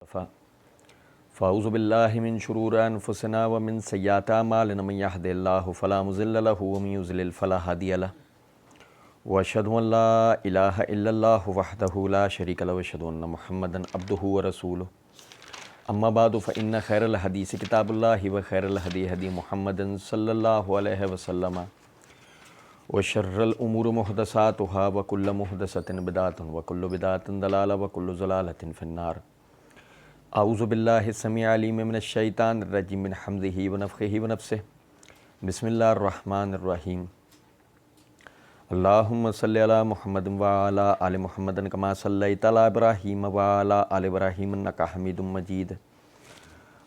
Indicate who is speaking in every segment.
Speaker 1: وكفى فأعوذ بالله من شرور أنفسنا ومن سيئات أعمالنا من يهد الله فلا مضل له ومن يضلل فلا هادي له وأشهد أن لا إله إلا الله وحده لا شريك له وأشهد أن محمدا عبده ورسوله أما بعد فإن خير الحديث كتاب الله وخير الهدي هدي محمد صلى الله عليه وسلم وشر الأمور محدثاتها وكل محدثة بدعة وكل بدعة ضلالة وكل ضلالة في النار. أعوذ بالله السميع العليم من الشيطان الرجيم من حمزه ونفخه ونفسه. بسم الله الرحمن الرحيم. اللهم صل على محمد وعلى آل محمد كما صليت على إبراهيم وعلى آل إبراهيم إنك حميد مجيد.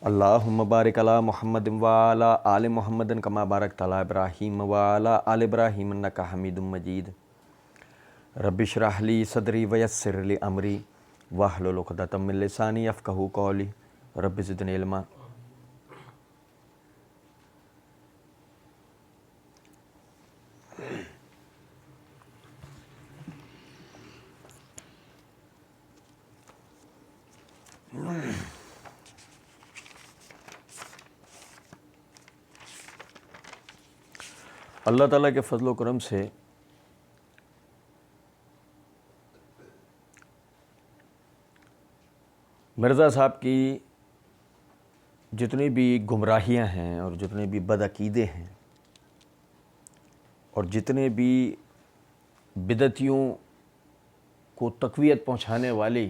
Speaker 1: اللهم بارك على محمد وعلى آل محمد كما باركت على إبراهيم وعلى آل إبراهيم إنك حميد مجيد. رب اشرح لي صدري ويسر لي أمري واحلل عقدة من لساني يفقهوا قولي رب زدني علما. اللہ تعالیٰ کے فضل و کرم سے مرزا صاحب کی جتنی بھی گمراہیاں ہیں اور جتنے بھی بدعقیدے ہیں اور جتنے بھی بدعتیوں کو تقویت پہنچانے والی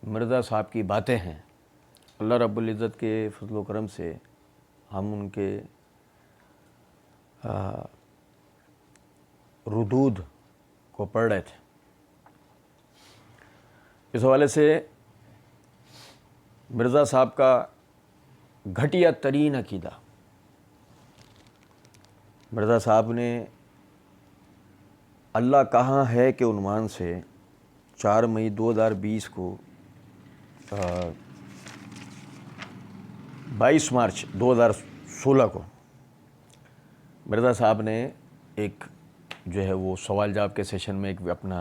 Speaker 1: مرزا صاحب کی باتیں ہیں، اللہ رب العزت کے فضل و کرم سے ہم ان کے ردود کو پڑھ رہے تھے. اس حوالے سے مرزا صاحب کا گھٹیا ترین عقیدہ، مرزا صاحب نے اللہ کہاں ہے کے عنوان سے 4 مئی 2020 کو 22 مارچ 2016 کو مرزا صاحب نے ایک جو ہے وہ سوال جواب کے سیشن میں ایک اپنا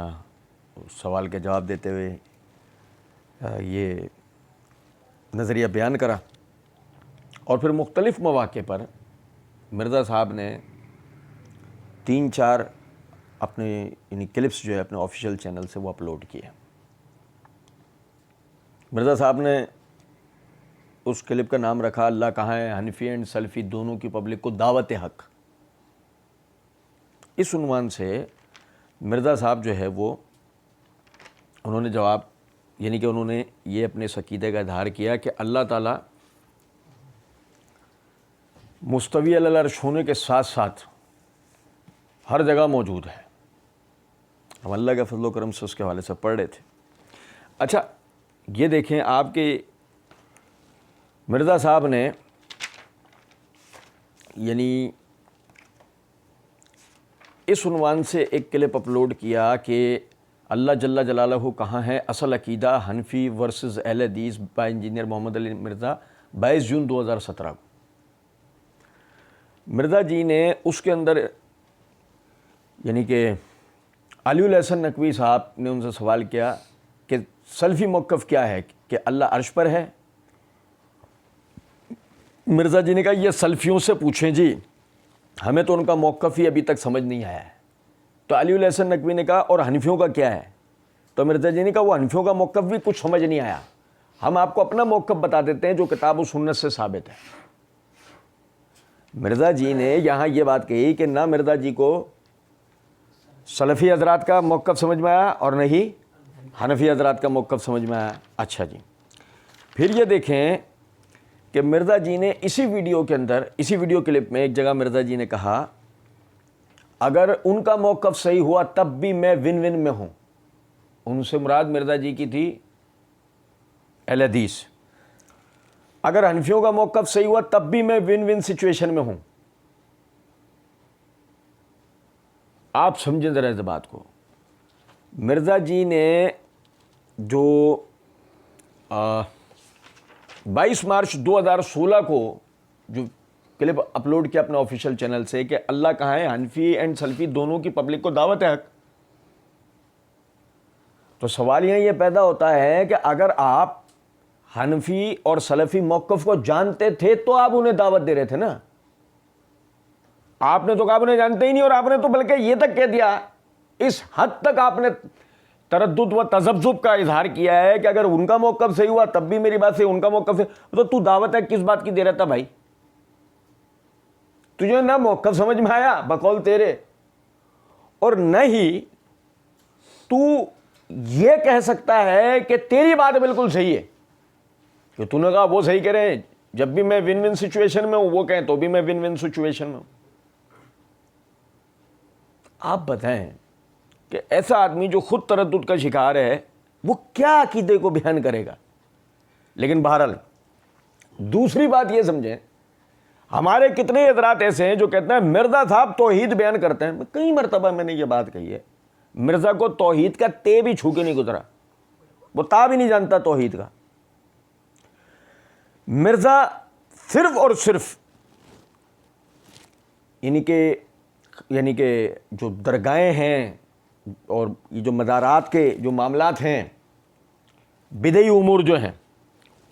Speaker 1: سوال کے جواب دیتے ہوئے یہ نظریہ بیان کرا، اور پھر مختلف مواقع پر مرزا صاحب نے 3-4 اپنے یعنی کلپس جو ہے اپنے آفیشیل چینل سے وہ اپلوڈ کیے. مرزا صاحب نے اس کلپ کا نام رکھا اللہ کہاں ہے، حنفی اینڈ سلفی دونوں کی پبلک کو دعوت حق. اس عنوان سے مرزا صاحب جو ہے وہ انہوں نے جواب یعنی کہ انہوں نے یہ اپنے عقیدے کا اظہار کیا کہ اللہ تعالیٰ مستوی علی العرش ہونے کے ساتھ ساتھ ہر جگہ موجود ہے. ہم اللہ کے فضل و کرم سے اس کے حوالے سے پڑھ رہے تھے. اچھا یہ دیکھیں، آپ کے مرزا صاحب نے یعنی اس عنوان سے ایک کلپ اپلوڈ کیا کہ اللہ جل جلالہ کہاں ہے، اصل عقیدہ حنفی ورسز اہل حدیث بائی انجینئر محمد علی مرزا 22 جون 2017 کو. مرزا جی نے اس کے اندر یعنی کہ علی الحسن نقوی صاحب نے ان سے سوال کیا کہ سلفی موقف کیا ہے کہ اللہ عرش پر ہے. مرزا جی نے کہا یہ سلفیوں سے پوچھیں جی، ہمیں تو ان کا موقف ہی ابھی تک سمجھ نہیں آیا ہے. تو علی الحسن نقوی نے کہا اور حنفیوں کا کیا ہے؟ تو مرزا جی نے کہا وہ حنفیوں کا موقف بھی کچھ سمجھ نہیں آیا، ہم آپ کو اپنا موقف بتا دیتے ہیں جو کتاب و سنت سے ثابت ہے. مرزا جی نے یہاں یہ بات کہی کہ نہ مرزا جی کو سلفی حضرات کا موقف سمجھ میں آیا اور نہیں حنفی حضرات کا موقف سمجھ میں آیا. اچھا جی، پھر یہ دیکھیں کہ مرزا جی نے اسی ویڈیو کے اندر اسی ویڈیو کلپ میں ایک جگہ مرزا جی نے کہا اگر ان کا موقف صحیح ہوا تب بھی میں ون ون میں ہوں. ان سے مراد مرزا جی کی تھی اہل حدیث. اگر حنفیوں کا موقف صحیح ہوا تب بھی میں ون ون سچویشن میں ہوں. آپ سمجھیں ذرا اس بات کو. مرزا جی نے جو 22 مارچ 2016 کو جو کلپ اپلوڈ کیا اپنے آفیشیل چینل سے کہ اللہ کہاں ہے، حنفی اینڈ سلفی دونوں کی پبلک کو دعوت ہے حق. تو سوال یہ پیدا ہوتا ہے کہ اگر آپ حنفی اور سلفی موقف کو جانتے تھے تو آپ انہیں دعوت دے رہے تھے نا. آپ نے تو کہا آپ انہیں جانتے ہی نہیں, اور آپ نے تو بلکہ یہ تک کہہ دیا, اس حد تک آپ نے تردد و تذبذب کا اظہار کیا ہے کہ اگر ان کا موقف صحیح ہوا تب بھی میری بات صحیح, ان کا موقف صحیح, تو دعوت ہے کس بات کی دے رہا تھا بھائی؟ تجھے نہ موقف سمجھ میں آیا بقول تیرے, اور نہ ہی تو یہ کہہ سکتا ہے کہ تیری بات بالکل صحیح ہے, کہ تو نے کہا وہ صحیح کہہ رہے ہیں, جب بھی میں ون ون سچویشن میں ہوں وہ کہیں تو بھی میں ون ون سچویشن میں ہوں. آپ بتائیں کہ ایسا آدمی جو خود تردد کا شکار ہے وہ کیا عقیدے کو بیان کرے گا؟ لیکن بہرحال دوسری بات یہ سمجھیں, ہمارے کتنے حضرات ایسے ہیں جو کہتے ہیں مرزا صاحب توحید بیان کرتے ہیں. کئی مرتبہ میں نے یہ بات کہی ہے, مرزا کو توحید کا تے بھی چھو کے نہیں گزرا, وہ تا بھی نہیں جانتا توحید کا. مرزا صرف اور صرف یعنی کہ جو درگاہیں ہیں اور یہ جو مزارات کے جو معاملات ہیں, بدعی امور جو ہیں,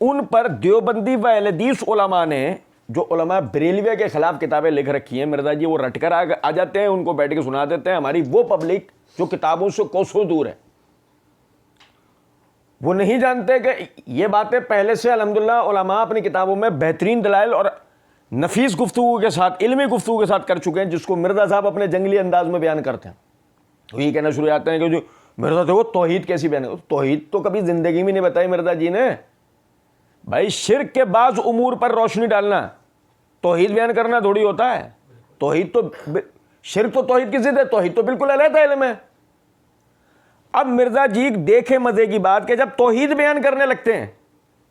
Speaker 1: ان پر دیوبندی و اہل حدیث علماء نے, جو علماء بریلویہ کے خلاف کتابیں لکھ رکھی ہیں, مرزا جی وہ رٹ کر آ جاتے ہیں, ان کو بیٹھ کے سنا دیتے ہیں. ہماری وہ پبلک جو کتابوں سے کوسوں دور ہے, وہ نہیں جانتے کہ یہ باتیں پہلے سے الحمدللہ علماء اپنی کتابوں میں بہترین دلائل اور نفیس گفتگو کے ساتھ, علمی گفتگو کے ساتھ کر چکے ہیں, جس کو مرزا صاحب اپنے جنگلی انداز میں بیان کرتے ہیں. تو یہ کہنا شروع آتے ہیں کہ جو مرزا تھے وہ توحید کیسی بیان کرتے, توحید تو کبھی زندگی میں نہیں بتائی مرزا جی نے. بھائی شرک کے بعض امور پر روشنی ڈالنا توحید بیان کرنا تھوڑی ہوتا ہے. توحید تو شرک تو توحید کی ضد ہے, توحید تو بالکل علیحدہ علم ہے. اب مرزا جی دیکھے مزے کی بات کہ جب توحید بیان کرنے لگتے ہیں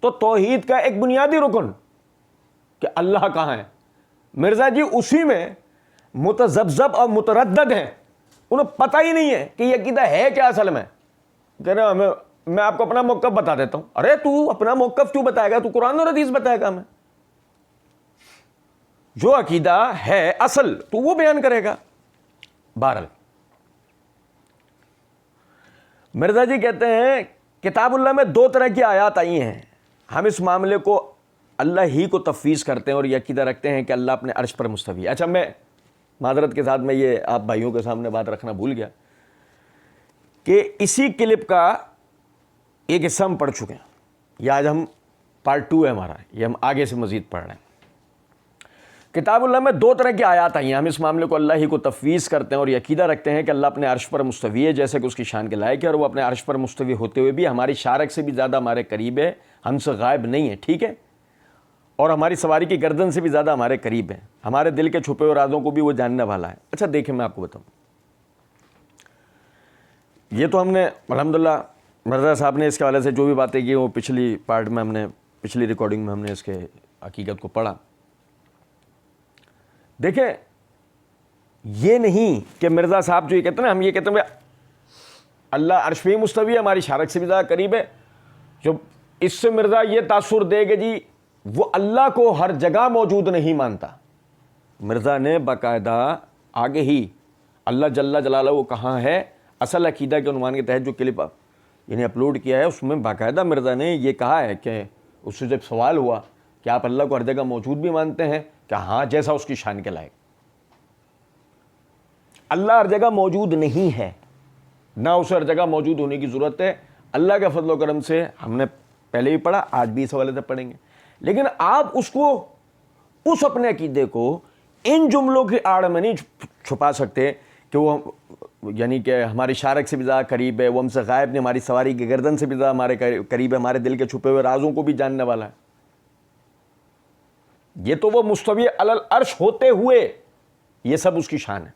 Speaker 1: تو توحید کا ایک بنیادی رکن کہ اللہ کہاں ہے, مرزا جی اسی میں متذبذب اور متردد ہیں. انہیں پتہ ہی نہیں ہے کہ یہ عقیدہ ہے کیا اصل میں. کہہ رہے میں آپ کو اپنا موقف بتا دیتا ہوں. ارے تو اپنا موقف کیوں بتائے گا, تو قرآن اور حدیث بتائے گا ہمیں. جو عقیدہ ہے اصل تو وہ بیان کرے گا. بہرحال مرزا جی کہتے ہیں کتاب اللہ میں 2 طرح کی آیات آئی ہیں, ہم اس معاملے کو اللہ ہی کو تفویض کرتے ہیں اور یہ عقیدہ رکھتے ہیں کہ اللہ اپنے عرش پر مستوی ہے. اچھا, میں معذرت کے ساتھ میں یہ آپ بھائیوں کے سامنے بات رکھنا بھول گیا کہ اسی کلپ کا ایک حصہ ہم پڑھ چکے ہیں, یہ آج ہم پارٹ 2 ہے ہمارا, یہ ہم آگے سے مزید پڑھ رہے ہیں. کتاب اللہ میں 2 طرح کی آیات آئی ہیں, ہم اس معاملے کو اللہ ہی کو تفویض کرتے ہیں اور یہ عقیدہ رکھتے ہیں کہ اللہ اپنے عرش پر مستوی ہے جیسے کہ اس کی شان کے لائق ہے, اور وہ اپنے عرش پر مستوی ہوتے ہوئے بھی ہماری شارک سے بھی زیادہ ہمارے قریب ہے, ہم سے غائب نہیں ہے, ٹھیک ہے, اور ہماری سواری کی گردن سے بھی زیادہ ہمارے قریب ہے, ہمارے دل کے چھپے ہوئے رازوں کو بھی وہ جاننے والا ہے. اچھا دیکھیں, میں آپ کو بتاؤں, یہ تو ہم نے الحمدللہ مرزا صاحب نے اس کے حوالے سے جو بھی باتیں کی وہ پچھلی پارٹ میں ہم نے, پچھلی ریکارڈنگ میں ہم نے اس کے حقیقت کو پڑھا. دیکھیں یہ نہیں کہ مرزا صاحب جو یہ کہتے ہیں نا, ہم یہ کہتے ہیں اللہ عرش پہ مستوی ہے, ہماری شارک سے بھی زیادہ قریب ہے, جو اس سے مرزا یہ تاثر دے کہ جی وہ اللہ کو ہر جگہ موجود نہیں مانتا. مرزا نے باقاعدہ آگے ہی اللہ جل جلالہ وہ کہاں ہے اصل عقیدہ کے عنوان کے تحت جو کلپ یعنی اپلوڈ کیا ہے, اس میں باقاعدہ مرزا نے یہ کہا ہے کہ اس سے جب سوال ہوا کہ آپ اللہ کو ہر جگہ موجود بھی مانتے ہیں, کہ ہاں جیسا اس کی شان کے لائق. اللہ ہر جگہ موجود نہیں ہے, نہ اسے ہر جگہ موجود ہونے کی ضرورت ہے. اللہ کے فضل و کرم سے ہم نے پہلے بھی پڑھا, آج بھی اس حوالے سے پڑھیں گے. لیکن آپ اس کو, اس اپنے عقیدے کو ان جملوں کی آڑ میں نہیں چھپا سکتے کہ وہ یعنی کہ ہماری شارک سے بھی زیادہ قریب ہے, وہ ہم سے غائب نہیں, ہماری سواری کی گردن سے بھی زیادہ ہمارے قریب ہے, ہمارے دل کے چھپے ہوئے رازوں کو بھی جاننے والا ہے. یہ تو وہ مستوی علی العرش ہوتے ہوئے یہ سب اس کی شان ہے,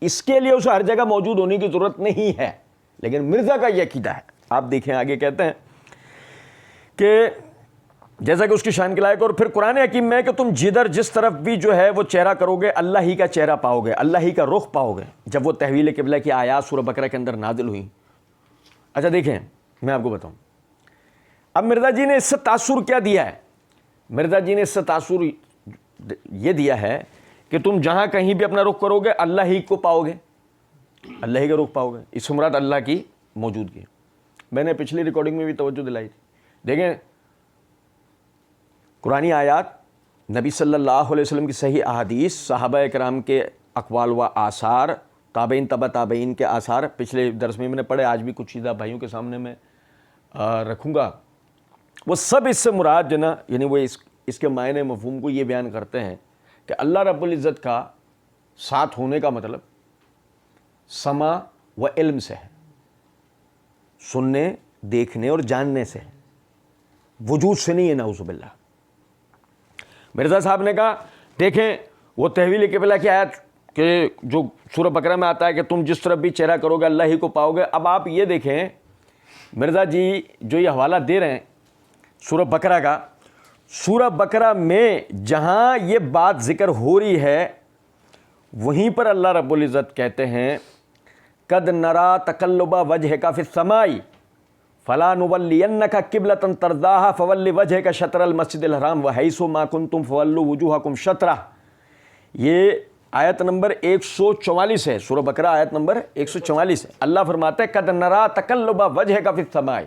Speaker 1: اس کے لیے اسے ہر جگہ موجود ہونے کی ضرورت نہیں ہے. لیکن مرزا کا یہ عقیدہ ہے. آپ دیکھیں آگے کہتے ہیں کہ جیسا کہ اس کی شان کے لائق, اور پھر قرآن حکیم میں کہ تم جدھر جس طرف بھی جو ہے وہ چہرہ کرو گے اللہ ہی کا چہرہ پاؤ گے, اللہ ہی کا رخ پاؤ گے. جب وہ تحویل قبلہ کی آیات سورہ بقرہ کے اندر نازل ہوئی. اچھا دیکھیں, میں آپ کو بتاؤں, اب مرزا جی نے اس سے تاثر کیا دیا ہے. مرزا جی نے اس سے تاثر یہ دیا ہے کہ تم جہاں کہیں بھی اپنا رخ کرو گے اللہ ہی کو پاؤ گے, اللہ ہی کا رخ پاؤ گے. اس سے مراد اللہ کی موجودگی. میں نے پچھلی ریکارڈنگ میں بھی توجہ دلائی تھی دیکھیں قرآنی آیات، نبی صلی اللہ علیہ وسلم کی صحیح احادیث، صحابہ کرام کے اقوال و آثار، تابعین تبع تابعین کے آثار، پچھلے درس میں نے پڑھے، آج بھی کچھ چیزیں بھائیوں کے سامنے میں رکھوں گا، وہ سب اس سے مراد جو نا، یعنی وہ اس کے معنی مفہوم کو یہ بیان کرتے ہیں کہ اللہ رب العزت کا ساتھ ہونے کا مطلب سمع و علم سے ہے، سننے، دیکھنے اور جاننے سے ہے، وجود سے نہیں ہے، نعوذ باللہ۔ مرزا صاحب نے کہا دیکھیں وہ تحویل قبلہ کی آیت کہ جو سورہ بقرہ میں آتا ہے کہ تم جس طرف بھی چہرہ کرو گے اللہ ہی کو پاؤ گے۔ اب آپ یہ دیکھیں مرزا جی جو یہ حوالہ دے رہے ہیں سورہ بقرہ کا، سورہ بقرہ میں جہاں یہ بات ذکر ہو رہی ہے وہیں پر اللہ رب العزت کہتے ہیں قد نرا تقلب وجهك فی السماء فلا نولینک قبلۃ ترضاها فول وجهك شطر المسجد الحرام وحیث ما کنتم فولوا وجوہکم شطرہ۔ یہ آیت نمبر 144 ہے، سورہ بقرہ آیت نمبر 144 ہے۔ اللہ فرماتا ہے قد نرا تقلب وجهك فی السماء،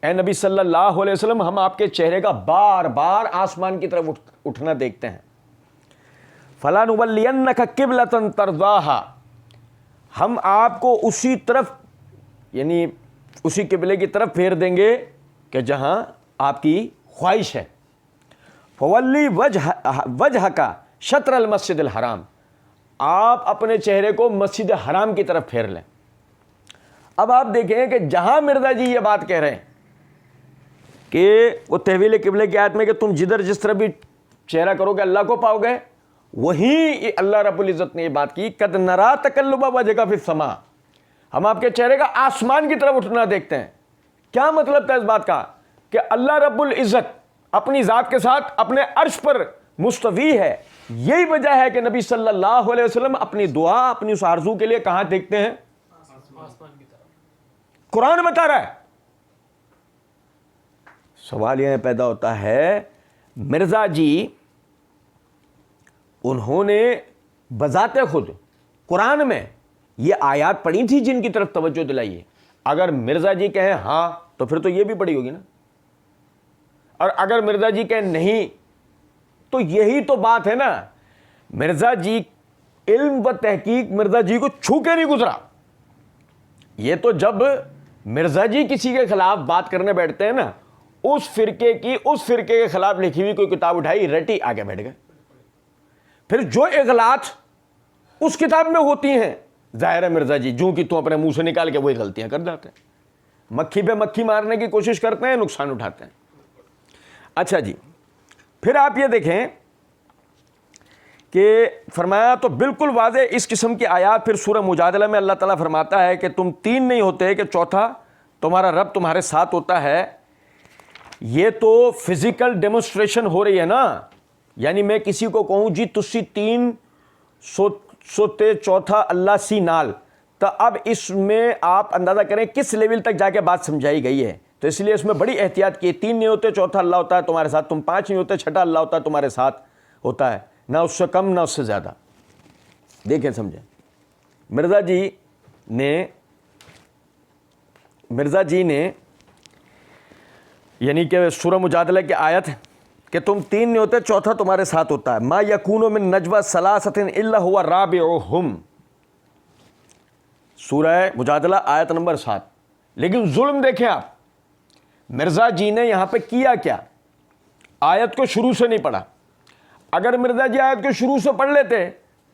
Speaker 1: اے نبی صلی اللہ علیہ وسلم ہم آپ کے چہرے کا بار بار آسمان کی طرف اٹھنا دیکھتے ہیں۔ فلا نولینک قبلۃ ترضاها، ہم آپ کو اسی طرف یعنی اسی قبلے کی طرف پھیر دیں گے کہ جہاں آپ کی خواہش ہے۔ فولی وجہک شطر المسجد الحرام، آپ اپنے چہرے کو مسجد حرام کی طرف پھیر لیں۔ اب آپ دیکھیں کہ جہاں مرزا جی یہ بات کہہ رہے ہیں کہ وہ تحویل قبلے کی آیت میں کہ تم جدھر جس طرف بھی چہرہ کرو گے اللہ کو پاؤ گے، وہیں اللہ رب العزت نے یہ بات کی قد نرا تقلب وجهك فی السماء، ہم آپ کے چہرے کا آسمان کی طرف اٹھنا دیکھتے ہیں۔ کیا مطلب تھا اس بات کا کہ اللہ رب العزت اپنی ذات کے ساتھ اپنے عرش پر مستوی ہے۔ یہی وجہ ہے کہ نبی صلی اللہ علیہ وسلم اپنی دعا، اپنی اس آرزو کے لیے کہاں دیکھتے ہیں؟ آسمان کی طرف۔ قرآن بتا رہا ہے۔ سوال یہ پیدا ہوتا ہے مرزا جی انہوں نے بذات خود قرآن میں یہ آیات پڑھی تھی جن کی طرف توجہ دلائی ہے؟ اگر مرزا جی کہیں ہاں تو پھر تو یہ بھی پڑھی ہوگی نا، اور اگر مرزا جی کہیں نہیں تو یہی تو بات ہے نا۔ مرزا جی علم و تحقیق مرزا جی کو چھو کے نہیں گزرا، یہ تو جب مرزا جی کسی کے خلاف بات کرنے بیٹھتے ہیں نا، اس فرقے کے خلاف لکھی ہوئی کوئی کتاب اٹھائی، رٹی، آگے بیٹھ گئے۔ پھر جو اغلاط اس کتاب میں ہوتی ہیں ظاہر ہے مرزا جی جو کہ تو اپنے منہ سے نکال کے وہی غلطیاں کر جاتے ہیں، مکھی پہ مکھی مارنے کی کوشش کرتے ہیں، نقصان اٹھاتے ہیں۔ اچھا جی، پھر آپ یہ دیکھیں کہ فرمایا تو بالکل واضح اس قسم کی آیات پھر سورہ مجادلہ میں اللہ تعالیٰ فرماتا ہے کہ تم تین نہیں ہوتے کہ چوتھا تمہارا رب تمہارے ساتھ ہوتا ہے۔ یہ تو فزیکل ڈیمونسٹریشن ہو رہی ہے نا، یعنی میں کسی کو کہوں جی تسی تین سوتے چوتھا اللہ سی نال، تو اب اس میں آپ اندازہ کریں کس لیول تک جا کے بات سمجھائی گئی ہے۔ تو اس لیے اس میں بڑی احتیاط کی، تین نہیں ہوتے چوتھا اللہ ہوتا ہے تمہارے ساتھ، تم پانچ نہیں ہوتے چھٹا اللہ ہوتا ہے تمہارے ساتھ ہوتا ہے، نہ اس سے کم نہ اس سے زیادہ۔ دیکھیں سمجھیں، مرزا جی نے یعنی کہ سورہ مجادلہ کی آیت کہ تم تین نہیں ہوتے چوتھا تمہارے ساتھ ہوتا ہے، ما یکون من نجوی ثلاثۃ الا هو رابعهم، سورہ مجادلہ آیت نمبر 7۔ لیکن ظلم دیکھیں آپ، مرزا جی نے یہاں پہ کیا کیا؟ آیت کو شروع سے نہیں پڑھا۔ اگر مرزا جی آیت کو شروع سے پڑھ لیتے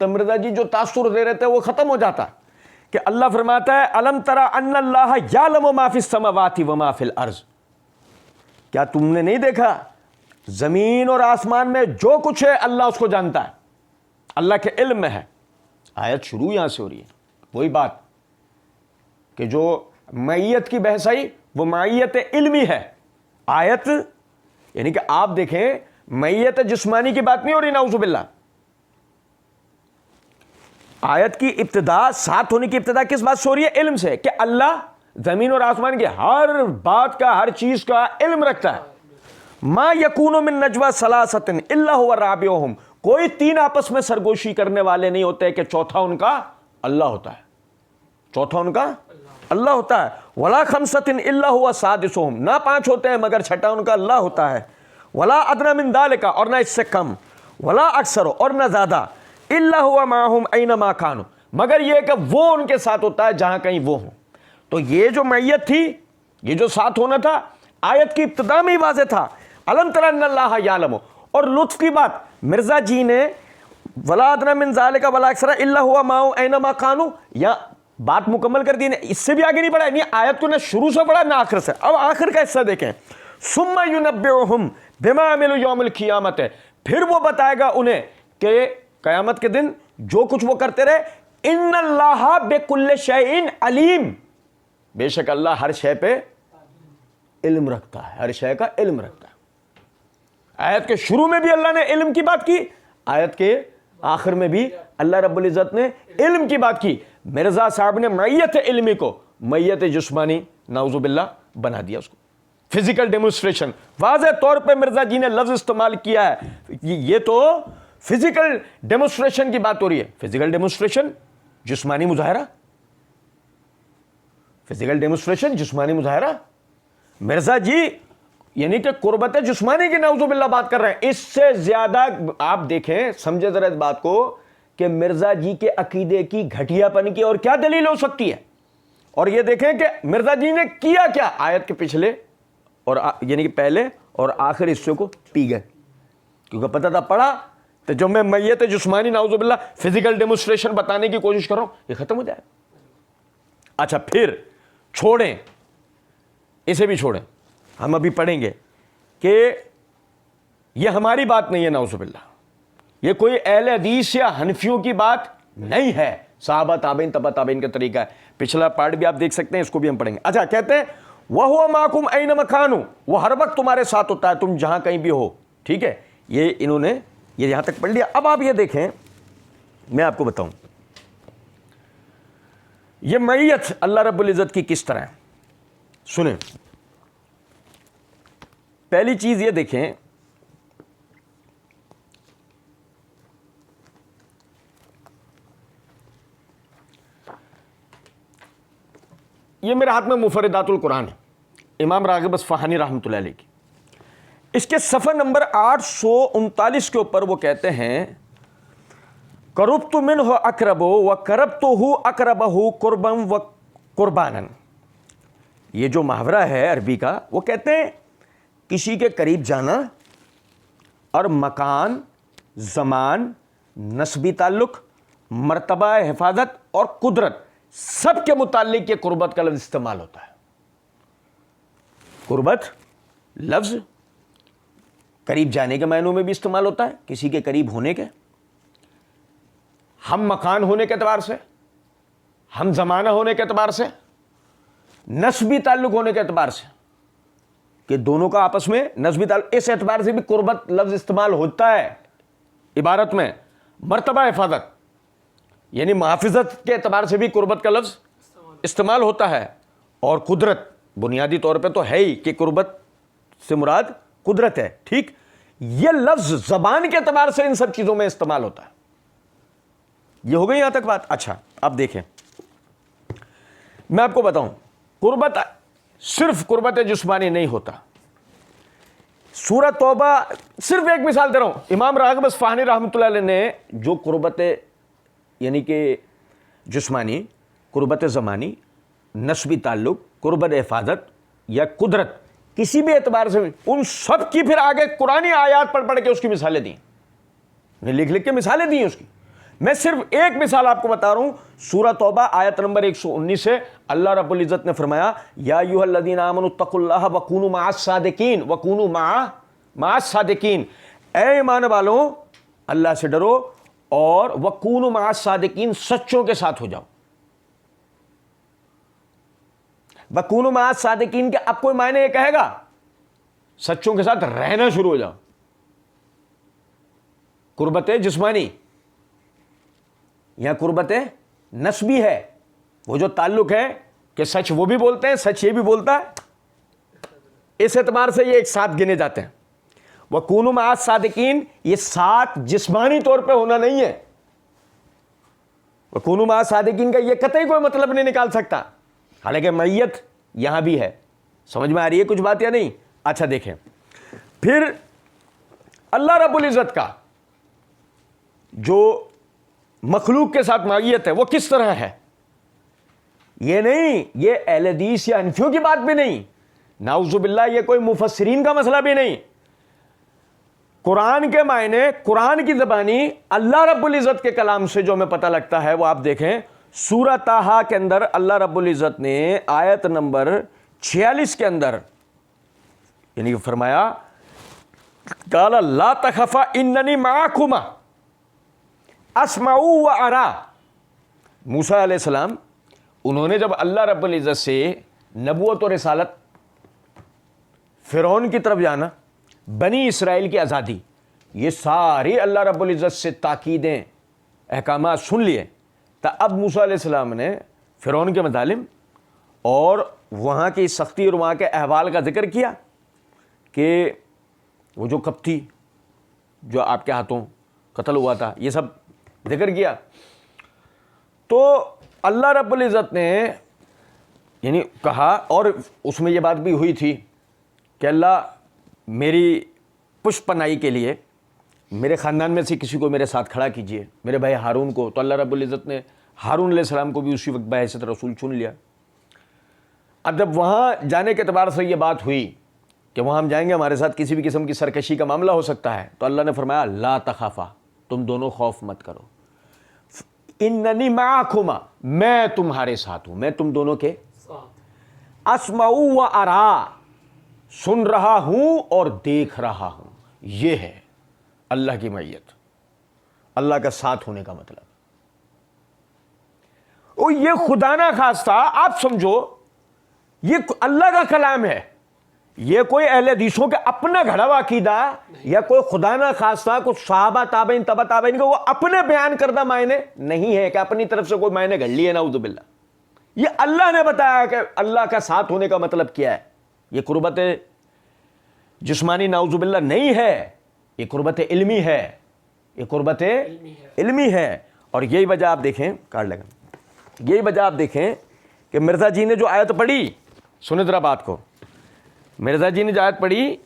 Speaker 1: تو مرزا جی جو تاثر دے رہے تھے وہ ختم ہو جاتا کہ اللہ فرماتا ہے الم تری ان اللہ یعلم ما فی السماوات وما فی الارض، کیا تم نے نہیں دیکھا زمین اور آسمان میں جو کچھ ہے اللہ اس کو جانتا ہے، اللہ کے علم میں ہے۔ آیت شروع یہاں سے ہو رہی ہے، وہی بات کہ جو معیت کی بحث آئی وہ معیت علمی ہے۔ آیت یعنی کہ آپ دیکھیں معیت جسمانی کی بات نہیں ہو رہی، نعوذ باللہ۔ آیت کی ابتدا، ساتھ ہونے کی ابتدا کس بات سے ہو رہی ہے؟ علم سے، کہ اللہ زمین اور آسمان کی ہر بات کا، ہر چیز کا علم رکھتا ہے۔ ما یکون من نجوی ثلاثۃ الا هو رابعهم، کوئی تین آپس میں سرگوشی کرنے والے نہیں ہوتے کہ چوتھا ان کا اللہ ہوتا ہے، چوتھا ان کا اللہ ہوتا ہے. ولا خمسۃ الا هو سادسهم, نہ 5 ہوتے ہیں مگر چھٹا ان کا اللہ ہوتا ہے. ولا ادنی من ذلک, اور نہ اس سے کم. ولا اکثر, اور نہ زیادہ. الا هو معهم اینما کانوا, مگر یہ کہ وہ ان کے ساتھ ہوتا ہے جہاں کہیں وہ ہوں. تو یہ جو معیت تھی, یہ جو ساتھ ہونا تھا, آیت کی ابتدا میں ہی واضح تھا. الم تر ان اللہ یعلم, اور لطف کی بات مرزا جی نے ولا ادنی من ذلک ولا اکثر الا هو معهم اینما کانوا, یا بات مکمل کر دی. اس سے بھی آگے نہیں پڑھا, نہیں آیت کو نہ شروع سے پڑھا نہ آخر سے. اب آخر کا حصہ دیکھیں. ثم ينبئهم بما عملوا یوم القیامت, پھر وہ بتائے گا انہیں کہ قیامت کے دن جو کچھ وہ کرتے رہے. ان اللہ بکل شیء علیم, بے شک اللہ ہر شے پہ علم رکھتا ہے, ہر شے کا علم رکھتا ہے. آیت کے شروع میں بھی اللہ نے علم کی بات کی, آیت کے آخر میں بھی اللہ رب العزت نے علم کی بات کی. مرزا صاحب نے معیت علمی کو معیت جسمانی نعوذ باللہ بنا دیا, اس کو فزیکل ڈیمونسٹریشن. واضح طور پہ مرزا جی نے لفظ استعمال کیا ہے, یہ تو فزیکل ڈیمونسٹریشن کی بات ہو رہی ہے. فزیکل ڈیمونسٹریشن جسمانی مظاہرہ, فزیکل ڈیمونسٹریشن جسمانی مظاہرہ. مرزا جی یعنی کہ قربت جسمانی کی نعوذ باللہ بات کر رہے ہیں. اس سے زیادہ آپ دیکھیں, سمجھے ذرا اس بات کو, کہ مرزا جی کے عقیدے کی گھٹیا پن کی اور کیا دلیل ہو سکتی ہے. اور یہ دیکھیں کہ مرزا جی نے کیا کیا, آیت کے پچھلے اور یعنی کہ پہلے اور آخر حصے کو پی گئے, کیونکہ پتہ تھا پڑھا تو جو میں میت جسمانی نعوذ باللہ فزیکل ڈیمونسٹریشن بتانے کی کوشش کر رہا ہوں, یہ ختم ہو جائے. اچھا پھر چھوڑیں, اسے بھی چھوڑیں, ہم ابھی پڑھیں گے کہ یہ ہماری بات نہیں ہے نعوذ باللہ, یہ کوئی اہل حدیث یا حنفیوں کی بات نہیں ہے, صحابہ تابعین تبع تابعین کا طریقہ ہے. پچھلا پارٹ بھی آپ دیکھ سکتے ہیں, اس کو بھی ہم پڑھیں گے. اچھا کہتے ہیں وَهُوَ مَعَكُمْ أَيْنَمَا كَانُوا, وہ ہر وقت تمہارے ساتھ ہوتا ہے تم جہاں کہیں بھی ہو. ٹھیک ہے, یہ انہوں نے یہ یہاں تک پڑھ لیا. اب آپ یہ دیکھیں, میں آپ کو بتاؤں یہ معیت اللہ رب العزت کی کس طرح ہے. سنیں, پہلی چیز یہ دیکھیں, یہ میرے ہاتھ میں مفردات القرآن ہے, امام راغب اصفہانی رحمۃ اللہ علیہ کی. اس کے صفحہ نمبر 839 کے اوپر وہ کہتے ہیں قربت منہ اقرب و قربتہ اقربہ قربا و قربانا. یہ جو محاورہ ہے عربی کا, وہ کہتے ہیں کسی کے قریب جانا اور مکان, زمان, نسبی تعلق, مرتبہ حفاظت اور قدرت سب کے متعلق یہ قربت کا لفظ استعمال ہوتا ہے. قربت لفظ قریب جانے کے معنوں میں بھی استعمال ہوتا ہے, کسی کے قریب ہونے کے, ہم مکان ہونے کے اعتبار سے, ہم زمانہ ہونے کے اعتبار سے, نسبی تعلق ہونے کے اعتبار سے, کہ دونوں کا آپس میں نسبی تعلق, اس اعتبار سے بھی قربت لفظ استعمال ہوتا ہے عبارت میں. مرتبہ حفاظت یعنی محافظت کے اعتبار سے بھی قربت کا لفظ استعمال ہوتا ہے. اور قدرت بنیادی طور پہ تو ہے ہی کہ قربت سے مراد قدرت ہے. ٹھیک, یہ لفظ زبان کے اعتبار سے ان سب چیزوں میں استعمال ہوتا ہے. یہ ہو گئی یہاں تک بات. اچھا اب دیکھیں, میں آپ کو بتاؤں, قربت صرف قربت جسمانی نہیں ہوتا. سورہ توبہ, صرف ایک مثال دے رہا ہوں, امام راغب اصفہانی رحمۃ اللہ علیہ نے جو قربت یعنی کہ جسمانی, قربت زمانی, نسبی تعلق, قربت حفاظت یا قدرت کسی بھی اعتبار سے, ان سب کی پھر آگے قرآنی آیات پڑھ پڑھ کے اس کی مثالیں دیں, لکھ لکھ کے مثالیں دی اس کی. میں صرف ایک مثال آپ کو بتا رہا ہوں. سورہ توبہ آیت نمبر 119 سے اللہ رب العزت نے فرمایا یا ایھا الذین آمنوا اتقوا اللہ وکونوا مع الصادقین, وکونوا مع الصادقین, اے ایمان والوں اللہ سے ڈرو اور وکونوا مع الصادقین, سچوں کے ساتھ ہو جاؤ. وکونوا مع الصادقین کے اب کوئی معنی یہ کہے گا سچوں کے ساتھ رہنا شروع ہو جاؤ. قربت جسمانی یا قربت نسبی ہے, وہ جو تعلق ہے کہ سچ وہ بھی بولتے ہیں, سچ یہ بھی بولتا ہے, اس اعتبار سے یہ ایک ساتھ گنے جاتے ہیں. وَكُونُوا مَعَ الصَّادِقِينَ, یہ ساتھ جسمانی طور پہ ہونا نہیں ہے. وَكُونُوا مَعَ الصَّادِقِينَ کا یہ قطعی کوئی مطلب نہیں نکال سکتا حالانکہ معیت یہاں بھی ہے. سمجھ میں آ رہی ہے کچھ بات یا نہیں؟ اچھا دیکھیں پھر اللہ رب العزت کا جو مخلوق کے ساتھ معیت ہے وہ کس طرح ہے. یہ نہیں، یہ اہل حدیث یا حنفیوں کی بات بھی نہیں، نعوذ باللہ یہ کوئی مفسرین کا مسئلہ بھی نہیں. قرآن کے معنی، قرآن کی زبانی اللہ رب العزت کے کلام سے جو ہمیں پتہ لگتا ہے وہ آپ دیکھیں. سورہ طٰہٰ کے اندر اللہ رب العزت نے آیت نمبر 46 کے اندر یعنی کہ فرمایا قال لا تخفا اننی معکما اسمع و ارا. موسیٰ علیہ السلام انہوں نے جب اللہ رب العزت سے نبوت و رسالت، فرعون کی طرف جانا، بنی اسرائیل کی آزادی، یہ ساری اللہ رب العزت سے تاکیدیں، احکامات سن لیے، تو اب موسیٰ علیہ السلام نے فرعون کے مظالم اور وہاں کی سختی اور وہاں کے احوال کا ذکر کیا کہ وہ جو کپتی جو آپ کے ہاتھوں قتل ہوا تھا، یہ سب ذکر کیا. تو اللہ رب العزت نے یعنی کہا، اور اس میں یہ بات بھی ہوئی تھی کہ اللہ میری پشت پناہی کے لیے میرے خاندان میں سے کسی کو میرے ساتھ کھڑا کیجئے، میرے بھائی ہارون کو. تو اللہ رب العزت نے ہارون علیہ السلام کو بھی اسی وقت بحیثیت رسول چن لیا. اب جب وہاں جانے کے اعتبار سے یہ بات ہوئی کہ وہاں ہم جائیں گے، ہمارے ساتھ کسی بھی قسم کی سرکشی کا معاملہ ہو سکتا ہے، تو اللہ نے فرمایا لا تخافا، تم دونوں خوف مت کرو، اننی معکما، میں تمہارے ساتھ ہوں، میں تم دونوں کے اسمع و ارا، سن رہا ہوں اور دیکھ رہا ہوں. یہ ہے اللہ کی معیت، اللہ کا ساتھ ہونے کا مطلب. اور یہ خدا نہ خواستہ آپ سمجھو یہ اللہ کا کلام ہے، یہ کوئی اہل حدیثوں کے اپنا گھڑا ہوا عقیدہ یا کوئی خدا نہ خواستہ کچھ صحابہ تابعین تبع تابعین کا وہ اپنے بیان کردہ معنی نہیں ہے کہ اپنی طرف سے کوئی معنی گھڑ لیے نعوذ باللہ. یہ اللہ نے بتایا کہ اللہ کا ساتھ ہونے کا مطلب کیا ہے. یہ قربت جسمانی نعوذ باللہ نہیں ہے، یہ قربت علمی ہے، یہ قربت علمی ہے. اور یہی وجہ آپ دیکھیں، کاٹ لگا، یہی وجہ آپ دیکھیں کہ مرزا جی نے جو آیت پڑھی، سنیں ذرا بات کو، مرزا جی نے جو آیت پڑھی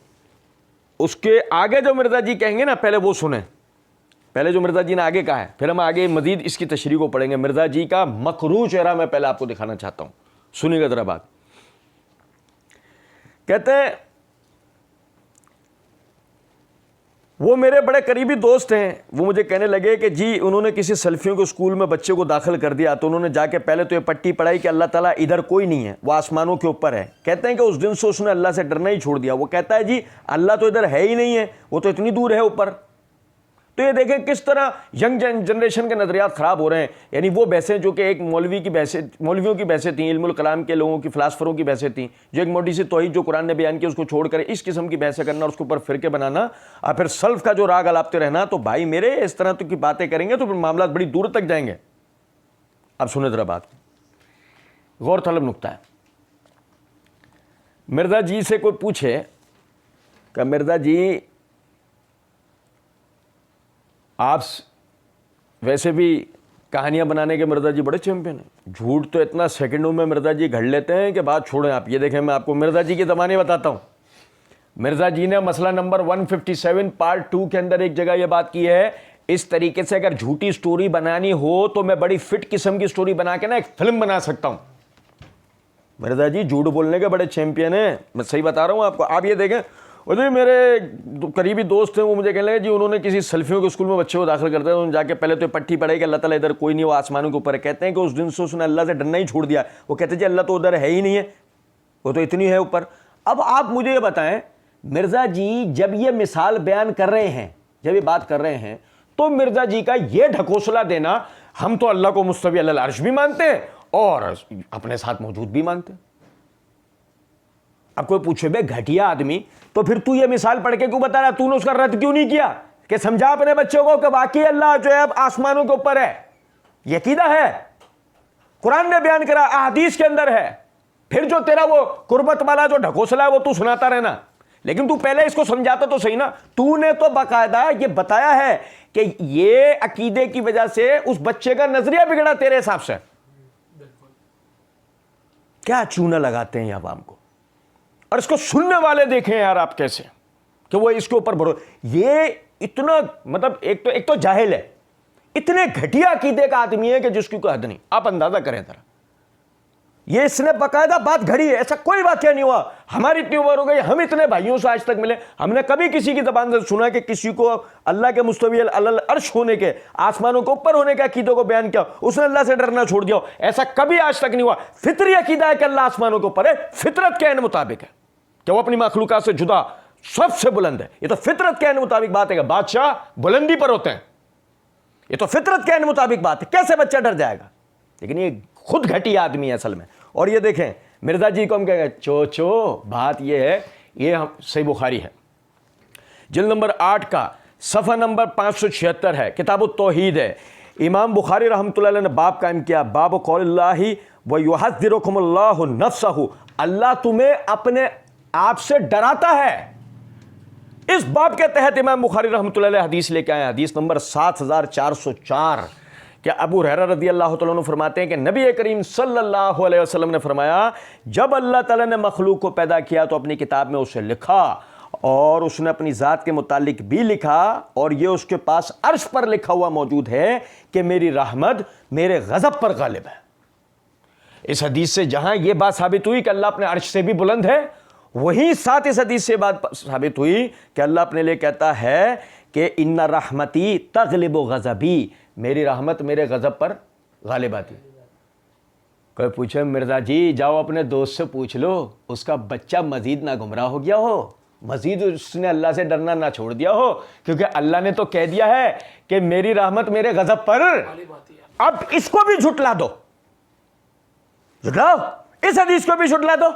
Speaker 1: اس کے آگے جو مرزا جی کہیں گے نا پہلے وہ سنیں. پہلے جو مرزا جی نے آگے کہا ہے، پھر ہم آگے مزید اس کی تشریح کو پڑھیں گے. مرزا جی کا مکروہ چہرہ میں پہلے آپ کو دکھانا چاہتا ہوں، سنیے گا ذرا بات. کہتے ہیں وہ میرے بڑے قریبی دوست ہیں، وہ مجھے کہنے لگے کہ جی انہوں نے کسی سلفیوں کے اسکول میں بچے کو داخل کر دیا، تو انہوں نے جا کے پہلے تو یہ پٹی پڑھائی کہ اللہ تعالیٰ ادھر کوئی نہیں ہے، وہ آسمانوں کے اوپر ہے. کہتے ہیں کہ اس دن سے اس نے اللہ سے ڈرنا ہی چھوڑ دیا. وہ کہتا ہے جی اللہ تو ادھر ہے ہی نہیں ہے، وہ تو اتنی دور ہے اوپر. تو یہ دیکھیں کس طرح ینگ جنریشن کے نظریات خراب ہو رہے ہیں. یعنی وہ بحثیں جو کہ ایک مولوی کی بحثیں، مولویوں کی بحثیں تھیں، علم الکلام کے لوگوں کی، فلاسفروں کی بحثیں تھیں، جو ایک موٹی سی توحید جو قرآن نے بیان کی اس کو چھوڑ کر اس قسم کی بحثیں کرنا اور اس کے اوپر فرقے بنانا اور پھر سلف کا جو راگ الاپتے رہنا. تو بھائی میرے اس طرح کی باتیں کریں گے تو پھر معاملات بڑی دور تک جائیں گے. اب سنیں ذرا بات، غور طلب نکتہ ہے. مرزا جی سے کوئی پوچھے کہ مرزا جی آپ ویسے بھی کہانیاں بنانے کے مرزا جی بڑے چیمپئن ہیں، جھوٹ تو اتنا سیکنڈوں میں مرزا جی گھڑ لیتے ہیں کہ بات چھوڑیں آپ. یہ دیکھیں میں آپ کو مرزا جی کے زمانے بتاتا ہوں. مرزا جی نے مسئلہ نمبر 157 پارٹ 2 کے اندر ایک جگہ یہ بات کی ہے، اس طریقے سے اگر جھوٹی سٹوری بنانی ہو تو میں بڑی فٹ قسم کی سٹوری بنا کے نا ایک فلم بنا سکتا ہوں. مرزا جی جھوٹ بولنے کے بڑے چیمپئن ہیں، میں صحیح بتا رہا ہوں آپ کو. آپ یہ دیکھیں وہ جو میرے قریبی دوست ہیں وہ مجھے کہنے لگے جی انہوں نے کسی سلفیوں کے اسکول میں بچے کو داخل کرتے ہیں، انہوں نے جا کے پہلے تو پٹی پڑھائی کہ اللہ تعالیٰ ادھر کوئی نہیں، وہ آسمانوں کے اوپر ہے. کہتے ہیں کہ اس دن سے اس نے اللہ سے ڈرنا ہی چھوڑ دیا. وہ کہتے ہیں جی اللہ تو ادھر ہے ہی نہیں ہے، وہ تو اتنی ہے اوپر. اب آپ مجھے یہ بتائیں مرزا جی جب یہ مثال بیان کر رہے ہیں، جب یہ بات کر رہے ہیں، تو مرزا جی کا یہ ڈھکوسلا دینا ہم تو اللہ کو مستوی علی العرش بھی مانتے ہیں اور اپنے ساتھ موجود بھی مانتے ہیں. اب کوئی پوچھے بے گھٹیا آدمی تو پھر تو یہ مثال پڑھ کے کیوں بتا رہا، تو نے اس کا رد کیوں نہیں کیا کہ سمجھا اپنے بچوں کو کہ واقعی اللہ جو ہے اب آسمانوں کے اوپر ہے. یہ عقیدہ ہے، قرآن نے بیان کرا، احادیث کے اندر ہے. پھر جو تیرا وہ قربت والا جو ڈھکوسلا ہے وہ تو سناتا رہنا، لیکن تو پہلے اس کو سمجھاتا تو صحیح نا. تو نے تو باقاعدہ یہ بتایا ہے کہ یہ عقیدے کی وجہ سے اس بچے کا نظریہ بگڑا تیرے حساب سے. کیا چونا لگاتے ہیں عوام کو. اور اس کو سننے والے دیکھیں یار آپ کیسے کہ وہ اس کے اوپر یہ اتنا مطلب ایک تو جاہل ہے, اتنے گھٹیا عقیدے کا آدمی ہے کہ جس کی کوئی حد نہیں. آپ اندازہ کریں ذرا, یہ اس نے باقاعدہ بات گھڑی ہے, ایسا کوئی واقعہ نہیں ہوا. ہماری اتنی عمر ہو گئی, ہم اتنے بھائیوں سے آج تک ملے, ہم نے کبھی کسی کی زبان سے سنا کہ کسی کو اللہ کے مستوی علی العرش ہونے کے, آسمانوں کے اوپر ہونے کے عقیدے کو بیان کیا, اس نے اللہ سے ڈرنا چھوڑ دیا. ایسا کبھی آج تک نہیں ہوا. فطری عقیدہ ہے کہ اللہ آسمانوں کے اوپر ہے, فطرت کے مطابق ہے کہ وہ اپنی مخلوقات سے جدا سب سے بلند ہے. یہ تو فطرت کے مطابق بات ہے کہ بادشاہ بلندی پر ہوتے ہیں, یہ تو فطرت کے مطابق بات ہے. کیسے بچہ ڈر جائے گا؟ لیکن یہ خود گھٹی آدمی ہے اصل میں. اور یہ دیکھیں مرزا جی کو ہم کہیں گے چوچو. بات یہ ہے, یہ صحیح بخاری ہے جلد نمبر 8 کا صفحہ نمبر 576 ہے, کتاب التوحید ہے. امام بخاری رحمۃ اللہ علیہ نے باب قائم کیا, باب قول اللہ وَيُحَذِّرُكُمُ اللَّهُ نَفْسَهُ, اللہ تمہیں اپنے آپ سے ڈراتا ہے. اس باب کے تحت امام بخاری رحمۃ اللہ علیہ حدیث لے کے آئے, حدیث نمبر 7404 کہ ابو ہریرہ رضی اللہ تعالیٰ عنہ فرماتے ہیں کہ نبی کریم صلی اللہ علیہ وسلم نے فرمایا, جب اللہ تعالیٰ نے مخلوق کو پیدا کیا تو اپنی کتاب میں اسے لکھا, اور اس نے اپنی ذات کے متعلق بھی لکھا, اور یہ اس کے پاس عرش پر لکھا ہوا موجود ہے کہ میری رحمت میرے غضب پر غالب ہے. اس حدیث سے جہاں یہ بات ثابت ہوئی کہ اللہ اپنے عرش سے بھی بلند ہے, وہیں ساتھ اس حدیث سے بات ثابت ہوئی کہ اللہ اپنے لیے کہتا ہے کہ ان رحمتی تغلب غضبی, میری رحمت میرے غضب پر غالب آتی. کوئی پوچھے مرزا جی جاؤ اپنے دوست سے پوچھ لو, اس کا بچہ مزید نہ گمراہ ہو گیا ہو, مزید اس نے اللہ سے ڈرنا نہ چھوڑ دیا ہو, کیونکہ اللہ نے تو کہہ دیا ہے کہ میری رحمت میرے غضب پر. اب اس کو بھی جھٹلا دو, جھٹلاؤ, اس حدیث کو بھی جھٹلا دو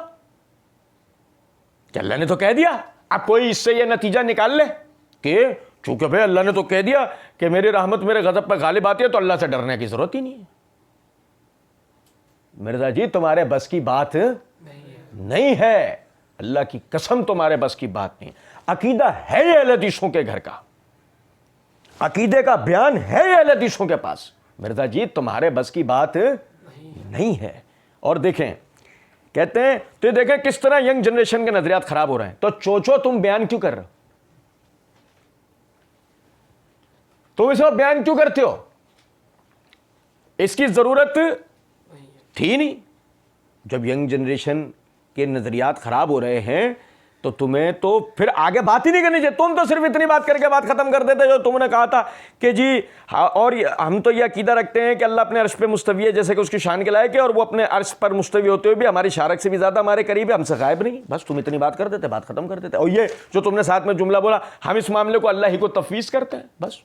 Speaker 1: کہ اللہ نے تو کہہ دیا. اب کوئی اس سے یہ نتیجہ نکال لے کہ چونکہ بھائی اللہ نے تو کہہ دیا کہ میری رحمت میرے غضب پر غالب آتی ہے تو اللہ سے ڈرنے کی ضرورت ہی نہیں ہے. مرزا جی تمہارے بس کی بات نہیں ہے, اللہ کی قسم تمہارے بس کی بات نہیں. عقیدہ ہے یہ اہل حدیثوں کے گھر کا, عقیدے کا بیان ہے یہ اہل حدیثوں کے پاس. مرزا جی تمہارے بس کی بات نہیں ہے. اور دیکھیں کہتے ہیں تو یہ دیکھیں کس طرح ینگ جنریشن کے نظریات خراب ہو رہے ہیں. تو چوچو تم بیان کیوں کر رہے ہو؟ تم اس وقت بیان کیوں کرتے ہو؟ اس کی ضرورت تھی نہیں. جب ینگ جنریشن کے نظریات خراب ہو رہے ہیں تو تمہیں تو پھر آگے بات ہی نہیں کرنی چاہیے. تم تو صرف اتنی بات کر کے بات ختم کر دیتے جو تم نے کہا تھا کہ جی اور ہم تو یہ عقیدہ رکھتے ہیں کہ اللہ اپنے عرش پہ مستوی ہے جیسے کہ اس کی شان کے لائق ہے, اور وہ اپنے عرش پر مستوی ہوتے ہوئے بھی ہماری شارک سے بھی زیادہ ہمارے قریب ہے, ہم سے غائب نہیں. بس تم اتنی بات کر دیتے, بات ختم کر دیتے. اور یہ جو تم نے ساتھ میں جملہ بولا, ہم اس معاملے کو اللہ ہی کو تفویض کرتے ہیں. بس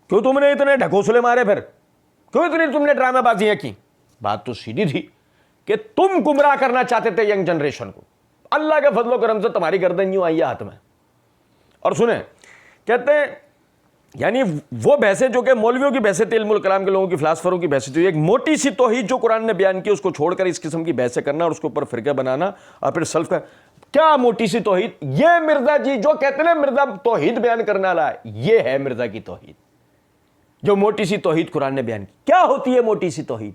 Speaker 1: کیوں تم نے اتنے ڈھکوسلے مارے, پھر کیوں اتنی تم نے ڈرامہ بازیاں کی؟ بات تو سیدھی تھی کہ تم گمراہ کرنا چاہتے تھے ینگ جنریشن کو. اللہ کے فضل و کرم سے تمہاری گردن یوں آئی ہے ہاتھ میں. اور سنیں کہتے ہیں یعنی وہ بحثیں جو کہ مولویوں کی بحثیں تھی, علم الکلام کے لوگوں کی, فلاسفروں کی بحثیں تھی, ایک موٹی سی توحید جو قرآن نے بیان کی اس کو چھوڑ کر اس قسم کی بحثیں کرنا اور اس کے اوپر فرقہ بنانا اور پھر سلف کا کیا موٹی سی توحید. یہ مرزا جی جو کہتے ہیں مرزا توحید بیان کرنے والا ہے, یہ ہے مرزا کی توحید جو موٹی سی توحید قرآن نے بیان کی. کیا ہوتی ہے موٹی سی توحید؟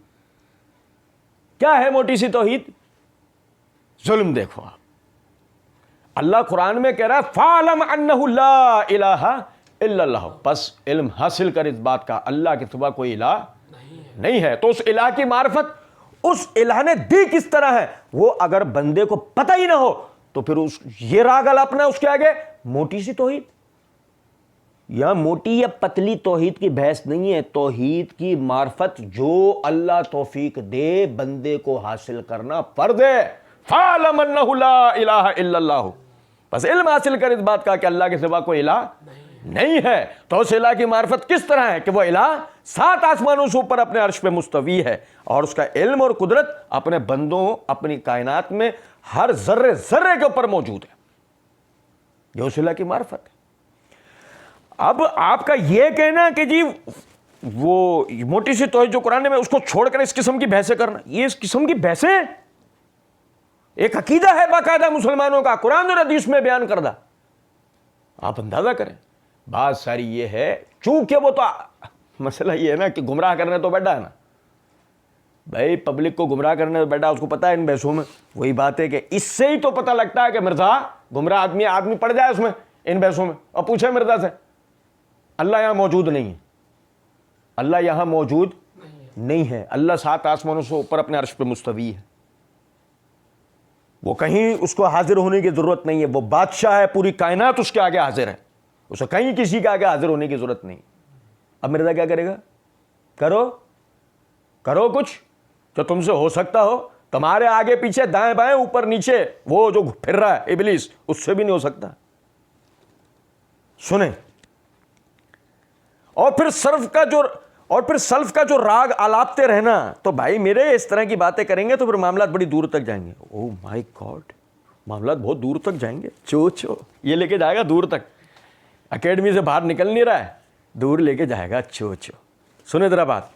Speaker 1: کیا ہے موٹی سی توحید؟ ظلم. دیکھو آپ, اللہ قرآن میں کہہ رہا ہے فَعْلَمْ أَنَّهُ لَا إِلَٰهَ إِلَّا اللَّهُ, بس علم حاصل کر اس بات کا اللہ کے سوا کوئی الہ نہیں ہے. تو اس الہ کی معرفت اس الہ نے دی کس طرح ہے, وہ اگر بندے کو پتہ ہی نہ ہو تو پھر یہ راگ اپنا اس کے آگے موٹی سی توحید. یا موٹی یا پتلی توحید کی بحث نہیں ہے, توحید کی معرفت جو اللہ توفیق دے بندے کو حاصل کرنا فرض ہے. فَعْلَمْ أَنَّهُ لَا إِلَٰهَ إِلَّا اللَّهُ, بس علم حاصل کر اس بات کا کہ اللہ کے سوا کوئی الہ نہیں ہے. تو اس الہ کی معرفت کس طرح ہے کہ وہ الہ 7 آسمانوں سے اوپر اپنے عرش پہ مستوی ہے, اور اس کا علم اور قدرت اپنے بندوں اپنی کائنات میں ہر ذرے ذرے کے اوپر موجود ہے. یہ اس الہ کی معرفت ہے. اب آپ کا یہ کہنا کہ جی وہ موٹی سی توحید جو قرآن میں اس کو چھوڑ کر اس قسم کی بحثیں کرنا, یہ اس قسم کی بحثیں ایک عقیدہ ہے باقاعدہ مسلمانوں کا, قرآن اور حدیث میں بیان کردہ. آپ اندازہ کریں. بات ساری یہ ہے چونکہ وہ تو مسئلہ یہ ہے نا کہ گمراہ کرنے تو بیٹھا ہے نا, بھائی پبلک کو گمراہ کرنے سے بیٹا اس کو پتا ہے ان بحثوں میں وہی بات ہے کہ اس سے ہی تو پتہ لگتا ہے کہ مرزا گمراہ آدمی پڑ جائے اس میں ان بحثوں میں. اور پوچھے مرزا سے اللہ یہاں موجود نہیں ہے, اللہ یہاں موجود نہیں ہے. اللہ 7 آسمانوں سے اوپر اپنے عرش پہ مستوی ہے, وہ کہیں اس کو حاضر ہونے کی ضرورت نہیں ہے, وہ بادشاہ ہے, پوری کائنات اس کے آگے حاضر ہے, اسے کہیں کسی کے آگے حاضر ہونے کی ضرورت نہیں. اب مرزا کیا کرے گا؟ کرو کچھ جو تم سے ہو سکتا ہو. تمہارے آگے پیچھے دائیں بائیں اوپر نیچے وہ جو پھر رہا ہے ابلیس, اس سے بھی نہیں ہو سکتا. سنیں, اور پھر سلف کا جو راگ آلاپتے رہنا, تو بھائی میرے اس طرح کی باتیں کریں گے تو پھر معاملات بڑی دور تک جائیں گے. او مائی گاڈ, معاملات بہت دور تک جائیں گے. چو یہ لے کے جائے گا دور تک, اکیڈمی سے باہر نکل نہیں رہا ہے, دور لے کے جائے گا. چو سنیں ذرا بات.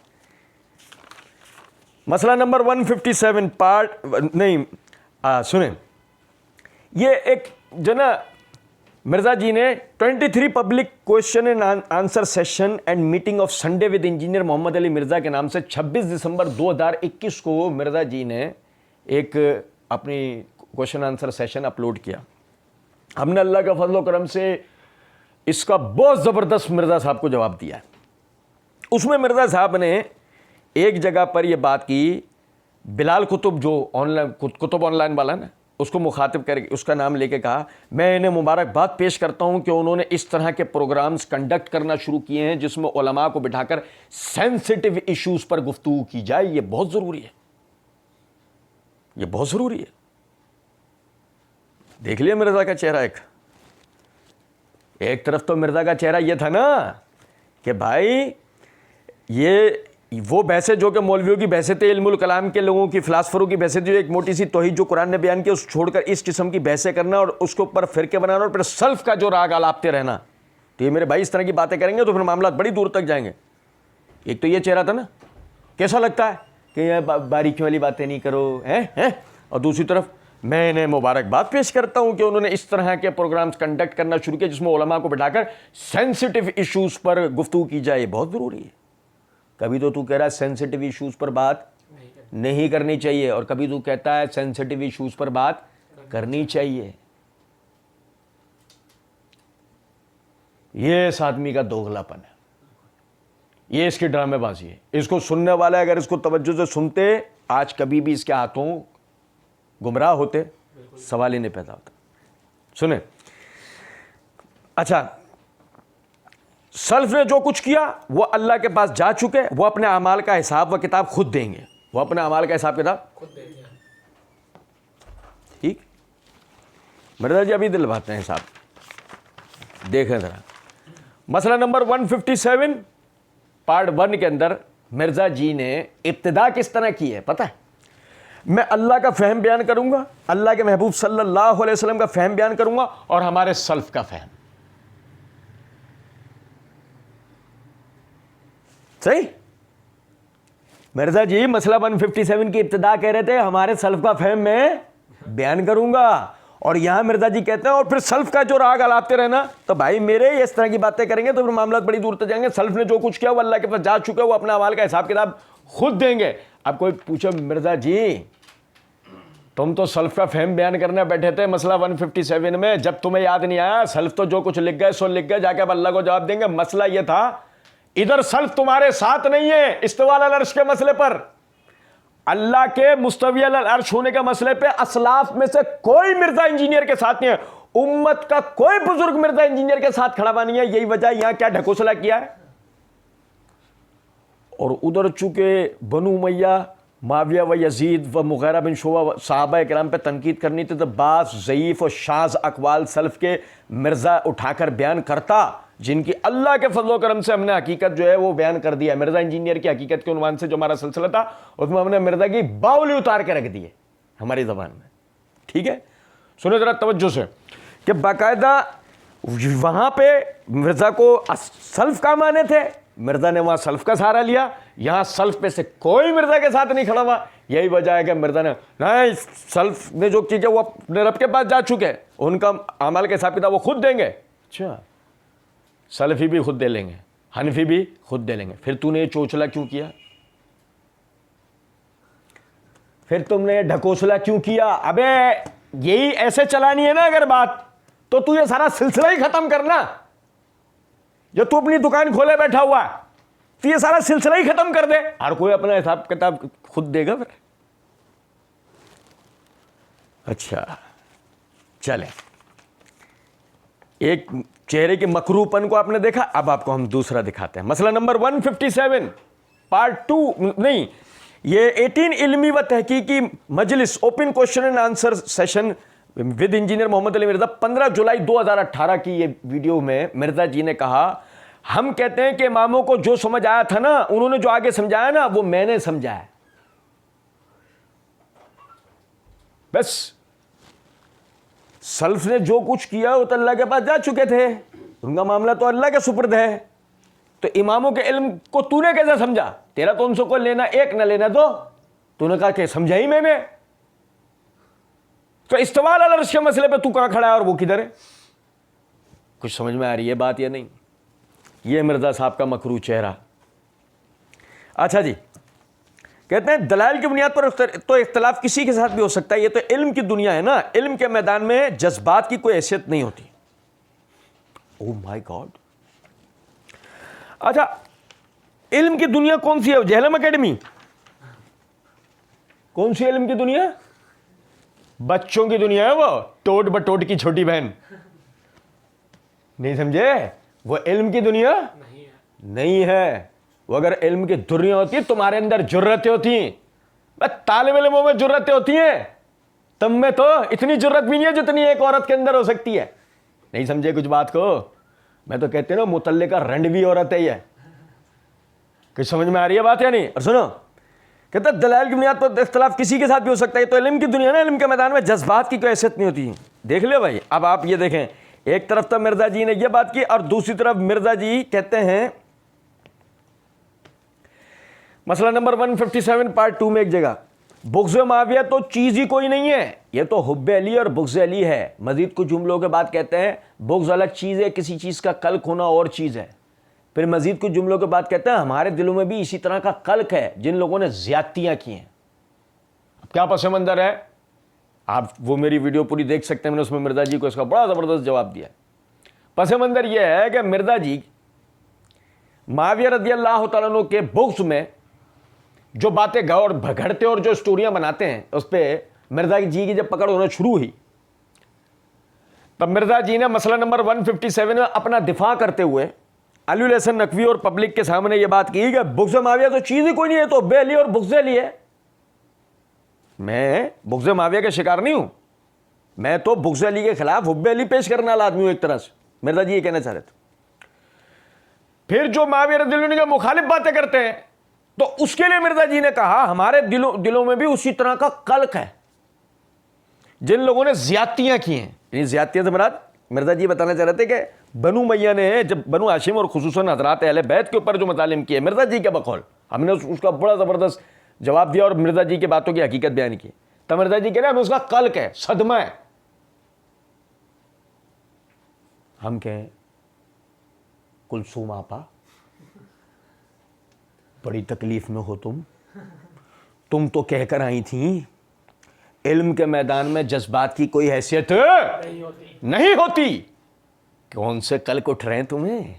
Speaker 1: مسئلہ نمبر 157 سنیں, یہ ایک جو نا مرزا جی نے 23 public question and answer session and meeting of Sunday with engineer Muhammad Ali Mirza کے نام سے 26 دسمبر 2021 کو مرزا جی نے ایک اپنی کوشچن آنسر سیشن اپلوڈ کیا. ہم نے اللہ کا فضل و کرم سے اس کا بہت زبردست مرزا صاحب کو جواب دیا ہے. اس میں مرزا صاحب نے ایک جگہ پر یہ بات کی, بلال کتب جو کتب آن لائن والا نا, اس کو مخاطب کر کے اس کا نام لے کے کہا, میں انہیں مبارکباد پیش کرتا ہوں کہ انہوں نے اس طرح کے پروگرامز کنڈکٹ کرنا شروع کیے ہیں جس میں علماء کو بٹھا کر سینسٹیو ایشوز پر گفتگو کی جائے. یہ بہت ضروری ہے, یہ بہت ضروری ہے. دیکھ لیا مرزا کا چہرہ, ایک طرف تو مرزا کا چہرہ یہ تھا نا کہ بھائی یہ وہ بحثیں جو کہ مولویوں کی بحثیں تھے, علم الکلام کے لوگوں کی, فلاسفروں کی بحثیں تھی, جو ایک موٹی سی توحید جو قرآن نے بیان کی اس چھوڑ کر اس قسم کی بحثیں کرنا اور اس کے اوپر فرقے بنانا اور پھر سلف کا جو راگ آلاپتے رہنا. تو یہ میرے بھائی اس طرح کی باتیں کریں گے تو پھر معاملات بڑی دور تک جائیں گے. ایک تو یہ چہرہ تھا نا, کیسا لگتا ہے کہ یہ باریکیوں والی باتیں نہیں کرو ہیں, اور دوسری طرف میں انہیں مبارکباد پیش کرتا ہوں کہ انہوں نے اس طرح کے پروگرامز کنڈکٹ کرنا شروع کیا جس میں علماء کو بٹھا کر سینسٹیو ایشوز پر گفتگو کی جائے. بہت ضروری ہے. کبھی تو کہہ رہا ہے سینسٹیو ایشوز پر بات نہیں کرنی چاہیے, اور کبھی تو کہتا ہے سینسٹیو ایشوز پر بات کرنی چاہیے. یہ اس آدمی کا دوغلا پن ہے, یہ اس کی ڈرامے بازی ہے. اس کو سننے والے اگر اس کو توجہ سے سنتے, آج کبھی بھی اس کے ہاتھوں گمراہ ہوتے, سوال ہی نہیں پیدا ہوتا. سنیں, اچھا, سلف نے جو کچھ کیا وہ اللہ کے پاس جا چکے, وہ اپنے اعمال کا حساب و کتاب خود دیں گے. وہ اپنے اعمال کا حساب کتاب خود دیں گے. ٹھیک, مرزا جی ابھی دلواتے ہیں صاحب, دیکھیں ذرا. مسئلہ نمبر 157 پارٹ 1 کے اندر مرزا جی نے ابتدا کس طرح کی ہے پتہ ہے؟ میں اللہ کا فہم بیان کروں گا, اللہ کے محبوب صلی اللہ علیہ وسلم کا فہم بیان کروں گا, اور ہمارے سلف کا فہم. صحیح. مرزا جی مسئلہ 157 کی ابتدا کہہ رہے تھے ہمارے سلف کا فہم میں بیان کروں گا, اور یہاں مرزا جی کہتے ہیں اور پھر سلف کا جو راگ آلاپتے رہنا. تو بھائی میرے اس طرح کی باتیں کریں گے تو پھر معاملات بڑی دور تک جائیں گے. سلف نے جو کچھ کیا وہ اللہ کے پاس جا چکے, وہ اپنا اعمال کا حساب کتاب خود دیں گے. اب کوئی پوچھے مرزا جی تم تو سلف کا فہم بیان کرنے بیٹھے تھے مسئلہ 157 میں, جب تمہیں یاد نہیں آیا سلف تو جو کچھ لکھ گئے سو لکھ گئے, جا کے اب اللہ کو جواب دیں گے. مسئلہ یہ تھا ادھر سلف تمہارے ساتھ نہیں ہے استواء علی العرش کے مسئلے پر, اللہ کے مستوی علی العرش ہونے کے مسئلے پہ اسلاف میں سے کوئی مرزا انجینئر کے ساتھ نہیں ہے, امت کا کوئی بزرگ مرزا انجینئر کے ساتھ کھڑا ہوا نہیں ہے. یہی وجہ یہاں کیا ڈھکوسلا کیا ہے. اور ادھر چونکہ بنو امیہ, معاویہ و یزید و مغیرہ بن شعبہ صحابہ کرام پہ تنقید کرنی تھی, تو بعض ضعیف و شاذ اقوال سلف کے مرزا اٹھا کر بیان کرتا, جن کی اللہ کے فضل و کرم سے ہم نے حقیقت جو ہے وہ بیان کر دیا. مرزا انجینئر کی حقیقت کے عنوان سے جو ہمارا سلسلہ تھا اس میں ہم نے مرزا کی باولی اتار کے رکھ دی ہے ہماری زبان میں. ٹھیک ہے, سنو ذرا توجہ سے کہ باقاعدہ وہاں پہ مرزا کو سلف کا مانے تھے, مرزا نے وہاں سلف کا سہارا لیا, یہاں سلف پہ سے کوئی مرزا کے ساتھ نہیں کھڑا ہوا. یہی وجہ ہے کہ مرزا نے نہیں, سلف نے جو چیزیں وہ اپنے رب کے پاس جا چکے, ان کا اعمال کے حساب کتاب وہ خود دیں گے. اچھا, سلفی بھی خود دے لیں گے, حنفی بھی خود دے لیں گے, پھر تو نے یہ چوچلا کیوں کیا؟ پھر تم نے ڈھکوسلا کیوں کیا؟ ابے یہی ایسے چلانی ہے نا اگر بات، تو یہ سارا سلسلہ ہی ختم کرنا. جو تو اپنی دکان کھولے بیٹھا ہوا تو یہ سارا سلسلہ ہی ختم کر دے. ہر کوئی اپنا حساب کتاب خود دے گا پھر. اچھا چلیں، ایک چہرے کے مکروہ پن کو آپ نے دیکھا. اب آپ کو ہم دوسرا دکھاتے ہیں. مسئلہ نمبر 157 پارٹ 2 نہیں، یہ 18 علمی و تحقیقی مجلس open question and answer session with engineer Muhammad Ali Mirza 15 جولائی 2018 کی یہ ویڈیو میں مرزا جی نے کہا ہم کہتے ہیں کہ اماموں کو جو سمجھ آیا تھا نا، انہوں نے جو آگے سمجھایا نا وہ میں نے سمجھایا. بس سلف نے جو کچھ کیا وہ تو اللہ کے پاس جا چکے تھے، ان کا معاملہ تو اللہ کے سپرد ہے. تو اماموں کے علم کو تو نے کیسے سمجھا؟ تیرا تو ان سے کوئی لینا ایک نہ لینا دو. تو نے کہا کہ سمجھا ہی میں نے. تو استواء علی العرش کے مسئلے پہ تو کہاں کھڑا ہے اور وہ کدھر ہے؟ کچھ سمجھ میں آ رہی ہے بات یا نہیں؟ یہ مرزا صاحب کا مکروہ چہرہ. اچھا جی، کہتے ہیں دلائل کی بنیاد پر تو اختلاف کسی کے ساتھ بھی ہو سکتا ہے. یہ تو علم کی دنیا ہے نا، علم کے میدان میں جذبات کی کوئی حیثیت نہیں ہوتی. او مائی گاڈ. اچھا، علم کی دنیا کون سی ہے؟ جہلم اکیڈمی. کون سی علم کی دنیا؟ بچوں کی دنیا ہے وہ، ٹوٹ بٹوٹ کی چھوٹی بہن. نہیں سمجھے؟ وہ علم کی دنیا نہیں ہے. وہ اگر علم کی دنیا ہوتی تمہارے اندر جرتیں ہوتی ہیں. طالب علموں میں جرتیں ہوتی ہیں، تم میں تو اتنی جرت بھی نہیں ہے جتنی ایک عورت کے اندر ہو سکتی ہے. نہیں سمجھے کچھ بات کو؟ میں تو کہتے ہیں نا متعلقہ رنڈ بھی عورت ہے. یہ کچھ سمجھ میں آ رہی ہے بات یا نہیں؟ اور سنو، کہتا ہے دلائل کی بنیاد پر اختلاف کسی کے ساتھ بھی ہو سکتا ہے. تو علم کی دنیا نا، علم کے میدان میں جذبات کی کوئی حیثیت نہیں ہوتی. دیکھ لو بھائی. اب آپ یہ دیکھیں، ایک طرف تو مرزا جی نے یہ بات کی اور دوسری طرف مرزا جی کہتے ہیں مسئلہ نمبر 157 پارٹ 2 میں ایک جگہ، بغض معاویہ تو چیز ہی کوئی نہیں ہے، یہ تو حب علی اور بغض علی ہے. مزید کچھ جملوں کے بعد کہتے ہیں بغض الگ چیز ہے، کسی چیز کا قلق ہونا اور چیز ہے. پھر مزید کچھ جملوں کے بعد کہتے ہیں ہمارے دلوں میں بھی اسی طرح کا قلق ہے جن لوگوں نے زیادتیاں کی ہیں. اب کیا پس منظر ہے؟ آپ وہ میری ویڈیو پوری دیکھ سکتے ہیں، میں نے اس میں مرزا جی کو اس کا بڑا زبردست جواب دیا. پس منظر یہ ہے کہ مرزا جی معاویہ رضی اللہ تعالیٰ عنہ کے بغض میں جو باتیں گھڑ بھگڑتے اور جو سٹوریاں بناتے ہیں، اس پہ مرزا جی کی جب پکڑ ہونا شروع ہوئی تب مرزا جی نے مسئلہ نمبر 157 میں اپنا دفاع کرتے ہوئے علی الحسن نقوی اور پبلک کے سامنے یہ بات کی کہ بغض معاویہ تو چیز ہی کوئی نہیں ہے، تو حب علی اور بغض علی ہے. میں بغض معاویہ کا شکار نہیں ہوں، میں تو بغض علی کے خلاف حب علی پیش کرنے والا آدمی ہوں ایک طرح سے. مرزا جی یہ کہنا چاہ رہے تھے. پھر جو معاویہ رضی اللہ عنہ کے مخالف باتیں کرتے ہیں تو اس کے لیے مرزا جی نے کہا ہمارے دلوں میں بھی اسی طرح کا قلق ہے جن لوگوں نے زیادتیاں کی ہیں. یعنی زیادتیاں سے مراد مرزا جی بتانا چاہ رہے تھے کہ بنو امیہ نے جب بنو ہاشم اور خصوصاً حضرات اہل بیت کے اوپر جو مظالم کیے، مرزا جی کے بقول ہم نے اس کا بڑا زبردست جواب دیا اور مرزا جی کی باتوں کی حقیقت بیان کی. تو مرزا جی کہہ رہے ہیں ہمیں اس کا قلق ہے، صدمہ ہے. ہم کہیں کلثوم آپا بڑی تکلیف میں ہو تم تو کہہ کر آئی تھیں علم کے میدان میں جذبات کی کوئی حیثیت نہیں ہوتی. کون سے قلق اٹھ رہے ہیں تمہیں؟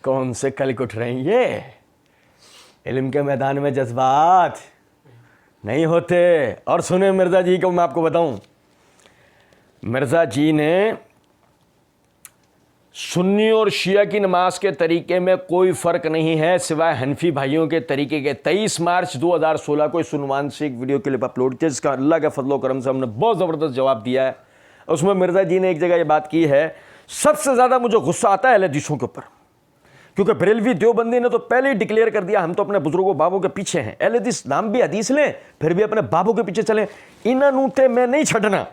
Speaker 1: کون سے قلق اٹھ رہے ہیں؟ یہ علم کے میدان میں جذبات نہیں ہوتے. اور سنیں مرزا جی کو میں آپ کو بتاؤں، مرزا جی نے سنی اور شیعہ کی نماز کے طریقے میں کوئی فرق نہیں ہے سوائے حنفی بھائیوں کے طریقے کے. 23 مارچ 2016 کو اس عنوان سے ایک ویڈیو کلپ اپلوڈ کیا جس کا اللہ کے فضل و کرم سے ہم نے بہت زبردست جواب دیا ہے. اس میں مرزا جی نے ایک جگہ یہ بات کی ہے، سب سے زیادہ مجھے غصہ آتا ہے اہل حدیثوں کے اوپر، کیونکہ بریلوی دیوبندی نے تو پہلے ہی ڈکلیئر کر دیا ہم تو اپنے بزرگوں بابوں کے پیچھے ہیں. اہل حدیث نام بھی حدیث لیں پھر بھی اپنے بابوں کے پیچھے چلیں. انہاں نوتے میں نہیں چھٹنا.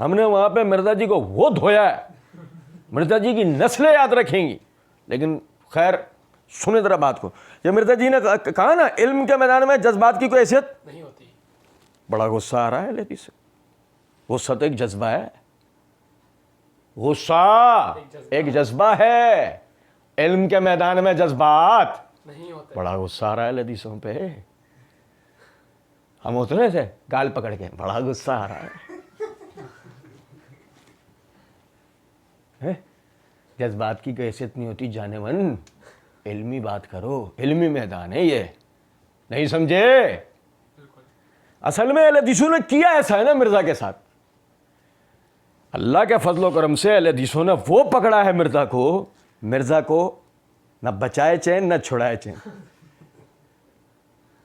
Speaker 1: ہم نے وہاں پہ مرزا جی کو وہ دھویا ہے، مرزا جی کی نسلیں یاد رکھیں گی. لیکن خیر سنیں ذرا بات کو. یہ مرزا جی نے کہا نا علم کے میدان میں جذبات کی کوئی حیثیت نہیں ہوتی. بڑا غصہ آ رہا ہے حدیث سے. غصہ تو ایک جذبہ ہے، غصہ ایک جذبہ ہے. علم کے میدان میں جذبات نہیں ہوتے. بڑا غصہ آ رہا ہے حدیثوں پہ. ہم ہوتے ہیں ایسے گال پکڑ کے, بڑا غصہ آ رہا ہے. جذبات کی کوئی حیثیت نہیں ہوتی جانے من, علمی بات کرو, علمی میدان ہے یہ, نہیں سمجھے؟ اصل میں اہل حدیثوں نے کیا ایسا ہے نا مرزا کے ساتھ, اللہ کے فضل و کرم سے اہل حدیثوں نے وہ پکڑا ہے مرزا کو نہ بچائے چین نہ چھڑائے چین,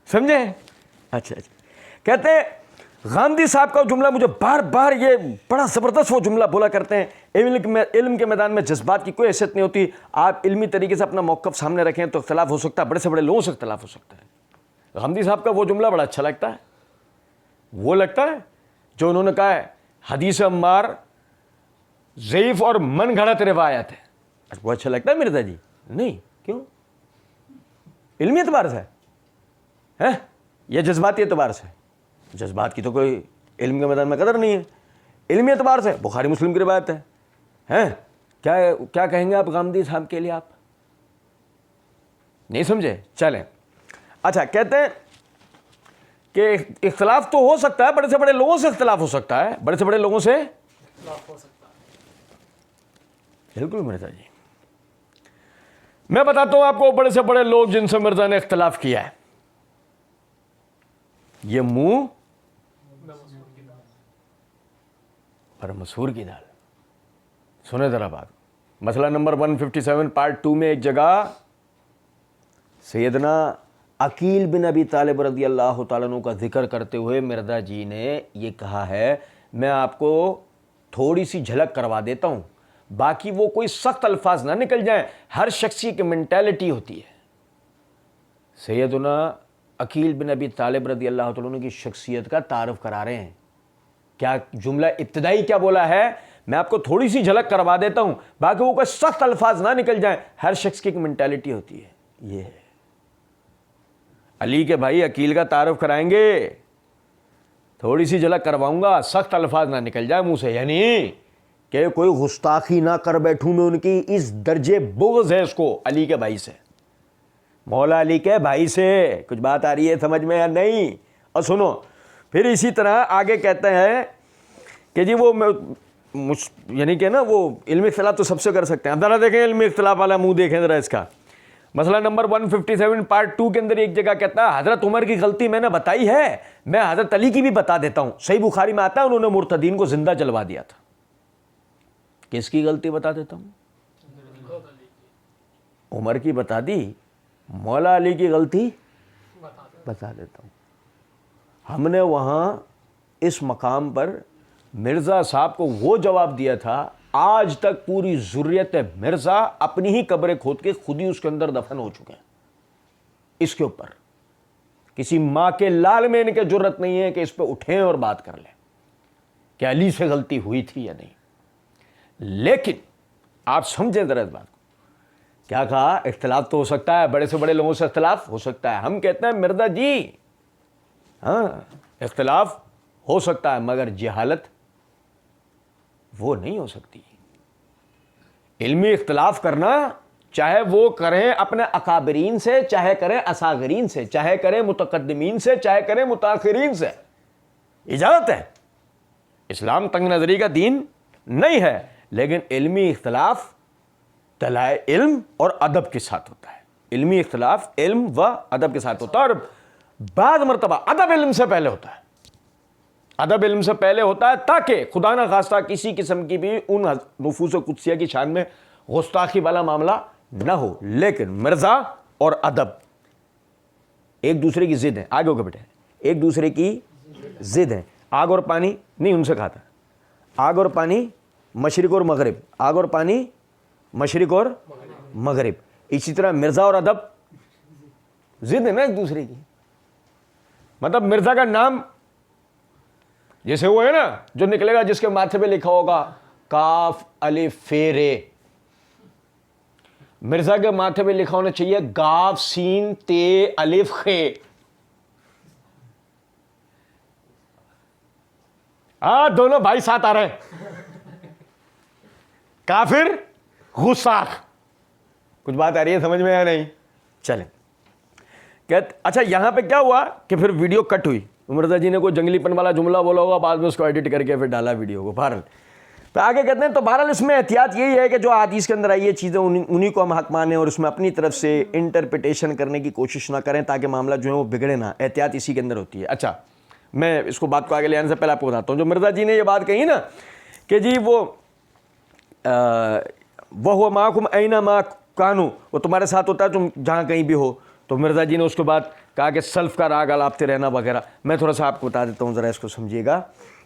Speaker 1: سمجھے؟ اچھا کہتے ہیں غامدی صاحب کا جملہ مجھے بار بار, یہ بڑا زبردست وہ جملہ بولا کرتے ہیں, علم کے میدان میں جذبات کی کوئی حیثیت نہیں ہوتی, آپ علمی طریقے سے اپنا موقف سامنے رکھیں تو اختلاف ہو سکتا ہے, بڑے سے بڑے لوگوں سے اختلاف ہو سکتا ہے. غامدی صاحب کا وہ جملہ بڑا اچھا لگتا ہے, وہ لگتا ہے جو انہوں نے کہا ہے حدیث عمار ضعیف اور من گھڑت روایت ہے, وہ اچھا لگتا ہے مرزا جی؟ نہیں, کیوں؟ علمی اعتبار سے ہے یا جذباتی اعتبار سے؟ جذبات کی تو کوئی علم کے میدان میں قدر نہیں ہے, علمی اعتبار سے بخاری مسلم کی روایت ہے. کیا کہیں گے آپ غامدی صاحب کے لیے؟ آپ نہیں سمجھے؟ چلیں اچھا, کہتے ہیں کہ اختلاف تو ہو سکتا ہے, بڑے سے بڑے لوگوں سے اختلاف ہو سکتا ہے, بڑے سے بڑے لوگوں سے اختلاف ہو سکتا ہے. بالکل مرزا جی, میں بتاتا ہوں آپ کو بڑے سے بڑے لوگ جن سے مرزا نے اختلاف کیا ہے. یہ منہ پر مسحور کی دال. سنیں ذرا بات. مسئلہ نمبر 157 پارٹ 2 میں ایک جگہ سیدنا عقیل بن ابی طالب رضی اللہ تعالیٰ عنہ کا ذکر کرتے ہوئے مرزا جی نے یہ کہا ہے, میں آپ کو تھوڑی سی جھلک کروا دیتا ہوں, باقی وہ کوئی سخت الفاظ نہ نکل جائیں, ہر شخصی کی مینٹیلٹی ہوتی ہے. سیدنا عقیل بن ابی طالب رضی اللہ تعالیٰ عنہ کی شخصیت کا تعارف کرا رہے ہیں. کیا جملہ ابتدائی کیا بولا ہے؟ میں آپ کو تھوڑی سی جھلک کروا دیتا ہوں, باقی وہ کوئی سخت الفاظ نہ نکل جائیں, ہر شخص کی ایک مینٹیلٹی ہوتی ہے. یہ ہے علی کے بھائی عقیل کا تعارف کرائیں گے, تھوڑی سی جھلک کرواؤں گا, سخت الفاظ نہ نکل جائے منہ سے, یعنی کہ کوئی گستاخی نہ کر بیٹھوں میں ان کی, اس درجے بغض ہے اس کو علی کے بھائی سے, مولا علی کے بھائی سے. کچھ بات آ رہی ہے سمجھ میں یا نہیں؟ اور سنو پھر اسی طرح آگے کہتے ہیں کہ جی وہ یعنی کہ نا وہ علمی اختلاف تو سب سے کر سکتے ہیں. اب ذرا دیکھیں علمی اختلاف والا منہ دیکھیں ذرا اس کا. مسئلہ نمبر 157 پارٹ 2 کے اندر ایک جگہ کہتا ہے حضرت عمر کی غلطی میں نے بتائی ہے, میں حضرت علی کی بھی بتا دیتا ہوں. صحیح بخاری میں آتا ہے انہوں نے مرتدین کو زندہ جلوا دیا تھا. کس کی غلطی بتا دیتا ہوں؟ عمر کی بتا دی, مولا علی کی غلطی بتا دیتا ہوں. ہم نے وہاں اس مقام پر مرزا صاحب کو وہ جواب دیا تھا, آج تک پوری ذریت مرزا اپنی ہی قبریں کھود کے خود ہی اس کے اندر دفن ہو چکے ہیں. اس کے اوپر کسی ماں کے لال میں ان کے جرت نہیں ہے کہ اس پہ اٹھیں اور بات کر لیں کہ علی سے غلطی ہوئی تھی یا نہیں. لیکن آپ سمجھیں ذرا اس بات کو, کیا کہا؟ اختلاف تو ہو سکتا ہے, بڑے سے بڑے لوگوں سے اختلاف ہو سکتا ہے. ہم کہتے ہیں مرزا جی ہاں اختلاف ہو سکتا ہے, مگر جہالت وہ نہیں ہو سکتی. علمی اختلاف کرنا چاہے وہ کریں اپنے اکابرین سے, چاہے کریں اصاغرین سے, چاہے کریں متقدمین سے, چاہے کریں متاخرین سے, اجازت ہے. اسلام تنگ نظری کا دین نہیں ہے, لیکن علمی اختلاف تلائے علم اور ادب کے ساتھ ہوتا ہے. علمی اختلاف علم و ادب کے ساتھ ہوتا ہے, اور بعض مرتبہ ادب علم سے پہلے ہوتا ہے. ادب علم سے پہلے ہوتا ہے تاکہ خدا نہ خواستہ کسی قسم کی بھی ان نفوس قدسیہ کی شان میں گستاخی والا معاملہ نہ ہو. لیکن مرزا اور ادب ایک دوسرے کی ضد ہیں. آگے ہو کے بیٹے, ایک دوسرے کی ضد ہیں. آگ اور پانی نہیں, ان سے کہا تھا آگ اور پانی مشرق اور مغرب, آگ اور پانی مشرق اور مغرب. اسی طرح مرزا اور ادب ضد ہے نا ایک دوسرے کی. مطلب مرزا کا نام جیسے وہ ہے نا جو نکلے گا جس کے ماتھے پہ لکھا ہوگا کاف الف رے, مرزا کے ماتھے پہ لکھا ہونا چاہیے گاف سین تے الف خے. دونوں بھائی ساتھ آ رہے ہیں, کافر غصاخ. کچھ بات آ رہی ہے سمجھ میں یا نہیں؟ چلیں. اچھا یہاں پہ کیا ہوا کہ پھر ویڈیو کٹ ہوئی, مرزا جی نے کوئی جنگلی پن والا جملہ بولا ہوگا, بعد میں اس کو ایڈٹ کر کے پھر ڈالا ویڈیو کو. بہرحال تو آگے کہتے ہیں تو بہرحال اس میں احتیاط یہی ہے کہ جو حدیث کے اندر آئی یہ چیزیں انہی کو ہم حق مانیں اور اس میں اپنی طرف سے انٹرپریٹیشن کرنے کی کوشش نہ کریں تاکہ معاملہ جو ہے وہ بگڑے نہ. احتیاط اسی کے اندر ہوتی ہے. اچھا میں اس کو بات کو آگے لے آنے سے پہلے آپ کو بتاتا ہوں, جو مرزا جی نے یہ بات کہی نا کہ جی وہ معکم اینما کانوا, وہ تمہارے ساتھ ہوتا ہے تم جہاں کہیں بھی ہو. تو مرزا جی نے اس کے بعد کہا کہ سلف کا راگ الاپتے رہنا وغیرہ. میں تھوڑا سا آپ کو بتا دیتا ہوں, ذرا اس کو سمجھیے گا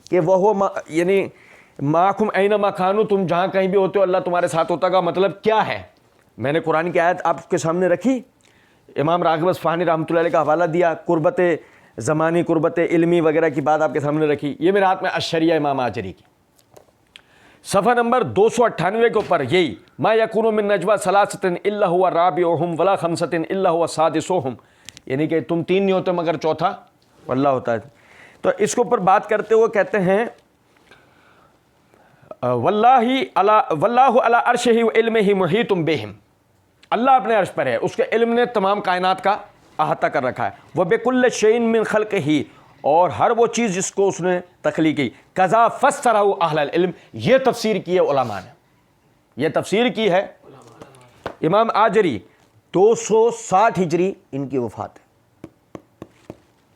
Speaker 1: کہ وہ یعنی معکم اینما کانوا, تم جہاں کہیں بھی ہوتے ہو اللہ تمہارے ساتھ ہوتا کا مطلب کیا ہے. میں نے قرآن کی آیت آپ کے سامنے رکھی, امام راغب اصفہانی رحمۃ اللہ علیہ کا حوالہ دیا, قربت زمانی قربت علمی وغیرہ کی بات آپ کے سامنے رکھی. یہ میرے ہاتھ میں الشریعہ امام آجری کی صفحہ نمبر 298 کے اوپر یہی ما یکون من نجوا ثلاثۃ الا هو رابعهم ولا خمسۃ الا هو سادسهم, یعنی کہ تم تین نہیں ہوتے مگر چوتھا اللہ ہوتا ہے. تو اس کے اوپر بات کرتے ہوئے کہتے ہیں واللہ علی عرشہ وعلمہ محیط بہم, اللہ اپنے عرش پر ہے, اس کے علم نے تمام کائنات کا احاطہ کر رکھا ہے. وبکل شیء من خلقہ, اور ہر وہ چیز جس کو اس نے تخلیق کی. کذا فسرہ اہل العلم, یہ تفسیر کی ہے علماء نے, یہ تفسیر کی ہے امام آجری. 260 ہجری ان کی وفات ہے.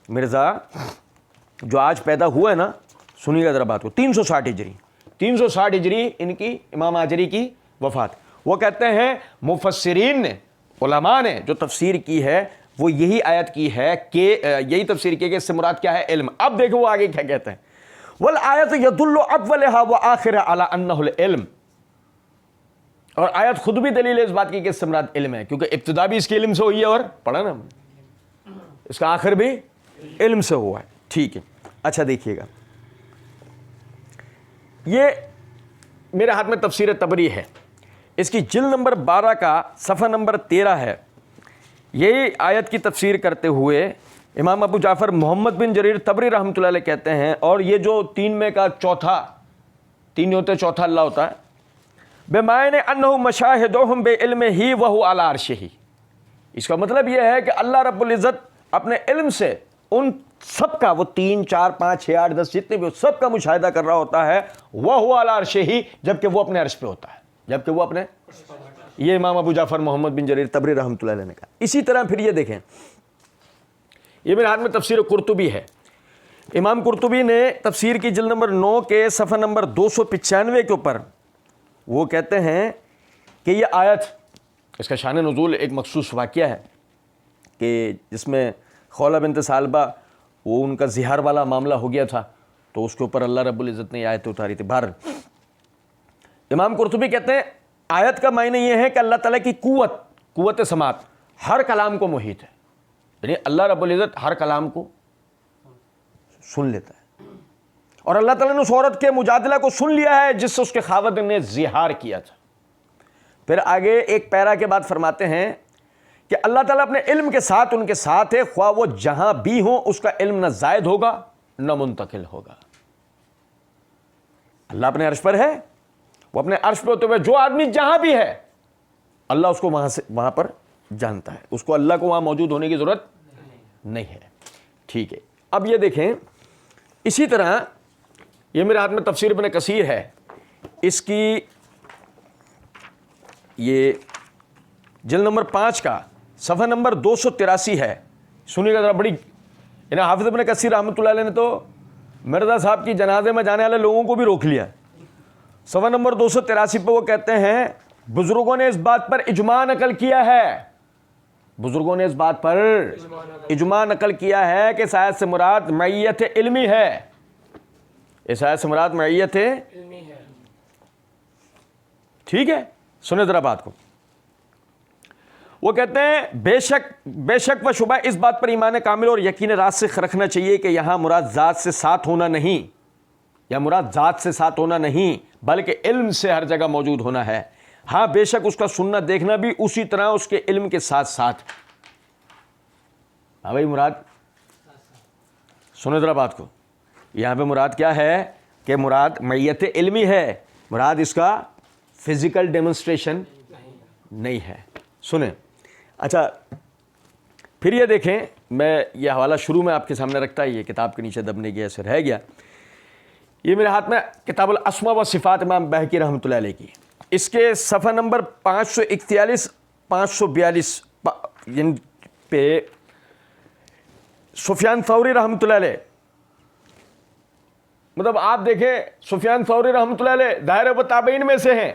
Speaker 1: مرزا جو آج پیدا ہوا ہے نا, سنیے گا ذرا بات کو, 360 ہجری ان کی امام آجری کی وفات. وہ کہتے ہیں مفسرین نے, علماء نے جو تفسیر کی ہے وہ یہی آیت کی ہے کہ یہی تفسیر کی ہے کہ اس سے مراد کیا ہے, علم. اب دیکھو وہ آگے کیا کہتے ہیں, والآیت یدل اولھا وآخرھا علی انہ العلم, اور آیت خود بھی دلیل ہے اس بات کی کہ اس سے مراد علم ہے, کیونکہ ابتدا بھی اس کے علم سے ہوئی ہے اور پڑھا نا اس کا آخر بھی علم سے ہوا ہے. ٹھیک ہے, اچھا دیکھیے گا, یہ میرے ہاتھ میں تفسیر طبری ہے, اس کی جلد نمبر 12 کا صفحہ نمبر 13 ہے. یہی آیت کی تفسیر کرتے ہوئے امام ابو جعفر محمد بن جریر طبری رحمۃ اللہ علیہ کہتے ہیں, اور یہ جو تین میں کا چوتھا, تین نہیں ہوتے چوتھا اللہ ہوتا ہے, بمعنی انہ مشاہدہم بعلمہ وہو علی عرشہ, اس کا مطلب یہ ہے کہ اللہ رب العزت اپنے علم سے ان سب کا, وہ 3 4 5 6 8 10 جتنے بھی سب کا مشاہدہ کر رہا ہوتا ہے, وہو علی عرشہ, جبکہ وہ اپنے عرش پہ ہوتا ہے, جبکہ وہ اپنے, یہ امام ابو جعفر محمد بن جریر طبری رحمۃ اللہ علیہ نے کہا. اسی طرح پھر یہ دیکھیں, یہ میرے ہاتھ میں تفسیر قرطبی ہے. امام قرطبی نے تفسیر کی جلد نمبر 9 کے صفحہ نمبر 295 کے اوپر وہ کہتے ہیں کہ یہ آیت, اس کا شان نزول ایک مخصوص واقعہ ہے کہ جس میں خولہ بنت ثعلبہ, وہ ان کا زہار والا معاملہ ہو گیا تھا, تو اس کے اوپر اللہ رب العزت نے یہ آیتیں اتاری تھی. بہرحال امام قرطبی کہتے ہیں آیت کا معنی یہ ہے کہ اللہ تعالیٰ کی قوت سماعت ہر کلام کو محیط ہے, یعنی اللہ رب العزت ہر کلام کو سن لیتا ہے, اور اللہ تعالیٰ نے اس عورت کے مجادلہ کو سن لیا ہے جس سے اس کے خاوند نے زہار کیا تھا. پھر آگے ایک پیرا کے بعد فرماتے ہیں کہ اللہ تعالیٰ اپنے علم کے ساتھ ان کے ساتھ ہے, خواہ وہ جہاں بھی ہوں اس کا علم نہ زائد ہوگا نہ منتقل ہوگا. اللہ اپنے عرش پر ہے, وہ اپنے عرش پہ ہوتے ہوئے جو آدمی جہاں بھی ہے اللہ اس کو وہاں پر جانتا ہے, اس کو اللہ کو وہاں موجود ہونے کی ضرورت نہیں ہے. ٹھیک ہے, اب یہ دیکھیں, اسی طرح یہ میرے ہاتھ میں تفسیر ابن کثیر ہے, اس کی یہ جلد نمبر 5 کا صفحہ نمبر 283 ہے. سنیے گا ذرا, بڑی, یعنی حافظ ابن کثیر رحمۃ اللہ علیہ نے تو مرزا صاحب کی جنازے میں جانے والے لوگوں کو بھی روک لیا. صفحہ نمبر 283 پہ وہ کہتے ہیں بزرگوں نے اس بات پر اجماع نقل کیا ہے, بزرگوں نے اس بات پر اجماع نقل کیا ہے کہ اس آیت سے مراد معیت علمی ہے, اس آیت سے مراد معیت علمی ہے. ٹھیک ہے, سنیں ذرا بات کو. وہ کہتے ہیں بے شک و شبہ اس بات پر ایمان کامل اور یقین راسخ رکھنا چاہیے کہ یہاں مراد ذات سے ساتھ ہونا نہیں, یا مراد ذات سے ساتھ ہونا نہیں بلکہ علم سے ہر جگہ موجود ہونا ہے. ہاں بے شک اس کا سننا دیکھنا بھی اسی طرح اس کے علم کے ساتھ ساتھ. ہاں بھائی, مراد سنو ذرا بات کو, یہاں پہ مراد کیا ہے کہ مراد معیت علمی ہے, مراد اس کا فزیکل ڈیمونسٹریشن نہیں ہے. سنیں, اچھا پھر یہ دیکھیں میں یہ حوالہ شروع میں آپ کے سامنے رکھتا ہے، یہ کتاب کے نیچے دبنے گیا سے رہ گیا. یہ میرے ہاتھ میں کتاب الاسماء و صفات امام بہقی رحمۃ اللہ علیہ کی، اس کے صفحہ نمبر 541 542 پہ سفیان ثوری رحمۃ اللہ علیہ، مطلب آپ دیکھیں سفیان ثوری رحمۃ اللہ علیہ دائرہ و تابعین میں سے ہیں.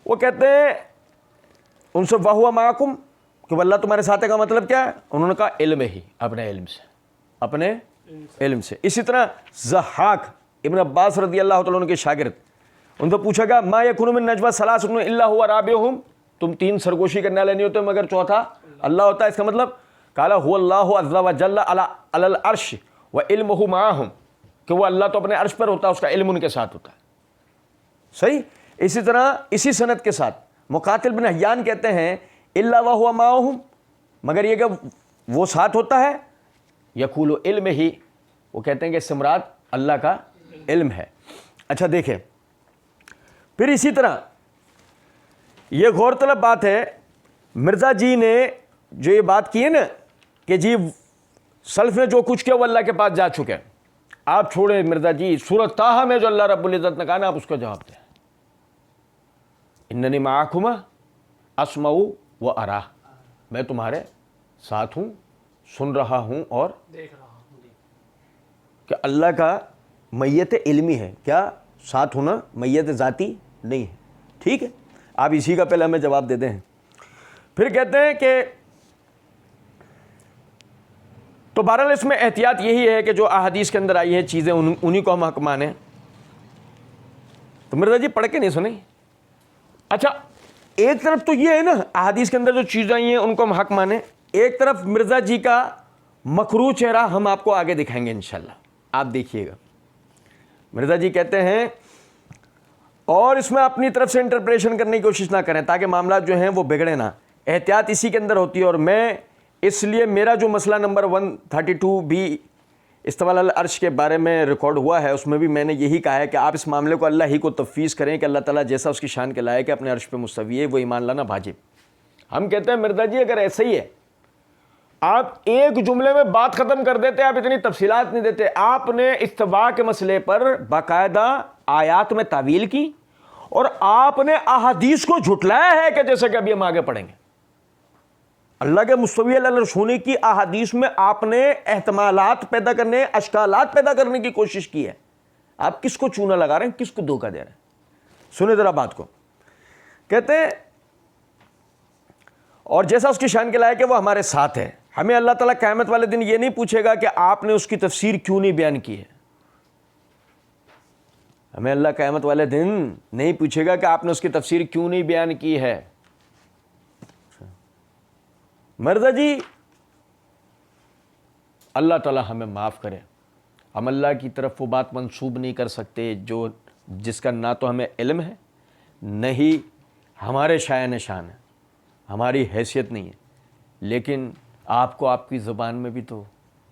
Speaker 1: وہ کہتے ہیں ان سے وَهُوَ مَعَكُمْ کہ اللہ تمہارے ساتھ ہے کا مطلب کیا ہے؟ انہوں نے کہا علم ہی، اپنے علم سے، اپنے علم سے. اسی طرح ضحاک ابن عباس رضی اللہ تعالیٰ عنہ کے شاگرد، ان سے پوچھا گیا ما یکون من نجویٰ ثلاثۃ الا هو رابعهم، تم 3 سرگوشی کرنے والے نہیں ہوتے مگر چوتھا اللہ ہوتا ہے. اس کا مطلب قال هو اللہ عز وجل علی العرش وعلمہ معهم، کہ وہ اللہ تو اپنے عرش پر ہوتا ہے، اس کا علم ان کے ساتھ ہوتا ہے. صحیح. اسی طرح اسی سند کے ساتھ مقاتل بن حیان کہتے ہیں الا وهو معهم، مگر یہ کہ وہ ساتھ ہوتا ہے. یقول علم ہی، وہ کہتے ہیں کہ اس سے مراد اللہ کا علم ہے. اچھا دیکھیں پھر اسی طرح یہ غور طلب بات ہے، مرزا جی نے جو یہ بات کی ہے نا کہ جی سلف نے جو کچھ کیا وہ اللہ کے پاس جا چکے، آپ چھوڑے مرزا جی سورۃ طٰہٰ میں جو اللہ رب العزت نے کہا نا آپ اس کا جواب دیں. اننی معکما اسمع و ارا، میں تمہارے ساتھ ہوں، سن رہا ہوں اور دیکھ رہا ہوں. کہ اللہ کا میت علمی ہے، کیا ساتھ ہونا میت ذاتی نہیں ہے. ٹھیک ہے، آپ اسی کا پہلے ہمیں جواب دیتے ہیں. پھر کہتے ہیں کہ تو بہرحال اس میں احتیاط یہی ہے کہ جو احادیث کے اندر آئی ہے چیزیں انہی کو ہم حق مانیں. تو مرزا جی پڑھ کے نہیں سنیں. اچھا ایک طرف تو یہ ہے نا احادیث کے اندر جو چیزیں آئی ہیں ان کو ہم حق مانیں، ایک طرف مرزا جی کا مکروہ چہرہ ہم آپ کو آگے دکھائیں گے انشاءاللہ، آپ دیکھیے گا. مرزا جی کہتے ہیں اور اس میں اپنی طرف سے انٹرپریشن کرنے کی کوشش نہ کریں تاکہ معاملات جو ہیں وہ بگڑے نہ. احتیاط اسی کے اندر ہوتی ہے. اور میں اس لیے میرا جو مسئلہ نمبر 132 بھی استواء علی العرش کے بارے میں ریکارڈ ہوا ہے، اس میں بھی میں نے یہی کہا ہے کہ آپ اس معاملے کو اللہ ہی کو تفویض کریں کہ اللہ تعالیٰ جیسا اس کی شان کے لائق ہے اپنے عرش پہ مستوی ہے، وہ ایمان لانا واجب. ہم کہتے ہیں مرزا جی اگر ایسا ہی ہے، آپ ایک جملے میں بات ختم کر دیتے، آپ اتنی تفصیلات نہیں دیتے. آپ نے استواء کے مسئلے پر باقاعدہ آیات میں تعویل کی اور آپ نے احادیث کو جھٹلایا ہے کہ جیسا کہ ابھی ہم آگے پڑھیں گے. اللہ کے مستوی علی العرش ہونے کی احادیث میں آپ نے احتمالات پیدا کرنے، اشکالات پیدا کرنے کی کوشش کی ہے. آپ کس کو چونا لگا رہے ہیں، کس کو دھوکہ دے رہے ہیں؟ سنیں ذرا بات کو. کہتے ہیں اور جیسا اس کی شان کے لائق ہے وہ ہمارے ساتھ ہے. ہمیں اللہ تعالیٰ قیامت والے دن یہ نہیں پوچھے گا کہ آپ نے اس کی تفسیر کیوں نہیں بیان کی ہے. ہمیں اللہ قیامت والے دن نہیں پوچھے گا کہ آپ نے اس کی تفسیر کیوں نہیں بیان کی ہے. مرزا جی اللہ تعالیٰ ہمیں معاف کرے، ہم اللہ کی طرف وہ بات منسوب نہیں کر سکتے جو جس کا نہ تو ہمیں علم ہے، نہ ہی ہمارے شایان شان ہے، ہماری حیثیت نہیں ہے. لیکن آپ کو آپ کی زبان میں بھی تو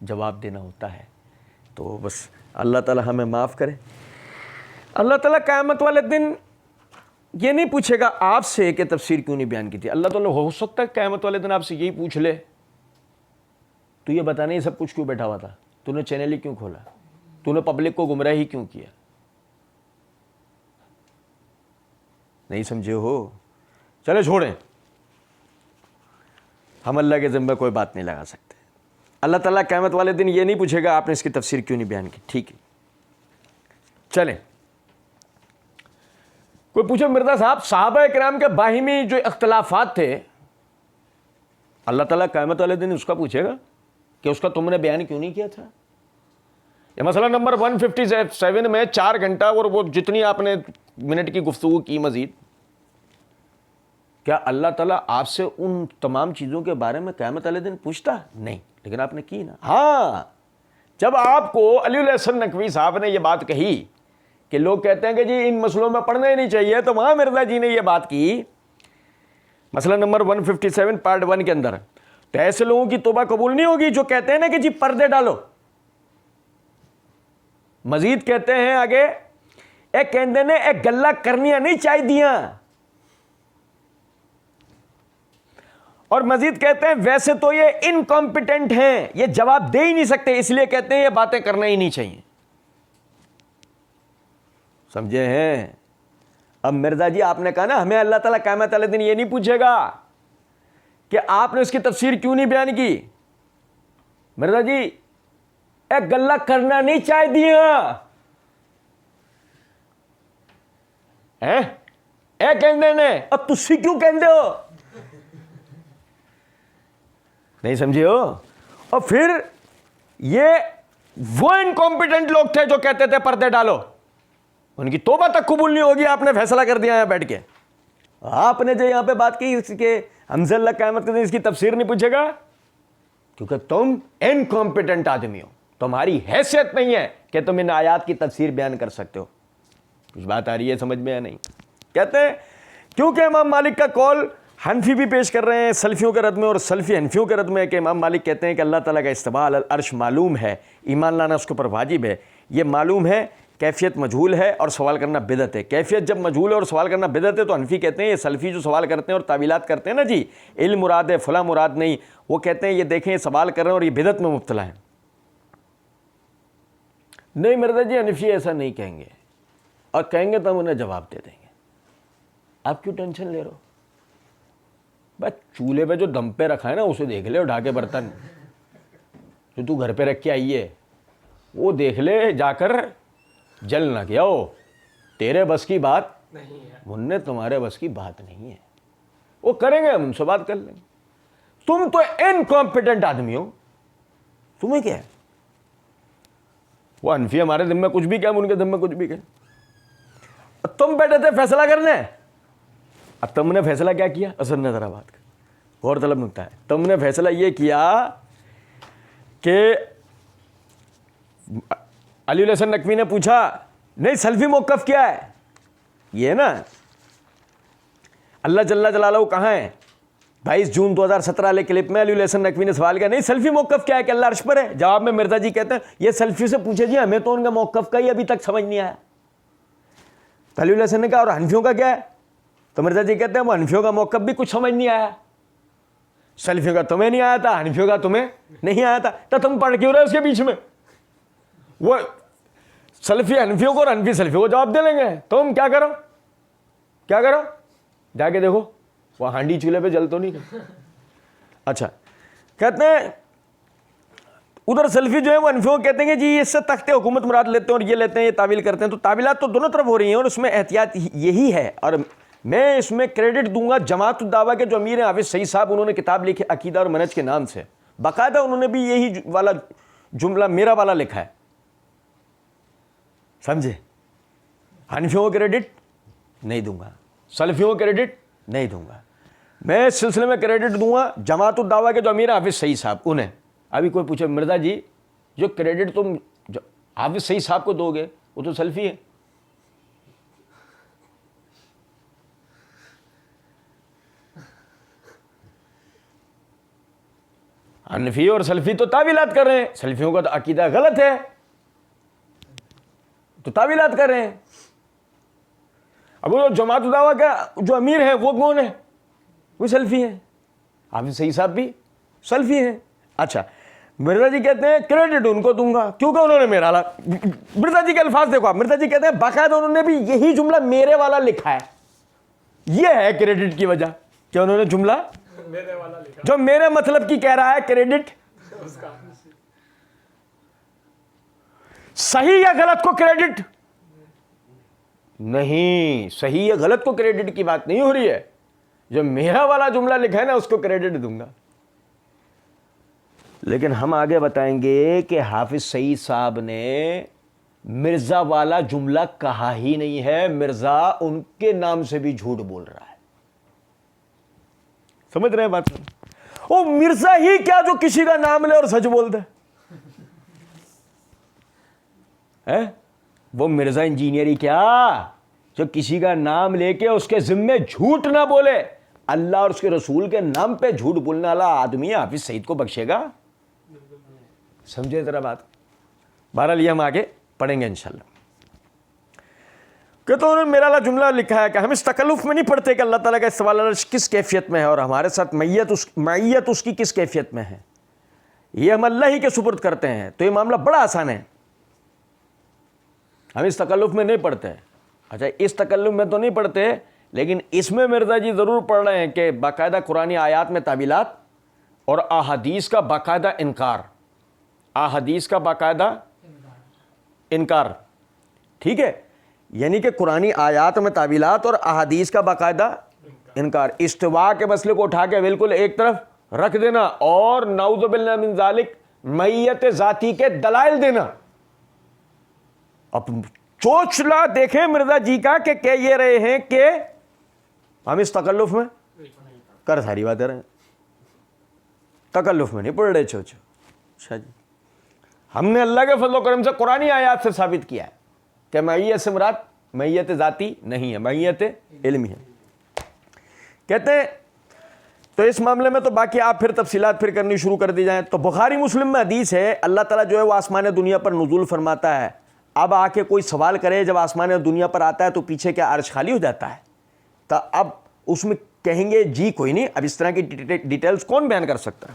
Speaker 1: جواب دینا ہوتا ہے. تو بس اللہ تعالیٰ ہمیں معاف کرے. اللہ تعالیٰ قیامت والے دن یہ نہیں پوچھے گا آپ سے کہ تفسیر کیوں نہیں بیان کی تھی. اللہ تعالیٰ ہو سکتا ہے قیامت والے دن آپ سے یہی پوچھ لے تو یہ بتانے یہ سب کچھ کیوں بیٹھا ہوا تھا، تو نے چینل ہی کیوں کھولا، تو نے پبلک کو گمراہ ہی کیوں کیا. نہیں سمجھے ہو؟ چلے چھوڑیں، ہم اللہ کے ذمہ کوئی بات نہیں لگا سکتے. اللہ تعالیٰ قیامت والے دن یہ نہیں پوچھے گا آپ نے اس کی تفسیر کیوں نہیں بیان کی. ٹھیک ہے چلیں. کوئی پوچھے مرزا صاحب صحابہ کرام کے باہمی جو اختلافات تھے اللہ تعالیٰ قیامت والے دن اس کا پوچھے گا کہ اس کا تم نے بیان کیوں نہیں کیا تھا. یہ مسئلہ نمبر 157 میں 4 گھنٹہ اور وہ جتنی آپ نے منٹ کی گفتگو کی مزید، کیا اللہ تعالیٰ آپ سے ان تمام چیزوں کے بارے میں قیامت والے دن پوچھتا؟ نہیں، لیکن آپ نے کی نا. ہاں جب آپ کو علی الحسن نقوی صاحب نے یہ بات کہی کہ لوگ کہتے ہیں کہ جی ان مسئلوں میں پڑھنا ہی نہیں چاہیے، تو وہاں مرزا جی نے یہ بات کی مسئلہ نمبر 157 پارٹ 1 کے اندر. تو ایسے لوگوں کی توبہ قبول نہیں ہوگی جو کہتے ہیں نا کہ جی پردے ڈالو. مزید کہتے ہیں آگے ایک کہندے نے ایک گلہ کرنیاں نہیں چاہی دیاں اور مزید کہتے ہیں ویسے تو یہ انکمپیٹنٹ ہیں، یہ جواب دے ہی نہیں سکتے، اس لیے کہتے ہیں یہ باتیں کرنا ہی نہیں چاہیے. سمجھے ہیں؟ اب مرزا جی آپ نے کہا نا ہمیں اللہ تعالیٰ قیامت والے دن یہ نہیں پوچھے گا کہ آپ نے اس کی تفسیر کیوں نہیں بیان کی. مرزا جی ایک گلہ کرنا نہیں چاہے دیا اے کہندے نے اب تسی کیوں کہندے ہو، نہیں سمجھے ہو. اور پھر یہ وہ انکمپیٹنٹ لوگ تھے جو کہتے تھے پردے ڈالو، ان کی توبہ تک قبول نہیں ہوگی، آپ نے فیصلہ کر دیا یہاں بیٹھ کے. آپ نے جو یہاں پہ بات کی اس کے حمزہ اللہ قیامت کے دن اس کی تفسیر نہیں پوچھے گا، کیونکہ تم انکمپیٹنٹ آدمی ہو، تمہاری حیثیت نہیں ہے کہ تم ان آیات کی تفسیر بیان کر سکتے ہو. کچھ بات آ رہی ہے سمجھ میں یا نہیں؟ کہتے ہیں کیونکہ امام مالک کا قول حنفی بھی پیش کر رہے ہیں سلفیوں کے رد میں، اور سلفی حنفیوں کے رد میں، کہ امام مالک کہتے ہیں کہ اللہ تعالیٰ کا استواء علی العرش معلوم ہے، ایمان لانا اس کے اوپر واجب ہے، یہ معلوم ہے، کیفیت مجہول ہے اور سوال کرنا بدعت ہے. کیفیت جب مجہول ہے اور سوال کرنا بدعت ہے تو حنفی کہتے ہیں یہ سلفی جو سوال کرتے ہیں اور تعویلات کرتے ہیں نا جی علم مراد ہے فلاں مراد نہیں، وہ کہتے ہیں یہ دیکھیں یہ سوال کر رہے ہیں اور یہ بدعت میں مبتلا ہیں. نہیں مرزا جی حنفی ایسا نہیں کہیں گے، اور کہیں گے تو ہم انہیں جواب دے دیں گے. آپ کیوں ٹینشن لے رہے ہو؟ بس چولہے پہ جو دم پہ رکھا ہے نا اسے دیکھ لے، اٹھا کے برتن جو تو گھر پہ رکھ کے آئی ہے وہ دیکھ لے جا کر، جل نہ کیا ہو. تیرے بس کی بات نہیں ہے، مننے تمہارے بس کی بات نہیں ہے. وہ کریں گے ہم ان سے بات کر لیں گے. تم تو انکمپیٹنٹ آدمی ہو، تمہیں کیا ہے؟ وہ حنفی ہمارے دم میں کچھ بھی کیا، ہم ان کے دم میں کچھ بھی کیا. تم بیٹھے تھے فیصلہ کرنے، اب تم نے فیصلہ کیا کیا؟ اصل نظر بات کا غور طلب نکتا ہے. تم نے فیصلہ یہ کیا کہ علی الحسن نقوی نے پوچھا نہیں سلفی موقف کیا ہے، یہ نا اللہ جل جلالہ کہاں ہے، 22 جون 2017 والے کلپ میں علی الحسن نقوی نے سوال کیا نہیں سلفی موقف کیا ہے کہ اللہ عرش پر ہے. جواب میں مرزا جی کہتے ہیں یہ سلفی سے پوچھے جی ہمیں تو ان کا موقف کا ہی ابھی تک سمجھ نہیں آیا. علی الحسن نے کہا اور حنفیوں کا کیا ہے؟ تو مرزا جی کہتے ہیں وہ حنفیوں کا موقف بھی کچھ سمجھ نہیں آیا. سلفیوں کا تمہیں نہیں آیا تھا، حنفیوں کا تمہیں نہیں آیا تھا، تو تم پڑھ کیوں رہے اس کے بیچ میں؟ وہ سلفی حنفیوں کو اور حنفی سلفیوں کو جواب دے لیں گے. تم کیا کرو، کیا کرو، جا کے دیکھو وہ ہانڈی چولہے پہ جل تو نہیں. اچھا کہتے ہیں ادھر سلفی جو ہے وہ حنفیوں کو کہتے ہیں کہ جی اس سے تخت حکومت مراد لیتے ہیں اور یہ لیتے ہیں، یہ تعویل کرتے ہیں. تو تعویلات تو دونوں طرف ہو رہی ہیں اور اس میں احتیاط یہی ہے. اور میں اس میں کریڈٹ دوں گا جماعت الدعوہ کے جو امیر ہیں حافظ سعید صاحب، انہوں نے کتاب لکھی عقیدہ اور منہج کے نام سے، باقاعدہ انہوں نے بھی یہی والا جملہ میرا والا لکھا ہے. سمجھے؟ حنفیوں کو کریڈٹ نہیں دوں گا، سلفیوں کو کریڈٹ نہیں دوں گا. میں اس سلسلے میں کریڈٹ دوں گا جماعت الدعوہ کے جو امیر حافظ سعید صاحب انہیں. ابھی کوئی پوچھے مرزا جی جو کریڈٹ تم حافظ سعید صاحب کو دو گے وہ تو سلفی ہے. حنفی اور سلفی تو تعویلات کر رہے ہیں، سلفیوں کا تو عقیدہ غلط ہے تو تعویلات کر رہے ہیں. اب وہ جماعت الدعوہ کا جو امیر ہیں وہ کون ہے؟ وہ سلفی ہیں، حافظ سعید صاحب بھی سلفی ہیں. اچھا مرزا جی کہتے ہیں کریڈٹ ان کو دوں گا کیونکہ انہوں نے میرا مرزا جی کے الفاظ دیکھو آپ، مرزا جی کہتے ہیں باقاعدہ انہوں نے بھی یہی جملہ میرے والا لکھا ہے. یہ ہے کریڈٹ کی وجہ کہ انہوں نے جملہ جو میرے مطلب کی کہہ رہا ہے کریڈٹ. صحیح یا غلط کو کریڈٹ نہیں، صحیح یا غلط کو کریڈٹ کی بات نہیں ہو رہی ہے، جو میرا والا جملہ لکھا ہے نا اس کو کریڈٹ دوں گا. لیکن ہم آگے بتائیں گے کہ حافظ سعید صاحب نے مرزا والا جملہ کہا ہی نہیں ہے، مرزا ان کے نام سے بھی جھوٹ بول رہا ہے. سمجھ رہے ہیں بات؟ وہ مرزا ہی کیا جو کسی کا نام لے اور سچ بول دے. وہ مرزا انجینئر کیا جو کسی کا نام لے کے اس کے ذمے جھوٹ نہ بولے. اللہ اور اس کے رسول کے نام پہ جھوٹ بولنے والا آدمی حافظ سعید کو بخشے گا؟ سمجھے ذرا بات. بہرحال یہ ہم آگے پڑھیں گے انشاءاللہ. کہ تو انہوں نے میرا والا جملہ لکھا ہے کہ ہم اس تکلف میں نہیں پڑھتے کہ اللہ تعالیٰ کا استواء علی العرش کس کیفیت میں ہے اور ہمارے ساتھ معیت اس کی کس کیفیت میں ہے، یہ ہم اللہ ہی کے سپرد کرتے ہیں. تو یہ معاملہ بڑا آسان ہے، ہم اس تکلف میں نہیں پڑھتے. اچھا اس تکلف میں تو نہیں پڑھتے، لیکن اس میں مرزا جی ضرور پڑھ رہے ہیں کہ باقاعدہ قرآنی آیات میں تعویلات اور احادیث کا باقاعدہ انکار، احادیث کا باقاعدہ انکار. ٹھیک ہے، یعنی کہ قرآنی آیات میں تعویلات اور احادیث کا باقاعدہ انکار. استواء کے مسئلے کو اٹھا کے بالکل ایک طرف رکھ دینا اور نعوذ باللہ من ذالک معیت ذاتی کے دلائل دینا. اب چوچلا دیکھیں مرزا جی کا کہ کہہ یہ رہے ہیں کہ ہم اس تکلف میں کر ساری باتیں رہے ہیں، تکلف میں نہیں پڑھ رہے چوچو. اچھا جی، ہم نے اللہ کے فضل و کرم سے قرآنی آیات سے ثابت کیا ہے کہ معیت سے مراد معیت ذاتی نہیں ہے، معیت علمی ہے. کہتے ہیں تو اس معاملے میں تو باقی آپ پھر تفصیلات پھر کرنی شروع کر دی جائیں. تو بخاری مسلم میں حدیث ہے اللہ تعالیٰ جو ہے وہ آسمان دنیا پر نزول فرماتا ہے. اب آ کے کوئی سوال کرے جب آسمان دنیا پر آتا ہے تو پیچھے کیا عرش خالی ہو جاتا ہے؟ تو اب اس میں کہیں گے جی کوئی نہیں. اب اس طرح کی ڈیٹیلز کون بیان کر سکتا ہے؟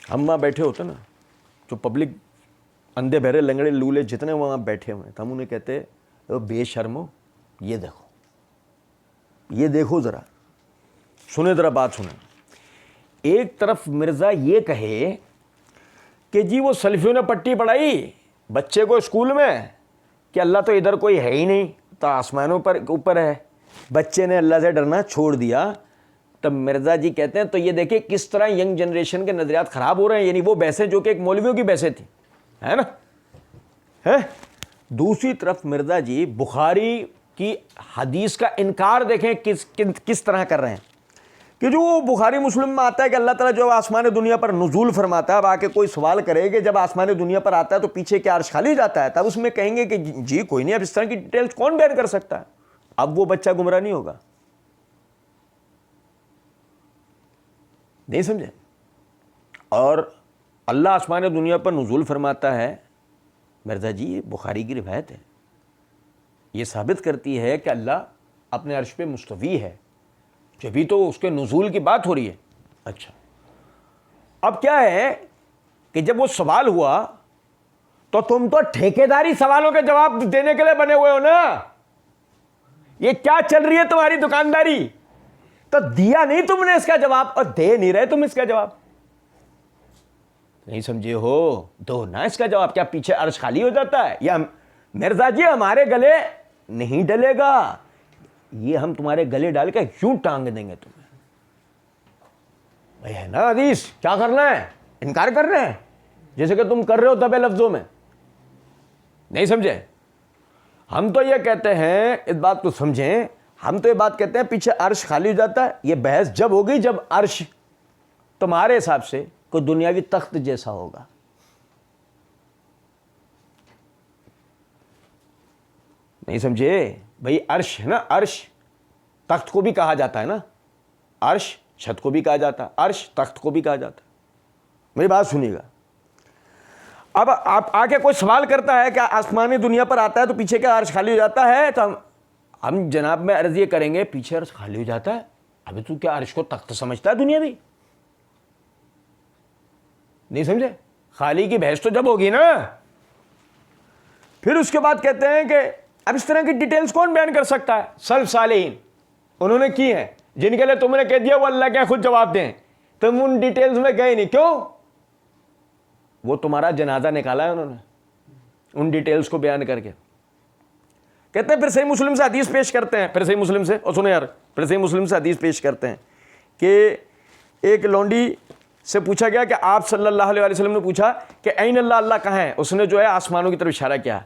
Speaker 1: ہم وہاں بیٹھے ہوتے نا، جو پبلک اندھے بہرے لنگڑے لولے جتنے وہاں بیٹھے ہوئے ہیں، تو ہم انہیں کہتے بے شرمو یہ دیکھو، یہ دیکھو ذرا، سنیں ذرا بات سنیں. ایک طرف مرزا یہ کہے کہ جی وہ سلفیوں نے پٹی پڑھائی بچے کو اسکول میں کہ اللہ تو ادھر کوئی ہے ہی نہیں، تو آسمانوں پر اوپر ہے، بچے نے اللہ سے ڈرنا چھوڑ دیا. تب مرزا جی کہتے ہیں تو یہ دیکھیں کس طرح ینگ جنریشن کے نظریات خراب ہو رہے ہیں. یعنی وہ بحثیں جو کہ ایک مولویوں کی بحثیں تھیں، ہے نا، ہے. دوسری طرف مرزا جی بخاری کی حدیث کا انکار دیکھیں کس طرح کر رہے ہیں کہ جو بخاری مسلم میں آتا ہے کہ اللہ تعالیٰ جو آسمان دنیا پر نزول فرماتا ہے. اب آ کے کوئی سوال کرے کہ جب آسمان دنیا پر آتا ہے تو پیچھے کیا عرش خالی جاتا ہے؟ تب اس میں کہیں گے کہ جی کوئی نہیں. اب اس طرح کی ڈیٹیلز کون بیان کر سکتا ہے؟ اب وہ بچہ گمراہ نہیں ہوگا. نہیں سمجھے؟ اور اللہ آسمان دنیا پر نزول فرماتا ہے، مرزا جی بخاری کی روایت ہے، یہ ثابت کرتی ہے کہ اللہ اپنے عرش پہ مستوی ہے، جبھی تو اس کے نزول کی بات ہو رہی ہے. اچھا اب کیا ہے کہ جب وہ سوال ہوا تو تم تو ٹھیکیداری سوالوں کے جواب دینے کے لیے بنے ہوئے ہو نا. یہ کیا چل رہی ہے تمہاری دکانداری؟ تو دیا نہیں تم نے اس کا جواب اور دے نہیں رہے تم اس کا جواب. نہیں سمجھے ہو؟ دو نا اس کا جواب. کیا پیچھے عرش خالی ہو جاتا ہے؟ یا مرزا جی ہمارے گلے نہیں ڈلے گا، یہ ہم تمہارے گلے ڈال کے یوں ٹانگ دیں گے تمہیں. بھائی ہے نا حدیث، کیا کرنا ہے؟ انکار کر رہے ہیں جیسے کہ تم کر رہے ہو دبے لفظوں میں. نہیں سمجھے؟ ہم تو یہ کہتے ہیں، اس بات کو سمجھیں، ہم تو یہ بات کہتے ہیں پیچھے عرش خالی ہو جاتا ہے. یہ بحث جب ہوگی جب عرش تمہارے حساب سے کوئی دنیاوی تخت جیسا ہوگا. نہیں سمجھے؟ بھئی عرش ہے نا، عرش تخت کو بھی کہا جاتا ہے نا، عرش چھت کو بھی کہا جاتا ہے، عرش تخت کو بھی کہا جاتا ہے. میری بات سنیے گا. اب آپ آ کے کوئی سوال کرتا ہے کہ آسمانی دنیا پر آتا ہے تو پیچھے کیا عرش خالی ہو جاتا ہے؟ تو ہم جناب میں عرض یہ کریں گے پیچھے عرش خالی ہو جاتا ہے؟ ابھی تو کیا عرش کو تخت سمجھتا ہے دنیا بھی؟ نہیں سمجھے؟ خالی کی بحث تو جب ہوگی نا. پھر اس کے بعد کہتے ہیں کہ اب اس طرح کی ڈیٹیلز کون بیان کر سکتا ہے؟ سلف صالحین انہوں نے کی ہیں، جن کے لیے تم نے کہہ دیا وہ اللہ کے خود جواب دیں. تم ان ڈیٹیلز میں گئے نہیں، کیوں؟ وہ تمہارا جنازہ نکالا ہے انہوں نے ان ڈیٹیلز کو بیان کر کے. کہتے ہیں پھر صحیح مسلم سے حدیث پیش کرتے ہیں، پھر صحیح مسلم سے، اور سنیں یار، پھر صحیح مسلم سے حدیث پیش کرتے ہیں کہ ایک لونڈی سے پوچھا گیا کہ آپ صلی اللہ علیہ وسلم نے پوچھا کہ این اللہ، اللہ کہاں ہے؟ اس نے جو ہے آسمانوں کی طرف اشارہ کیا.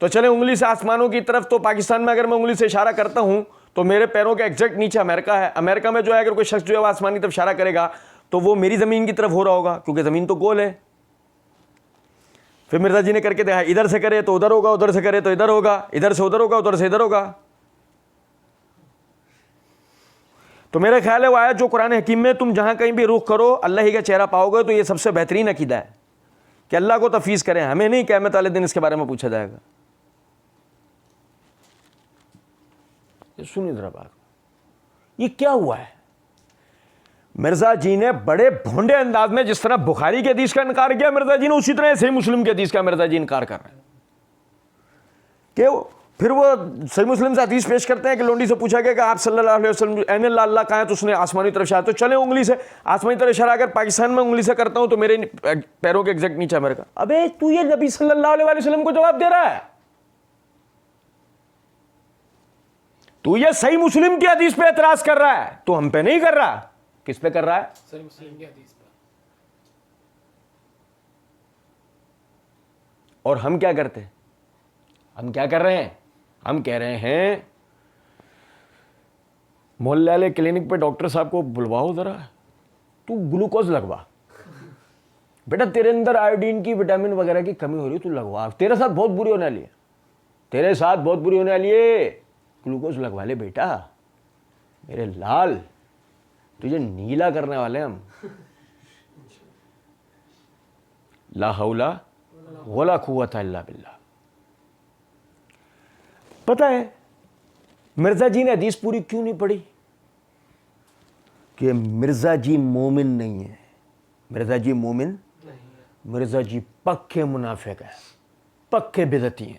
Speaker 1: تو چلے انگلی سے آسمانوں کی طرف، تو پاکستان میں اگر میں انگلی سے اشارہ کرتا ہوں تو میرے پیروں کے ایگزیکٹ نیچے امریکہ ہے. امریکہ میں جو ہے اگر کوئی شخص جو ہے وہ آسمان کی طرف اشارہ کرے گا تو وہ میری زمین کی طرف ہو رہا ہوگا، کیونکہ زمین تو گول ہے. پھر مرزا جی نے کر کے دیکھا، ادھر سے کرے تو ادھر ہوگا، ادھر سے کرے تو ادھر ہوگا، ادھر سے ادھر ہوگا، ادھر سے ادھر ہوگا. تو میرا خیال ہے وہ آیت جو قرآن حکیم میں تم جہاں کہیں بھی رخ کرو اللہ ہی کا چہرہ پاؤ گے، تو یہ سب سے بہترین عقیدہ ہے کہ اللہ کو تفویض کریں. ہمیں نہیں قیامت والے دن اس کے بارے میں پوچھا جائے گا. سنیے ذرا بات, یہ کیا ہوا ہے؟ مرزا جی نے بڑے بھونڈے انداز میں جس طرح بخاری کے حدیث کا انکار کیا مرزا جی نے, اسی طرح صحیح مسلم کے حدیث کا مرزا جی انکار کر رہے ہیں. کہ پھر وہ صحیح مسلم سے حدیث پیش کرتے ہیں کہ لونڈی سے پوچھا گیا کہ آپ صلی اللہ علیہ وسلم این اللہ اللہ کہاں ہے, تو اس نے آسمانی طرف اشارہ, تو چلے انگلی سے آسمانی طرف اشارہ, اگر پاکستان میں انگلی سے کرتا ہوں تو میرے پیروں کے ایگزیکٹ نیچے میرے کا. ابے تو یہ نبی صلی اللہ علیہ وسلم کو جواب دے رہا ہے, تو یہ صحیح مسلم کی حدیث پہ اعتراض کر رہا ہے, تو ہم پہ نہیں کر رہا. کس پہ کر رہا ہے؟
Speaker 2: صحیح مسلم کی حدیث پہ.
Speaker 1: اور ہم کیا کرتے ہیں؟ ہم کیا کر رہے ہیں؟ ہم کہہ رہے ہیں محلے والے کلینک پہ ڈاکٹر صاحب کو بلواؤ ذرا, تو گلوکوز لگوا بیٹا, تیرے اندر آیوڈین کی وٹامن وغیرہ کی کمی ہو رہی ہے, تو لگوا, تیرے ساتھ بہت بری ہونے والی ہے, تیرے ساتھ بہت بری ہونے والی ہے, گلوکوز لگوا لے بیٹا میرے لال, تجھے نیلا کرنے والے ہم. لا حول ولا قوت الا باللہ. پتہ ہے مرزا جی نے حدیث پوری کیوں نہیں پڑھی؟ کہ مرزا جی مومن نہیں ہے, مرزا جی مومن, مرزا جی پکے منافق ہیں, پکے بدعتی ہیں.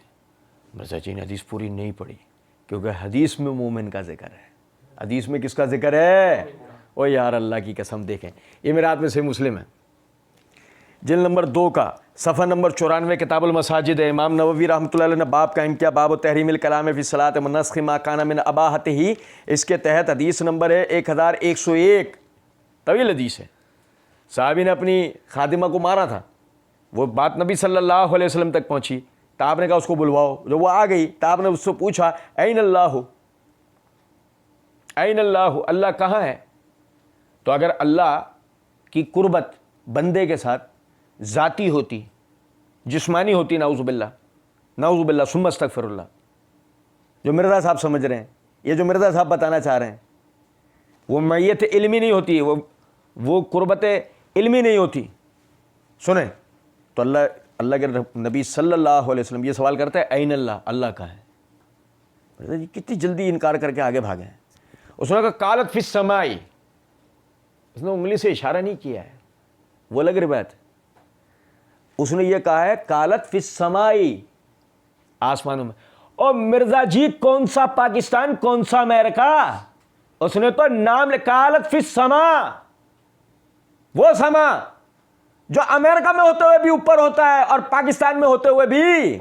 Speaker 1: مرزا جی نے حدیث پوری نہیں پڑھی کیونکہ حدیث میں مومن کا ذکر ہے. حدیث میں کس کا ذکر ہے؟ او یار اللہ کی قسم, دیکھیں یہ میرے ہاتھ میں صحیح مسلم ہے, جلد نمبر 2 کا صفحہ نمبر 94, کتاب المساجد ہے. امام نووی رحمۃ اللہ علیہ نے باب قائم کیا, باب تحریم الکلام فی الصلاۃ ونسخ ما کان من اباحتہ. اس کے تحت حدیث نمبر ہے 1101, طویل حدیث ہے. صحابی نے اپنی خادمہ کو مارا تھا, وہ بات نبی صلی اللہ علیہ وسلم تک پہنچی, تو آپ نے کہا اس کو بلواؤ. جب وہ آ گئی تو آپ نے اس سے پوچھا این اللہ, این اللہ, اللہ کہاں ہے؟ تو اگر اللہ کی قربت بندے کے ساتھ ذاتی ہوتی, جسمانی ہوتی, نعوذ باللہ, نعوذ باللہ ثم استغفر اللہ, جو مرزا صاحب سمجھ رہے ہیں, یہ جو مرزا صاحب بتانا چاہ رہے ہیں, وہ میت علمی نہیں ہوتی, وہ قربت علمی نہیں ہوتی. سنیں تو اللہ کے نبی صلی اللہ علیہ وسلم یہ سوال کرتا ہے این اللہ, اللہ کہاں ہے؟ مرزا جی کتنی جلدی انکار کر کے آگے بھاگے ہیں. اس نے کہا قالت فی السماء, اس نے انگلی سے اشارہ نہیں کیا ہے, وہ الگ روایت ہے. اس نے یہ کہا ہے قالت فی السماء, آسمانوں میں. اور مرزا جی کون سا پاکستان, کون سا امریکہ؟ اس نے تو نام قالت فی السماء, وہ سما جو امریکہ میں ہوتے ہوئے بھی اوپر ہوتا ہے اور پاکستان میں ہوتے ہوئے بھی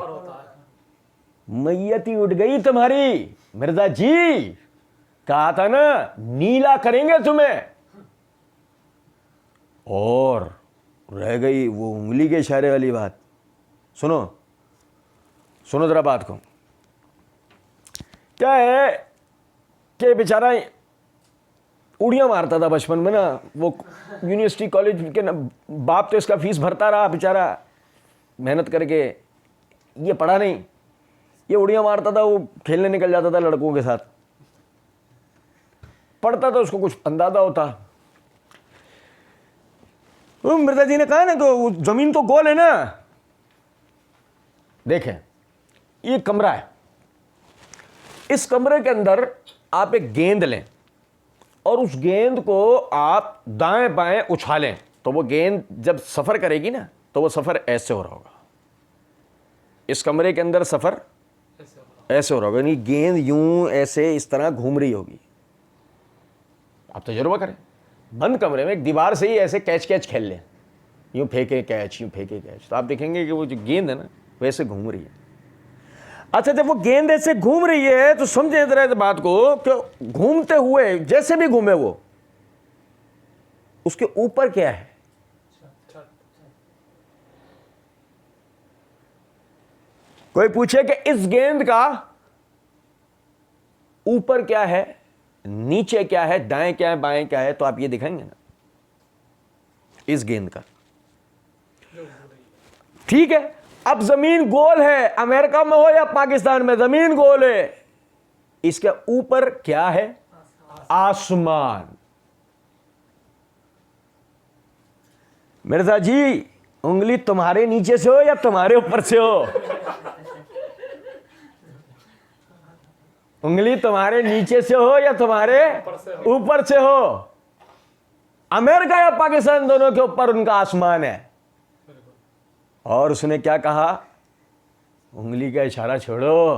Speaker 1: میت ہی اٹھ گئی تمہاری. مرزا جی کہا تھا نا نیلا کریں گے تمہیں, اور رہ گئی وہ انگلی کے اشارے والی بات. سنو سنو ذرا بات کو, کیا ہے کہ بیچارہ اڑیاں مارتا تھا بچپن میں نا, وہ یونیورسٹی کالج کے باپ تو اس کا فیس بھرتا رہا بیچارہ محنت کر کے, یہ پڑھا نہیں, یہ اڑیاں مارتا تھا, وہ کھیلنے نکل جاتا تھا لڑکوں کے ساتھ, پڑھتا تھا اس کو کچھ اندازہ ہوتا. مرزا جی نے کہا نا تو زمین تو گول ہے نا, دیکھیں یہ کمرہ ہے, اس کمرے کے اندر آپ ایک گیند لیں اور اس گیند کو آپ دائیں بائیں اچھالیں, تو وہ گیند جب سفر کرے گی نا تو وہ سفر ایسے ہو رہا ہوگا. اس کمرے کے اندر سفر ایسے ہو رہا ہوگا, یعنی گیند یوں ایسے اس طرح گھوم رہی ہوگی. آپ تجربہ کریں, بند کمرے میں ایک دیوار سے ہی ایسے کیچ کیچ کھیل لیں, یوں پھینکے کیچ, یوں پھینکے کیچ, تو آپ دیکھیں گے کہ وہ جو گیند ہے نا ویسے گھوم رہی ہے. اچھا جب وہ گیند ایسے گھوم رہی ہے تو سمجھیں ذرا اس بات کو کہ گھومتے ہوئے جیسے بھی گھومے وہ, اس کے اوپر کیا ہے؟ کوئی پوچھے کہ اس گیند کا اوپر کیا ہے, نیچے کیا ہے, دائیں کیا ہے, بائیں کیا ہے, تو آپ یہ دکھائیں گے نا اس گیند کا. ٹھیک ہے, اب زمین گول ہے, امریکہ میں ہو یا پاکستان میں, زمین گول ہے, اس کے اوپر کیا ہے؟ آسمان. مرزا جی انگلی تمہارے نیچے سے ہو یا تمہارے اوپر سے ہو؟ انگلی تمہارے نیچے سے ہو یا تمہارے اوپر سے ہو، امریکہ یا پاکستان دونوں کے اوپر ان کا آسمان ہے۔ اور اس نے کیا کہا؟ انگلی کا اشارہ چھوڑو،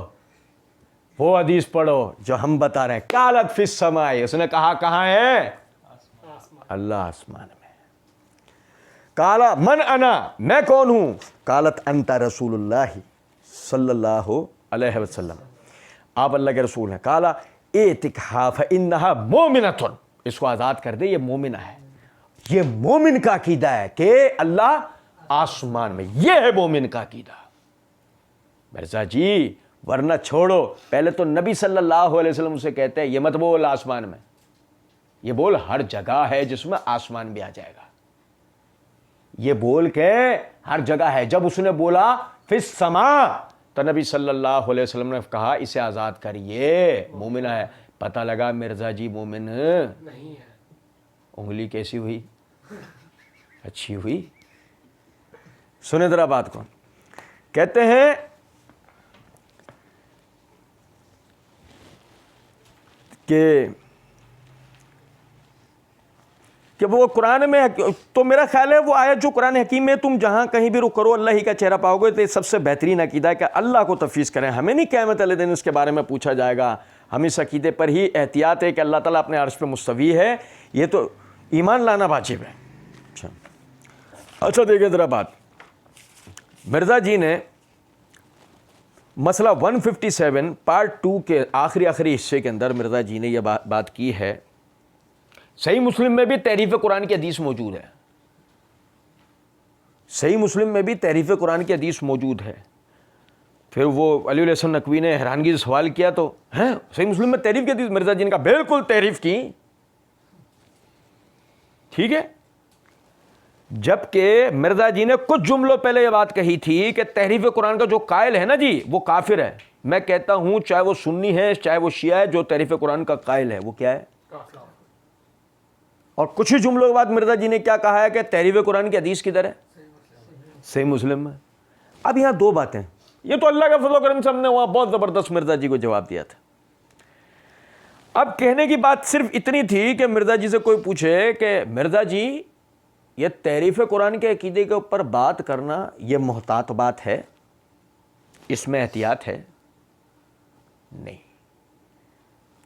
Speaker 1: وہ حدیث پڑھو جو ہم بتا رہے ہیں۔ قالت فی السماء، اس نے کہا کہاں ہے؟ اللہ آسمان میں۔ قالا من انا، میں کون ہوں؟ قالت انت رسول اللہ صلی اللہ علیہ وسلم، آپ اللہ کے رسول ہیں۔ قالا اعتقھا فانھا مؤمنۃ، اس کو آزاد کر دے، یہ مومنہ ہے۔ یہ مومن کا عقیدہ ہے کہ اللہ آسمان میں، یہ ہے مومن کا عقیدہ۔ مرزا جی ورنہ چھوڑو، پہلے تو نبی صلی اللہ علیہ وسلم سے کہتے ہیں یہ مت بول آسمان میں، یہ بول ہر جگہ ہے جس میں آسمان بھی آ جائے گا، یہ بول کے ہر جگہ ہے۔ جب اس نے بولا فی السماء تو نبی صلی اللہ علیہ وسلم نے کہا اسے آزاد کریے، مومن ہے۔ پتہ لگا مرزا جی مومن نہیں ہے۔ انگلی کیسی ہوئی؟ اچھی ہوئی۔ سنیں ذرا بات کو، کہتے ہیں کہ وہ قرآن میں، تو میرا خیال ہے وہ آیت جو قرآن حکیم میں تم جہاں کہیں بھی رخ کرو اللہ ہی کا چہرہ پاؤ گے، تو یہ سب سے بہترین عقیدہ ہے کہ اللہ کو تفویض کریں۔ ہمیں نہیں قیامت والے دن اس کے بارے میں پوچھا جائے گا، ہم اس عقیدے پر ہی احتیاط ہے کہ اللہ تعالیٰ اپنے عرش پہ مستوی ہے، یہ تو ایمان لانا واجب ہے۔ اچھا دیکھیں ذرا بات، مرزا جی نے مسئلہ 157 پارٹ 2 کے آخری حصے کے اندر مرزا جی نے یہ بات کی ہے۔ صحیح مسلم میں بھی تحریف قرآن کی حدیث موجود ہے، صحیح مسلم میں بھی تحریف قرآن کی حدیث موجود ہے۔ پھر وہ علی الحسن نقوی نے حیرانگی سے سوال کیا تو ہیں صحیح مسلم میں تحریف کی حدیث؟ مرزا جی نے کہا بالکل تحریف کی، ٹھیک ہے۔ جبکہ مرزا جی نے کچھ جملوں پہلے یہ بات کہی تھی کہ تحریف قرآن کا جو قائل ہے نا جی وہ کافر ہے۔ میں کہتا ہوں چاہے وہ سنی ہے چاہے وہ شیعہ ہے، جو تحریف قرآن کا قائل ہے وہ کیا ہے؟ اور کچھ ہی جملوں کے بعد مرزا جی نے کیا کہا ہے کہ تحریف قرآن کی حدیث کدھر ہے؟ صحیح مسلم میں۔ اب یہاں دو باتیں، یہ تو اللہ کا فضل و کرم سے ہم نے وہاں بہت زبردست مرزا جی کو جواب دیا تھا۔ اب کہنے کی بات صرف اتنی تھی کہ مرزا جی سے کوئی پوچھے کہ مرزا جی یہ تحریف قرآن کے عقیدے کے اوپر بات کرنا یہ محتاط بات ہے، اس میں احتیاط ہے؟ نہیں،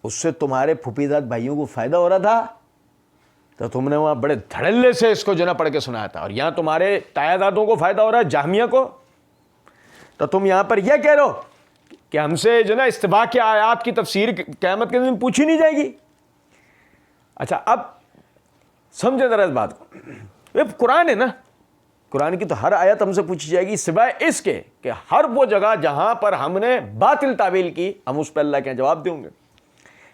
Speaker 1: اس سے تمہارے پھوپھیزاد بھائیوں کو فائدہ ہو رہا تھا تو تم نے وہاں بڑے دھڑلے سے اس کو جو نا پڑھ کے سنایا تھا، اور یہاں تمہارے تایادادوں کو فائدہ ہو رہا ہے جہمیہ کو، تو تم یہاں پر یہ کہہ رہو کہ ہم سے جو نا استباق کے آیات کی تفسیر قیامت کے دن پوچھی نہیں جائے گی۔ اچھا اب سمجھے ذرا اس بات کو، یہ قرآن ہے نا، قرآن کی تو ہر آیت ہم سے پوچھی جائے گی سوائے اس کے کہ ہر وہ جگہ جہاں پر ہم نے باطل تعویل کی ہم اس پہ اللہ کے جواب دیں گے۔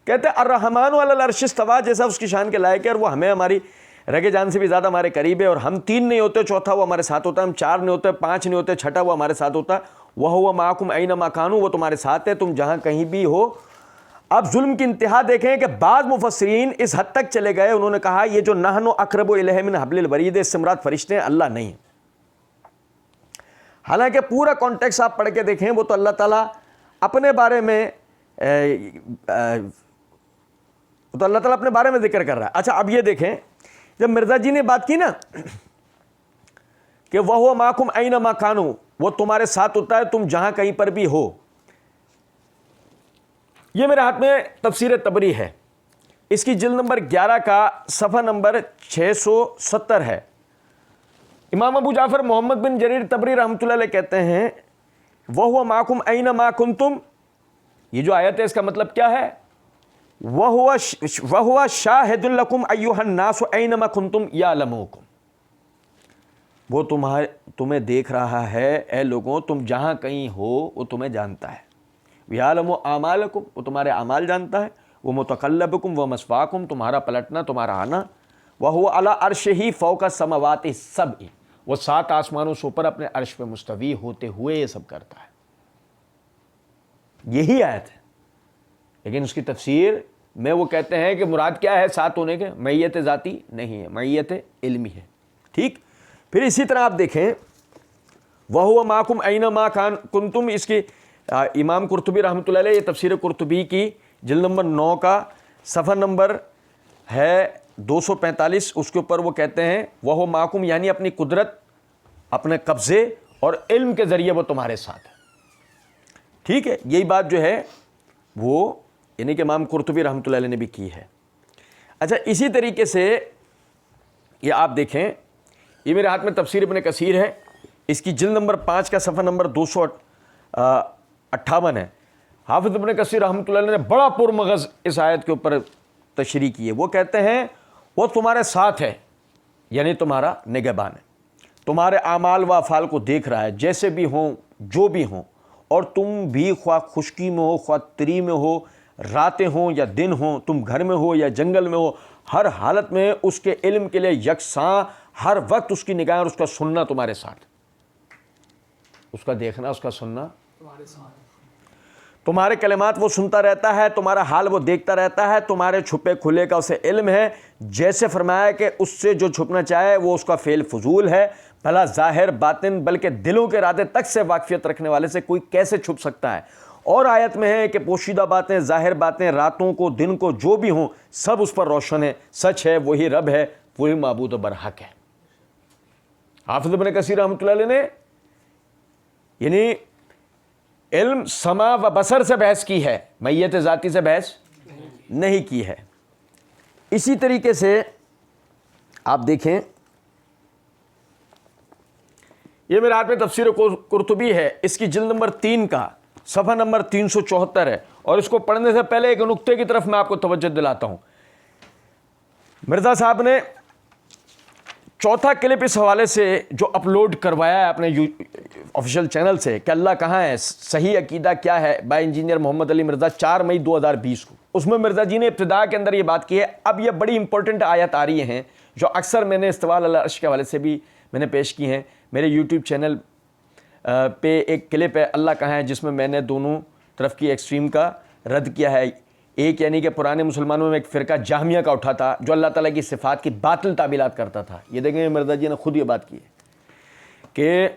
Speaker 1: کہتے ہیں الرحمن علی العرش استویٰ، جیسا اس کی شان کے لائق ہے، اور وہ ہمیں ہماری رگے جان سے بھی زیادہ ہمارے قریب ہے، اور ہم 3 نہیں ہوتے چوتھا وہ ہمارے ساتھ ہوتا ہے، ہم 4 نہیں ہوتے 5 نہیں ہوتے چھٹا وہ ہمارے ساتھ ہوتا ہے، وَهُوَ مَعَكُمْ أَيْنَمَا كَانُوا، وہ تمہارے ساتھ ہے تم جہاں کہیں بھی ہو۔ اب ظلم کی انتہا دیکھیں کہ بعض مفسرین اس حد تک چلے گئے، انہوں نے کہا یہ جو نحن اقرب الیہ من حبل الورید، اس سے مراد فرشتے ہیں، اللہ نہیں۔ حالانکہ پورا کانٹیکس آپ پڑھ کے دیکھیں وہ تو اللہ تعالیٰ اپنے بارے میں تو اللہ تعالیٰ اپنے بارے میں ذکر کر رہا ہے۔ اچھا اب یہ دیکھیں جب مرزا جی نے بات کی نا کہ وَهُوَ مَعَكُمْ أَيْنَمَا كَانُوا، وہ تمہارے ساتھ ہوتا ہے تم جہاں کہیں پر بھی ہو، یہ میرے ہاتھ میں تفسیر تبری ہے، اس کی جلد نمبر 11 کا صفحہ نمبر 670 ہے۔ امام ابو جعفر محمد بن جریر تبری رحمۃ اللہ علیہ کہتے ہیں وَهُوَ مَعَكُمْ أَيْنَمَا كُنْتُمْ، یہ جو آیت ہے اس کا مطلب کیا ہے؟ وَهُوَ شَاهِدٌ لَكُمْ أَيُّهَا النَّاسُ أَيْنَمَا كُنْتُمْ يَعْلَمُكُمْ، وہ تمہیں دیکھ رہا ہے، اے لوگوں تم جہاں کہیں ہو وہ تمہیں جانتا ہے۔ وَيَعْلَمُ أَعْمَالَكُمْ، وہ تمہارے اعمال جانتا ہے، وَمُتَقَلَّبُكُمْ وَمَثْوَاكُمْ، تمہارا پلٹنا تمہارا آنا، وَهُوَ عَلَىٰ عَرْشِهِ فَوْقَ السَّمَاوَاتِ السَّبْعِ، وہ 7 آسمانوں سے اوپر اپنے عرش پہ مستوی ہوتے ہوئے یہ سب کرتا ہے۔ یہی آیت ہے، لیکن اس کی تفسیر میں وہ کہتے ہیں کہ مراد کیا ہے 7 ہونے کے؟ معیت ذاتی نہیں ہے، معیت علمی ہے، ٹھیک۔ پھر اسی طرح آپ دیکھیں وَهُوَ مَعَكُمْ أَيْنَمَا كُنْتُمْ، اس کی امام قرطبی رحمۃ اللہ علیہ، یہ تفسیر قرطبی کی جلد نمبر 9 کا صفحہ نمبر ہے 245، اس کے اوپر وہ کہتے ہیں وہ معکم، یعنی اپنی قدرت، اپنے قبضے اور علم کے ذریعے وہ تمہارے ساتھ ہے. ٹھیک ہے، یہی بات جو ہے وہ یعنی کہ امام قرطبی رحمۃ اللہ علیہ نے بھی کی ہے. اچھا، اسی طریقے سے یہ آپ دیکھیں، یہ میرے ہاتھ میں تفسیر ابن کثیر ہے، اس کی جلد نمبر 5 کا صفحہ نمبر 258 ہے. حافظ ابن کثیر رحمۃ اللہ علیہ نے بڑا پرمغز اس آیت کے اوپر تشریح کی ہے. وہ کہتے ہیں وہ تمہارے ساتھ ہے، یعنی تمہارا نگہبان ہے، تمہارے اعمال و افعال کو دیکھ رہا ہے، جیسے بھی ہوں جو بھی ہوں، اور تم بھی خواہ خشکی میں ہو خواہ تری میں ہو، راتیں ہوں یا دن ہوں، تم گھر میں ہو یا جنگل میں ہو، ہر حالت میں اس کے علم کے لیے یکساں، ہر وقت اس کی نگاہیں اور اس کا سننا تمہارے ساتھ، اس کا دیکھنا، اس کا سننا تمہارے ساتھ. تمہارے کلمات وہ سنتا رہتا ہے، تمہارا حال وہ دیکھتا رہتا ہے، تمہارے چھپے کھلے کا اسے علم ہے. جیسے فرمایا کہ اس سے جو چھپنا چاہے وہ اس کا فعل فضول ہے، بھلا ظاہر باطن بلکہ دلوں کے ارادے تک سے واقفیت رکھنے والے سے کوئی کیسے چھپ سکتا ہے. اور آیت میں ہے کہ پوشیدہ باتیں، ظاہر باتیں، راتوں کو دن کو جو بھی ہوں، سب اس پر روشن ہے. سچ ہے، وہی رب ہے، وہی معبود و برحق ہے. حافظ ابن کثیر رحمۃ اللہ علیہ نے یعنی علم، سمع و بصر سے بحث کی ہے، میت ذاتی سے بحث نہیں کی ہے. اسی طریقے سے آپ دیکھیں، یہ میرے ہاتھ میں تفسیر قرطبی ہے، اس کی جلد نمبر 3 کا صفحہ نمبر 374 ہے. اور اس کو پڑھنے سے پہلے ایک نقطے کی طرف میں آپ کو توجہ دلاتا ہوں. مرزا صاحب نے چوتھا کلپ اس حوالے سے جو اپلوڈ کروایا ہے اپنے آفیشیل چینل سے کہ اللہ کہاں ہے، صحیح عقیدہ کیا ہے، بائی انجینئر محمد علی مرزا، 4 مئی 2020 کو، اس میں مرزا جی نے ابتدا کے اندر یہ بات کی ہے. اب یہ بڑی امپورٹنٹ آیت آ رہی ہیں جو اکثر میں نے استواء علی العرش کے حوالے سے بھی میں نے پیش کی ہیں. میرے یوٹیوب چینل پہ ایک کلپ ہے اللہ کہاں ہے، جس میں میں نے دونوں طرف کی ایکسٹریم کا رد کیا ہے. ایک یعنی کہ پرانے مسلمانوں میں ایک فرقہ جہمیہ کا اٹھا تھا جو اللہ تعالیٰ کی صفات کی باطل تعبیرات کرتا تھا. یہ دیکھیں مرزا جی نے خود یہ بات کی ہے کہ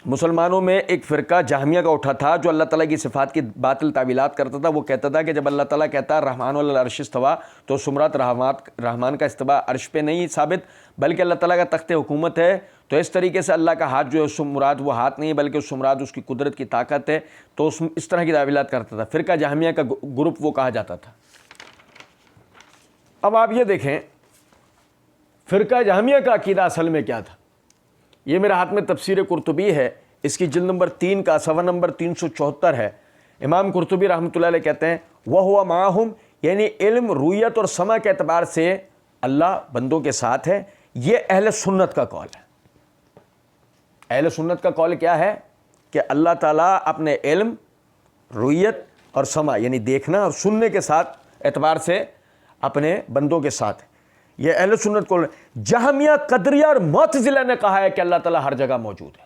Speaker 1: مسلمانوں میں ایک فرقہ جہمیہ کا اٹھا تھا جو اللہ تعالیٰ کی صفات کی باطل تعبیرات کرتا تھا. وہ کہتا تھا کہ جب اللہ تعالیٰ کہتا ہے رحمان علی العرش استویٰ، تو سمرات رحمان کا استواء عرش پہ نہیں ثابت بلکہ اللہ تعالیٰ کا تخت حکومت ہے. تو اس طریقے سے اللہ کا ہاتھ جو ہے اس سے مراد وہ ہاتھ نہیں بلکہ اس سے مراد اس کی قدرت کی طاقت ہے. تو اس طرح کی تعبیرات کرتا تھا. فرقہ جہمیہ کا گروپ وہ کہا جاتا تھا. اب آپ یہ دیکھیں فرقہ جہمیہ کا عقیدہ اصل میں کیا تھا. یہ میرے ہاتھ میں تفسیر قرطبی ہے، اس کی جلد نمبر 3 کا صفحہ نمبر 374 ہے. امام قرطبی رحمۃ اللہ علیہ کہتے ہیں وَهُوَ مَعَهُمْ، یعنی علم، رویت اور سمع کے اعتبار سے اللہ بندوں کے ساتھ ہے. یہ اہل سنت کا قول ہے. اہل سنت کا قول کیا ہے کہ اللہ تعالیٰ اپنے علم، رویت اور سمع یعنی دیکھنا اور سننے کے ساتھ اعتبار سے اپنے بندوں کے ساتھ ہے. یہ اہل سنت قول ہے. جہمیہ، قدریہ اور معتزلہ نے کہا ہے کہ اللہ تعالیٰ ہر جگہ موجود ہے.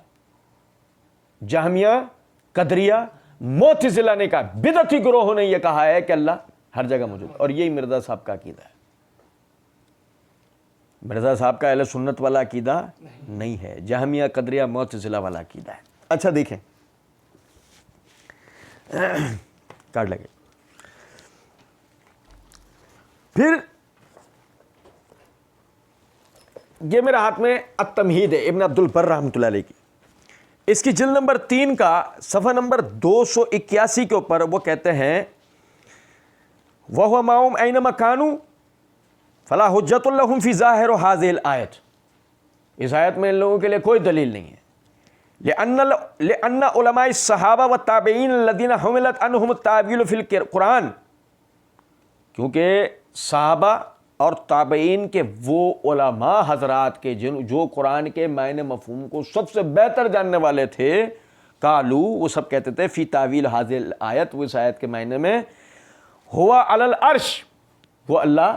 Speaker 1: جہمیہ، قدریہ، معتزلہ نے کہا، بدعتی گروہوں نے یہ کہا ہے کہ اللہ ہر جگہ موجود ہے. اور یہی مرزا صاحب کا عقیدہ ہے. مرزا صاحب کا اہل سنت والا عقیدہ نہیں ہے، جہمیہ، قدریہ، معتزلہ والا عقیدہ ہے. اچھا دیکھیں، کاٹ لگے. پھر یہ میرے ہاتھ میں التمہید ہے ابن عبد البر رحمۃ اللہ علیہ کی، اس کی جلد نمبر 3 کا صفحہ نمبر 281 کے اوپر وہ کہتے ہیں وَهُوَ مَعَهُمْ أَيْنَمَا كَانُوا فَلَا حُجَّةٌ لَهُمْ فِي ظَاهِرِ هَذِهِ الْآيَةِ. اس آیت میں ان لوگوں کے لیے کوئی دلیل نہیں ہے. لِأَنَّ عُلَمَاءِ الصَّحَابَةِ وَالتَّابِعِينَ الَّذِينَ حُمِلَتْ عَنْهُمُ التَّأْوِيلُ فِي الْقُرْآنِ، کیونکہ صحابہ اور تابعین کے وہ علماء حضرات کے جو قرآن کے معنی مفہوم کو سب سے بہتر جاننے والے تھے، قالو، وہ سب کہتے تھے فی تاویل حاضر آیت، وہ اس آیت کے معنی میں ہوا علی العرش، وہ اللہ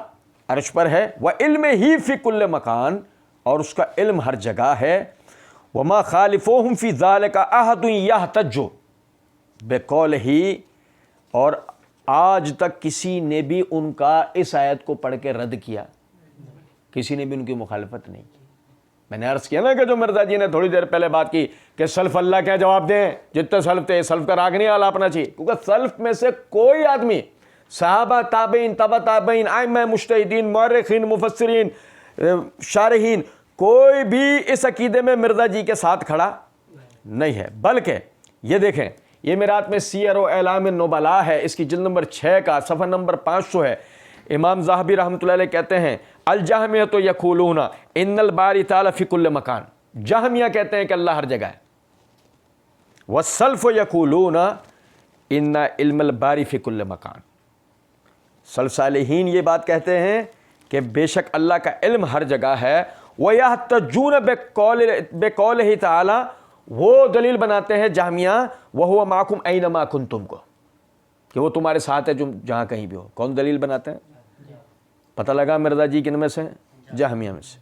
Speaker 1: عرش پر ہے، وعلمہ فی کل مکان، اور اس کا علم ہر جگہ ہے، وما خالفوہم فی ذالک احد یحتج بقولہ، اور آج تک کسی نے بھی ان کا اس آیت کو پڑھ کے رد کیا، کسی نے بھی ان کی مخالفت نہیں کی. میں نے عرض کیا نا کہ جو مرزا جی نے تھوڑی دیر پہلے بات کی کہ سلف اللہ کیا جواب دیں، جتنے سلف تھے سلف کا راگ نہیں آلاپنا چاہیے، کیونکہ سلف میں سے کوئی آدمی، صحابہ، تابعین، تبع تابعین، ائمہ مجتہدین، مورخین، مفسرین، شارحین، کوئی بھی اس عقیدے میں مرزا جی کے ساتھ کھڑا نہیں ہے۔ بلکہ یہ دیکھیں، یہ میرات میں سیر و اعلام النبلاء ہے، اس کی جلد نمبر 6 کا صفحہ نمبر 500 ہے۔ امام ذہبی رحمۃ اللہ علیہ کہتے ہیں الجہمیۃ یقولون ان الباری تعالی فی کل مکان، جہمیہ کہتے ہیں کہ اللہ ہر جگہ ہے، والسلف یقولون ان علم الباری فی کل مکان، سلف صالحین یہ بات کہتے ہیں کہ بے شک اللہ کا علم ہر جگہ ہے۔ وَيَحْتَجُّونَ بِقَوْلِهِ تعالی، وہ دلیل بناتے ہیں جہمیہ وَهُوَ مَعَكُمْ أَيْنَمَا كُنْتُمْ کو، کہ وہ تمہارے ساتھ ہے جہاں کہیں بھی ہو۔ کون دلیل بناتے ہیں؟ پتہ لگا مرزا جی کن میں سے؟ جہمیہ میں سے۔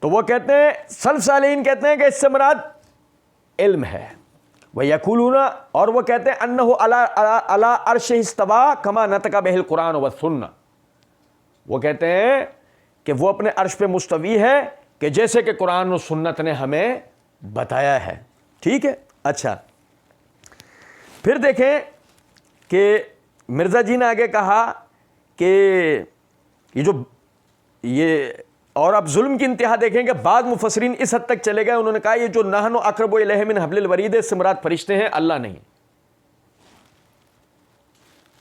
Speaker 1: تو وہ کہتے ہیں، سلف صالحین کہتے ہیں کہ اس سے مراد علم ہے۔ وَيَقُولُونَ، اور وہ کہتے ہیں أَنَّهُ عَلَىٰ عَرْشِهِ اسْتَوَىٰ كَمَا نَطَقَ بِهِ الْقُرْآنُ وَالسُّنَّةُ، وہ کہتے ہیں کہ وہ اپنے عرش پہ مستوی ہے کہ جیسے کہ قرآن و سنت نے ہمیں بتایا ہے۔ ٹھیک ہے، اچھا پھر دیکھیں کہ مرزا جی نے آگے کہا کہ یہ اور اب ظلم کی انتہا دیکھیں کہ بعض مفسرین اس حد تک چلے گئے، انہوں نے کہا یہ جو نحن اقرب الیہ من حبل الورید، اس سے مراد فرشتے ہیں، اللہ نہیں۔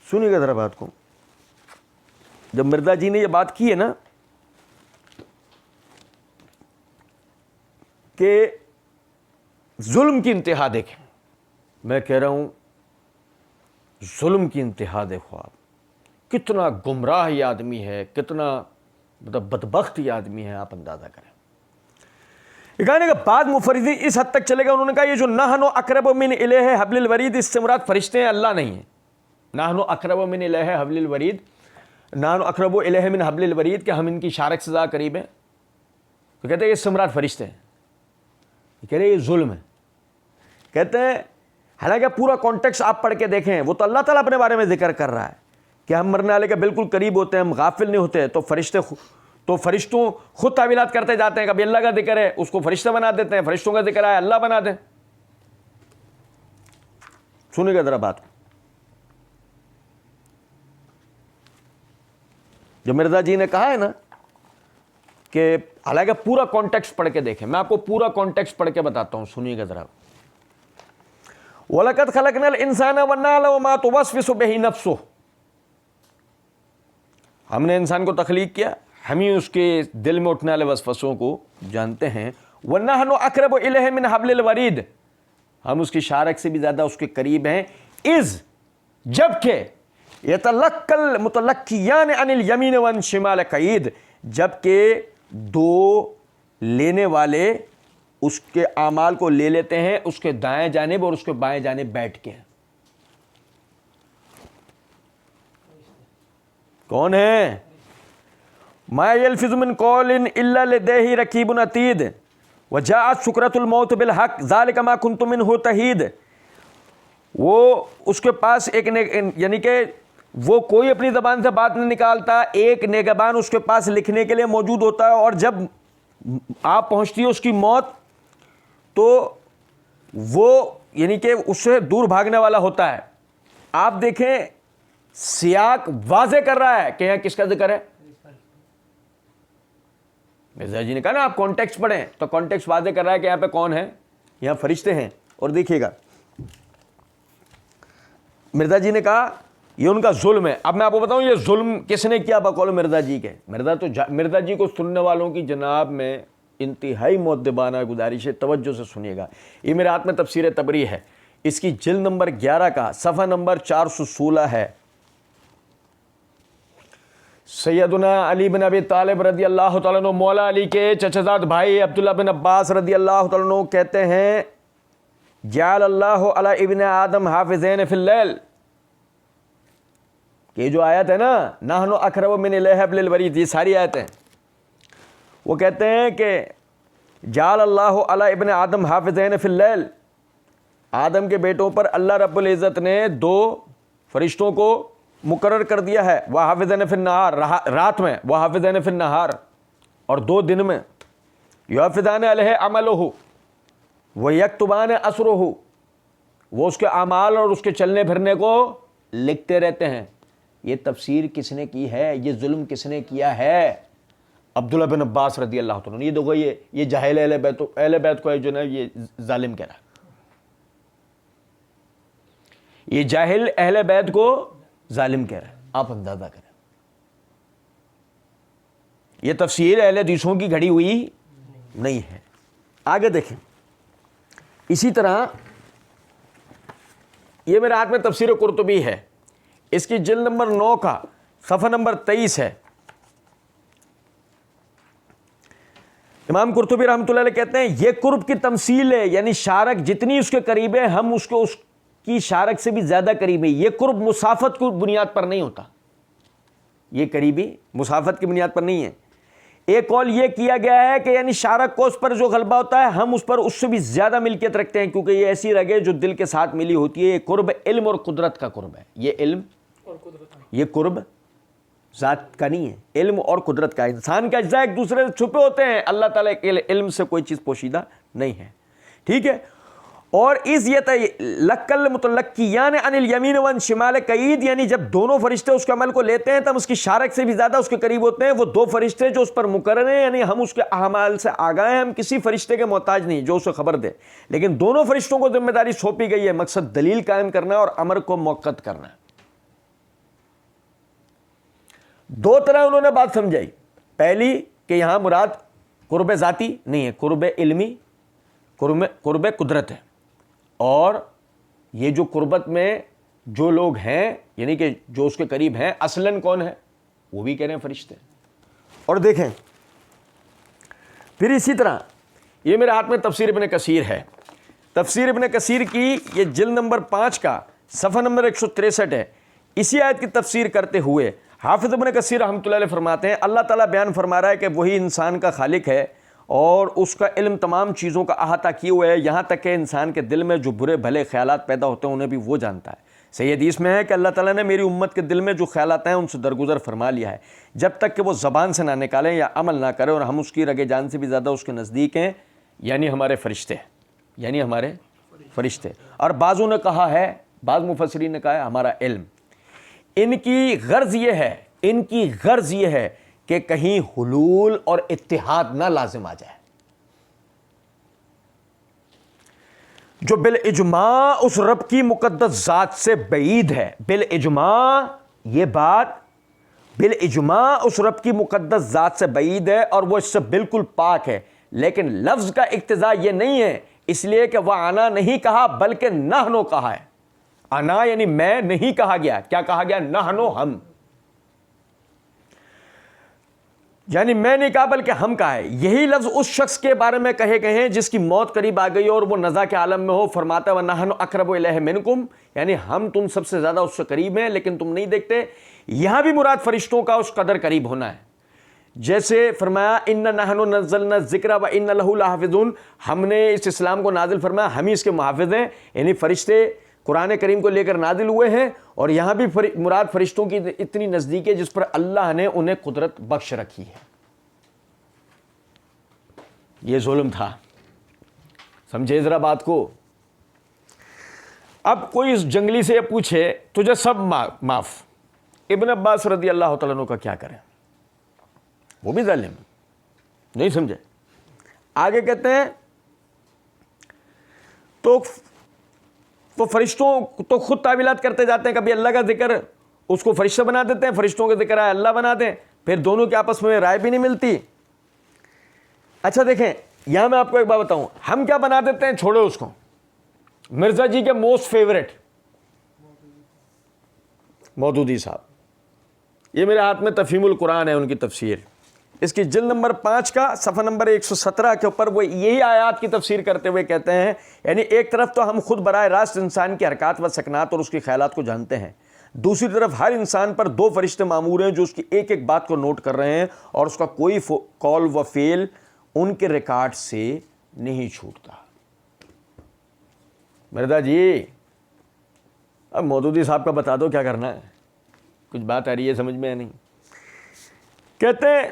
Speaker 1: سنیے گا ذرا بات کو، جب مرزا جی نے یہ بات کی ہے نا کہ ظلم کی انتہا دیکھیں، میں کہہ رہا ہوں ظلم کی انتہا دیکھو آپ، کتنا گمراہ یہ آدمی ہے، کتنا بدبخت یہ آدمی ہے، آپ اندازہ کریں۔ یہ کہنے کہ بعض مفسرین اس حد تک چلے گئے، انہوں نے کہا یہ جو نحن اقرب من الیہ حبل الورید، اس سے مراد فرشتے ہیں، اللہ نہیں ہے۔ نحن اقرب من الیہ حبل الورید، نحن اقرب الیہ من حبل الورید، کہ ہم ان کی شارک سے زیادہ قریب ہیں، تو کہتے ہیں اس سے مراد فرشتے ہیں۔ یہ کہہ رہے ہیں یہ ظلم ہے۔ کہتے ہیں حالانکہ پورا کانٹیکسٹ آپ پڑھ کے دیکھیں، وہ تو اللہ تعالیٰ اپنے بارے میں ذکر کر رہا ہے کہ ہم مرنے والے کے بالکل قریب ہوتے ہیں، ہم غافل نہیں ہوتے، تو فرشتوں خود تعویلات کرتے جاتے ہیں، کبھی اللہ کا ذکر ہے اس کو فرشتہ بنا دیتے ہیں، فرشتوں کا ذکر ہے اللہ بنا دیں۔ سنیں گا ذرا بات کو، جو مرزا جی نے کہا ہے نا کہ حالانکہ پورا کانٹیکسٹ پڑھ کے دیکھیں، میں آپ کو پورا کانٹیکسٹ پڑھ کے بتاتا ہوں، سنیے گا ذرا۔ وَلَقَدْ خَلَقْنَا الْإِنسَانَ وَنَعْلَمُ مَا تُوَسْوِسُ بِهِ نَفْسُهُ، ہم نے انسان کو تخلیق کیا، ہم ہی اس کے دل میں اٹھنے والے وسوسوں کو جانتے ہیں۔ وَنَحْنُ أَقْرَبُ إِلَيْهِ مِنْ حَبْلِ الْوَرِيدِ، ہم اس کی شارک سے بھی زیادہ اس کے قریب ہیں۔ اِذْ، جبکہ يَتَلَقَّى الْمُتَلَقِّيَانِ عَنِ الْيَمِينِ وَعَنِ الشِّمَالِ قَعِيدٌ، جبکہ دو لینے والے اس کے اعمال کو لے لیتے ہیں اس کے دائیں جانب اور اس کے بائیں جانب بیٹھ کے۔ کون ہے؟ ما یلفظ من قول الا لدیہ رقیب عتید وجاءت سکرۃ الموت بالحق ذلک ما کنت منہ تحید، وہ اس کے پاس ایک یعنی کہ وہ کوئی اپنی زبان سے بات نہیں نکالتا، ایک نگہبان اس کے پاس لکھنے کے لیے موجود ہوتا ہے، اور جب آپ پہنچتی ہے اس کی موت تو وہ یعنی کہ اس سے دور بھاگنے والا ہوتا ہے۔ آپ دیکھیں سیاق واضح کر رہا ہے کہ یہاں کس کا ذکر ہے؟ مرزا جی نے کہا نا آپ کانٹیکسٹ پڑھیں، تو کانٹیکسٹ واضح کر رہا ہے کہ یہاں پہ کون ہے؟ یہاں فرشتے ہیں۔ اور دیکھیے گا مرزا جی نے کہا یہ ان کا ظلم ہے۔ اب میں آپ کو بتاؤں یہ ظلم کس نے کیا بقول مرزا جی کے؟ مرزا جی کو سننے والوں کی جناب میں انتہائی مؤدبانہ گزارش ہے، توجہ سے سنیے گا۔ یہ میرے ہاتھ میں تفسیر تبری ہے، اس کی جلد نمبر 11 کا صفحہ نمبر 416 ہے۔ سیدنا علی بن ابی طالب رضی اللہ تعالیٰ عنہ، مولا علی کے چچزاد بھائی عبداللہ بن عباس رضی اللہ تعالیٰ عنہ کہتے ہیں جعل اللہ علی ابن آدم حافظین فی اللیل، کہ جو آیت ہے نا نحن اقرب من الیہ حبل الورید، یہ ساری آیتیں وہ کہتے ہیں کہ جعل اللہ علی ابن آدم حافظین فی اللیل، آدم کے بیٹوں پر اللہ رب العزت نے 2 فرشتوں کو مقرر کر دیا ہے، وحافظین فی النہار، رات میں، وحافظین فی النہار، اور 2 دن میں، یحفظان علیہ عملہ ویکتبان اثرہ، وہ اس کے اعمال اور اس کے چلنے پھرنے کو لکھتے رہتے ہیں۔ یہ تفسیر کس نے کی ہے؟ یہ ظلم کس نے کیا ہے؟ عبداللہ بن عباس رضی اللہ عنہ۔ یہ دیکھو یہ جاہل اہل بیت کو ہے جو نا یہ ظالم کہہ رہا ہے، یہ جاہل اہل بیت کو ظالم کہہ رہا ہے، آپ اندازہ کریں۔ یہ تفسیر اہل حدیثوں کی گھڑی ہوئی نہیں ہے۔ آگے دیکھیں، اسی طرح یہ میرے ہاتھ میں تفسیر قرطبی ہے، اس کی جلد نمبر 9 کا صفحہ نمبر 23 ہے۔ امام قرطبی رحمۃ اللہ علیہ کہتے ہیں یہ قرب کی تمثیل ہے، یعنی شارک جتنی اس کے قریب ہے ہم اس کی شارک سے بھی زیادہ قریب ہے۔ یہ قرب مسافت کی بنیاد پر نہیں ہوتا، یہ قریبی مسافت کی بنیاد پر نہیں ہے۔ ایک قول یہ کیا گیا ہے کہ یعنی شارک کو اس پر جو غلبہ ہوتا ہے ہم اس پر اس سے بھی زیادہ ملکیت رکھتے ہیں، کیونکہ یہ ایسی رگ ہے جو دل کے ساتھ ملی ہوتی ہے۔ یہ قرب علم اور قدرت کا قرب ہے، یہ علم اور قدرت، یہ قرب ذات کا نہیں ہے، علم اور قدرت کا۔ انسان کے اجزاء ایک دوسرے سے چھپے ہوتے ہیں، اللہ تعالیٰ کے علم سے کوئی چیز پوشیدہ نہیں ہے، ٹھیک ہے۔ اور اس لکل متلقیان عن الیمین وعن شمال قعید، یعنی جب دونوں فرشتے اس کے عمل کو لیتے ہیں تب اس کی شارک سے بھی زیادہ اس کے قریب ہوتے ہیں۔ وہ دو فرشتے جو اس پر مقرر ہیں، یعنی ہم اس کے اعمال سے آگاہ ہیں، ہم کسی فرشتے کے محتاج نہیں جو اسے خبر دے، لیکن دونوں فرشتوں کو ذمہ داری سونپی گئی ہے، مقصد دلیل قائم کرنا اور امر کو موقت کرنا۔ دو طرح انہوں نے بات سمجھائی، پہلی کہ یہاں مراد قرب ذاتی نہیں ہے، قرب علمی، قرب قدرت ہے، اور یہ جو قربت میں جو لوگ ہیں یعنی کہ جو اس کے قریب ہیں اصلاً کون ہے؟ وہ بھی کہہ رہے ہیں فرشتے۔ اور دیکھیں پھر اسی طرح یہ میرے ہاتھ میں تفسیر ابن کثیر ہے، تفسیر ابن کثیر کی یہ جلد نمبر 5 کا صفحہ نمبر 163 ہے۔ اسی آیت کی تفسیر کرتے ہوئے حافظ ابن کثیر رحمۃ اللہ علیہ فرماتے ہیں اللہ تعالیٰ بیان فرما رہا ہے کہ وہی انسان کا خالق ہے اور اس کا علم تمام چیزوں کا احاطہ کیے ہوئے ہے، یہاں تک کہ انسان کے دل میں جو برے بھلے خیالات پیدا ہوتے ہیں انہیں بھی وہ جانتا ہے۔ صحیح حدیث میں ہے کہ اللہ تعالیٰ نے میری امت کے دل میں جو خیالات ہیں ان سے درگزر فرما لیا ہے، جب تک کہ وہ زبان سے نہ نکالیں یا عمل نہ کریں، اور ہم اس کی رگ جان سے بھی زیادہ اس کے نزدیک ہیں، یعنی ہمارے فرشتے، یعنی ہمارے فرشتے۔ اور بعضوں نے کہا ہے، بعض مفسرین نے کہا ہے ہمارا علم۔ ان کی غرض یہ ہے کہ کہیں حلول اور اتحاد نہ لازم آ جائے، جو بالاجماع اس رب کی مقدس ذات سے بعید ہے۔ بالاجماع یہ بات بالاجماع اس رب کی مقدس ذات سے بعید ہے اور وہ اس سے بالکل پاک ہے، لیکن لفظ کا اقتضاء یہ نہیں ہے، اس لیے کہ وہ انا نہیں کہا بلکہ نحنو کہا ہے۔ انا یعنی میں نہیں کہا گیا، کیا کہا گیا؟ نحنو، ہم، یعنی میں نہیں کہا بلکہ ہم کہا ہے۔ یہی لفظ اس شخص کے بارے میں کہے گئے ہیں جس کی موت قریب آ گئی اور وہ نزا کے عالم میں ہو، فرماتا ہے وَنَحْنُ أَقْرَبُ إِلَيْهِ مِنْكُمْ، یعنی ہم تم سب سے زیادہ اس سے قریب ہیں لیکن تم نہیں دیکھتے۔ یہاں بھی مراد فرشتوں کا اس قدر قریب ہونا ہے، جیسے فرمایا اِنَّا نَحْنُ نَزَّلْنَا الذِّكْرَ وَإِنَّا لَهُ لَحَافِظُونَ، ہم نے اس اسلام کو نازل فرمایا، ہم ہی اس کے محافظ ہیں، یعنی فرشتے قرآن کریم کو لے کر نازل ہوئے ہیں، اور یہاں بھی مراد فرشتوں کی اتنی نزدیک ہے جس پر اللہ نے انہیں قدرت بخش رکھی ہے۔ یہ ظلم تھا، سمجھے ذرا بات کو۔ اب کوئی اس جنگلی سے یہ پوچھے تجھے سب معاف، ابن عباس رضی اللہ تعالیٰ عنہ کا کیا کریں؟ وہ بھی ظالم نہیں سمجھے۔ آگے کہتے ہیں تو فرشتوں تو خود تعویلات کرتے جاتے ہیں، کبھی اللہ کا ذکر اس کو فرشتہ بنا دیتے ہیں، فرشتوں کا ذکر ہے اللہ بنا دیں، پھر دونوں کے آپس میں رائے بھی نہیں ملتی۔ اچھا دیکھیں، یہاں میں آپ کو ایک بات بتاؤں، ہم کیا بنا دیتے ہیں، چھوڑو اس کو، مرزا جی کے موسٹ فیوریٹ مودودی صاحب، یہ میرے ہاتھ میں تفہیم القرآن ہے، ان کی تفسیر، اس کی جلد نمبر 5 کا صفحہ نمبر 117 کے اوپر وہ یہی آیات کی تفسیر کرتے ہوئے کہتے ہیں، یعنی ایک طرف تو ہم خود براہ راست انسان کی حرکات و سکنات اور اس کے خیالات کو جانتے ہیں، دوسری طرف ہر انسان پر 2 فرشتے مامور ہیں جو اس کی ایک ایک بات کو نوٹ کر رہے ہیں، اور اس کا کوئی قول و فعل ان کے ریکارڈ سے نہیں چھوٹتا۔ مرزا جی اب مودودی صاحب کا بتا دو کیا کرنا ہے، کچھ بات آ رہی ہے سمجھ میں نہیں۔ کہتے ہیں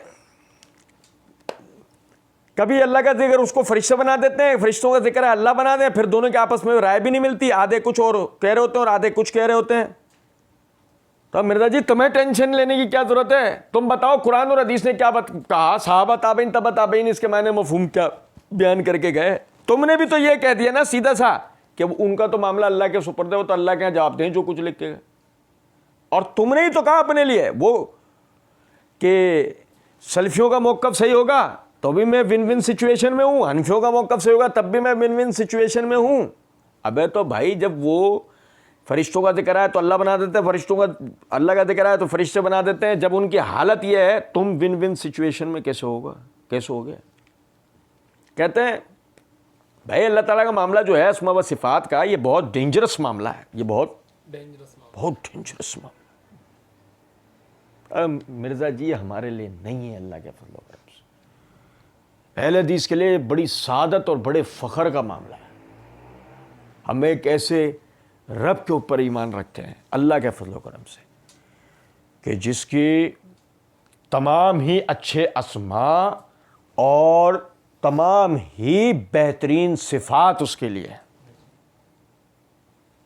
Speaker 1: کبھی اللہ کا ذکر اس کو فرشتہ بنا دیتے ہیں، فرشتوں کا ذکر ہے اللہ بنا دیں، پھر دونوں کے آپس میں رائے بھی نہیں ملتی، آدھے کچھ اور کہہ رہے ہوتے ہیں اور آدھے کچھ کہہ رہے ہوتے ہیں۔ تو مرزا جی تمہیں ٹینشن لینے کی کیا ضرورت ہے؟ تم بتاؤ قرآن اور حدیث نے کیا کہا، صحابہ تابعین تبع تابعین اس کے معنی مفہوم کیا بیان کر کے گئے؟ تم نے بھی تو یہ کہہ دیا نا سیدھا سا کہ ان کا تو معاملہ اللہ کے سپرد ہے، وہ تو اللہ کے یہاں جواب دیں جو کچھ لکھ کے گئے۔ اور تم نے ہی تو کہا اپنے لیے وہ کہ سلفیوں کا موقف صحیح ہوگا تو بھی میں ون ون سچویشن میں ہوں، حنفیوں کا موقف صحیح ہوگا تب بھی میں ون ون سچویشن میں ہوں۔ ابے تو بھائی جب وہ فرشتوں کا ذکر آئے تو اللہ بنا دیتے ہیں، فرشتوں کا اللہ کا ذکر آئے تو فرشتے بنا دیتے ہیں، جب ان کی حالت یہ ہے تم ون ون سچویشن میں کیسے ہوگا، کیسے ہو گیا؟ کہتے ہیں بھائی اللہ تعالیٰ کا معاملہ جو ہے اسماء و صفات کا، یہ بہت ڈینجرس معاملہ ہے، یہ بہت ڈینجرس معاملہ۔ مرزا جی ہمارے لیے نہیں ہے اللہ کے فضل و کرم سے، اہل حدیث کے لیے بڑی سعادت اور بڑے فخر کا معاملہ ہے۔ ہم ایک ایسے رب کے اوپر ایمان رکھتے ہیں اللہ کے فضل و کرم سے کہ جس کی تمام ہی اچھے اسماء اور تمام ہی بہترین صفات اس کے لیے ہیں،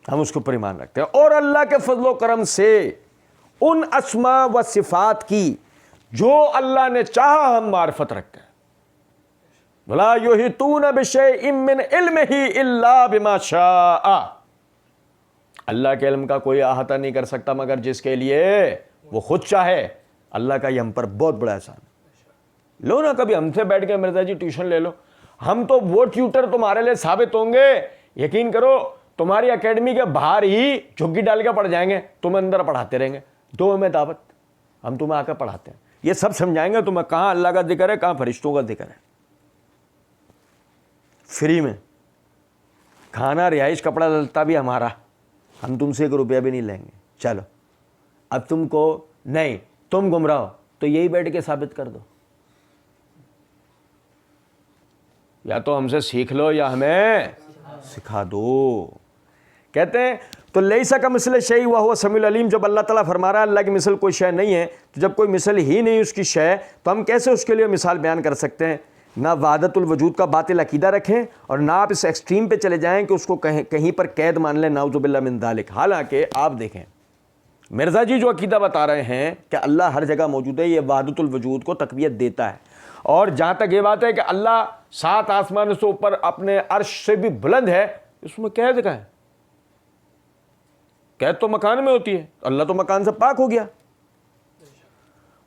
Speaker 1: ہم اس کے اوپر ایمان رکھتے ہیں، اور اللہ کے فضل و کرم سے ان اسماء و صفات کی جو اللہ نے چاہا ہم معرفت رکھتے ہیں۔ وَلَا يُحِيطُونَ بِشَيْءٍ مِّنْ عِلْمِهِ إِلَّا بِمَا شَاءَ، اللہ کے علم کا کوئی احاطہ نہیں کر سکتا مگر جس کے لیے وہ خود چاہے۔ اللہ کا یہ ہم پر بہت بڑا احسان ہے۔ لو نا کبھی ہم سے بیٹھ کے مرزا جی ٹیوشن لے لو، ہم تو وہ ٹیوٹر تمہارے لیے ثابت ہوں گے، یقین کرو تمہاری اکیڈمی کے باہر ہی جھگی ڈال کے پڑھ جائیں گے، تمہیں اندر پڑھاتے رہیں گے، دو میں دعوت، ہم تمہیں آ کے پڑھاتے ہیں، یہ سب سمجھائیں گے تمہیں کہاں اللہ کا ذکر ہے کہاں فرشتوں کا ذکر ہے، فری میں، کھانا رہائش کپڑا لتا بھی ہمارا، ہم تم سے 1 روپیہ بھی نہیں لیں گے۔ چلو اب تم کو نہیں تم گمراہ ہو تو یہی بیٹھ کے ثابت کر دو، یا تو ہم سے سیکھ لو یا ہمیں سکھا دو۔ کہتے ہیں تو لیسا کمثلہ شیء وہو السمیع العلیم، جب اللہ تعالیٰ فرما رہا ہے اللہ کی مثل کوئی شے نہیں ہے، تو جب کوئی مثل ہی نہیں اس کی شے تو ہم کیسے اس کے لیے مثال بیان کر سکتے ہیں؟ نہ وحدت الوجود کا باطل عقیدہ رکھیں اور نہ آپ اس ایکسٹریم پہ چلے جائیں کہ اس کو کہیں پر قید مان لیں، نعوذ باللہ من ذالک۔ حالانکہ آپ دیکھیں مرزا جی جو عقیدہ بتا رہے ہیں کہ اللہ ہر جگہ موجود ہے، یہ وحدت الوجود کو تقویت دیتا ہے، اور جہاں تک یہ بات ہے کہ اللہ 7 آسمان سے اوپر اپنے عرش سے بھی بلند ہے، اس میں قید کا ہے، قید تو مکان میں ہوتی ہے، اللہ تو مکان سے پاک ہو گیا۔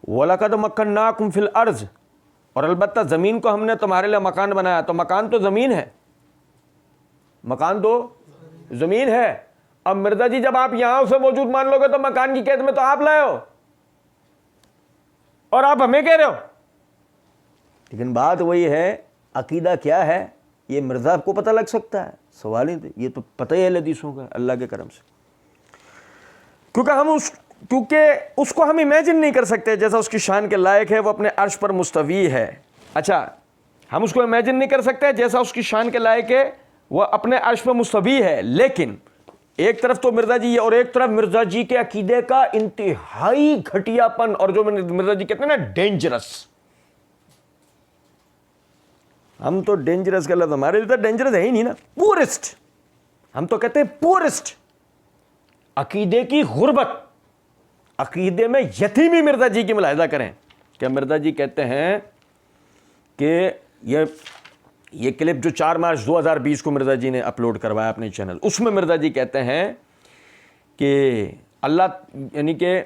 Speaker 1: وَلَقَدْ مَكَّنَّاكُمْ فِي الْأَرْضِ، اور البتہ زمین کو ہم نے تمہارے لیے مکان بنایا، تو مکان تو زمین ہے، مکان تو زمین ہے۔ اب مرزا جی جب آپ یہاں اسے موجود مان لو گے تو مکان کی قید میں تو آپ لائے ہو اور آپ ہمیں کہہ رہے ہو۔ لیکن بات وہی ہے عقیدہ کیا ہے یہ مرزا کو پتہ لگ سکتا ہے، سوال ہی یہ تو پتہ ہی ہے حدیثوں کا اللہ کے کرم سے، کیونکہ اس کو ہم امیجن نہیں کر سکتے جیسا اس کی شان کے لائق ہے، وہ اپنے عرش پر مستوی ہے۔ اچھا ہم اس کو امیجن نہیں کر سکتے جیسا اس کی شان کے لائق ہے وہ اپنے عرش پر مستوی ہے، لیکن ایک طرف تو مرزا جی اور ایک طرف مرزا جی کے عقیدے کا انتہائی گھٹیا پن، اور جو مرزا جی کہتے ہیں نا ڈینجرس، ہم تو ڈینجرس کا لفظ ہمارے لیے تو ڈینجرس ہے ہی نہیں نا، پورسٹ، ہم تو کہتے ہیں پورسٹ، عقیدے کی غربت، عقیدے میں یتیمی مرزا جی کی ملاحظہ کریں کہ مرزا جی کہتے ہیں کہ یہ کلپ جو 4 مارچ 2020 کو مرزا جی نے اپلوڈ کروایا اپنے چینل، اس میں مرزا جی کہتے ہیں کہ اللہ یعنی کہ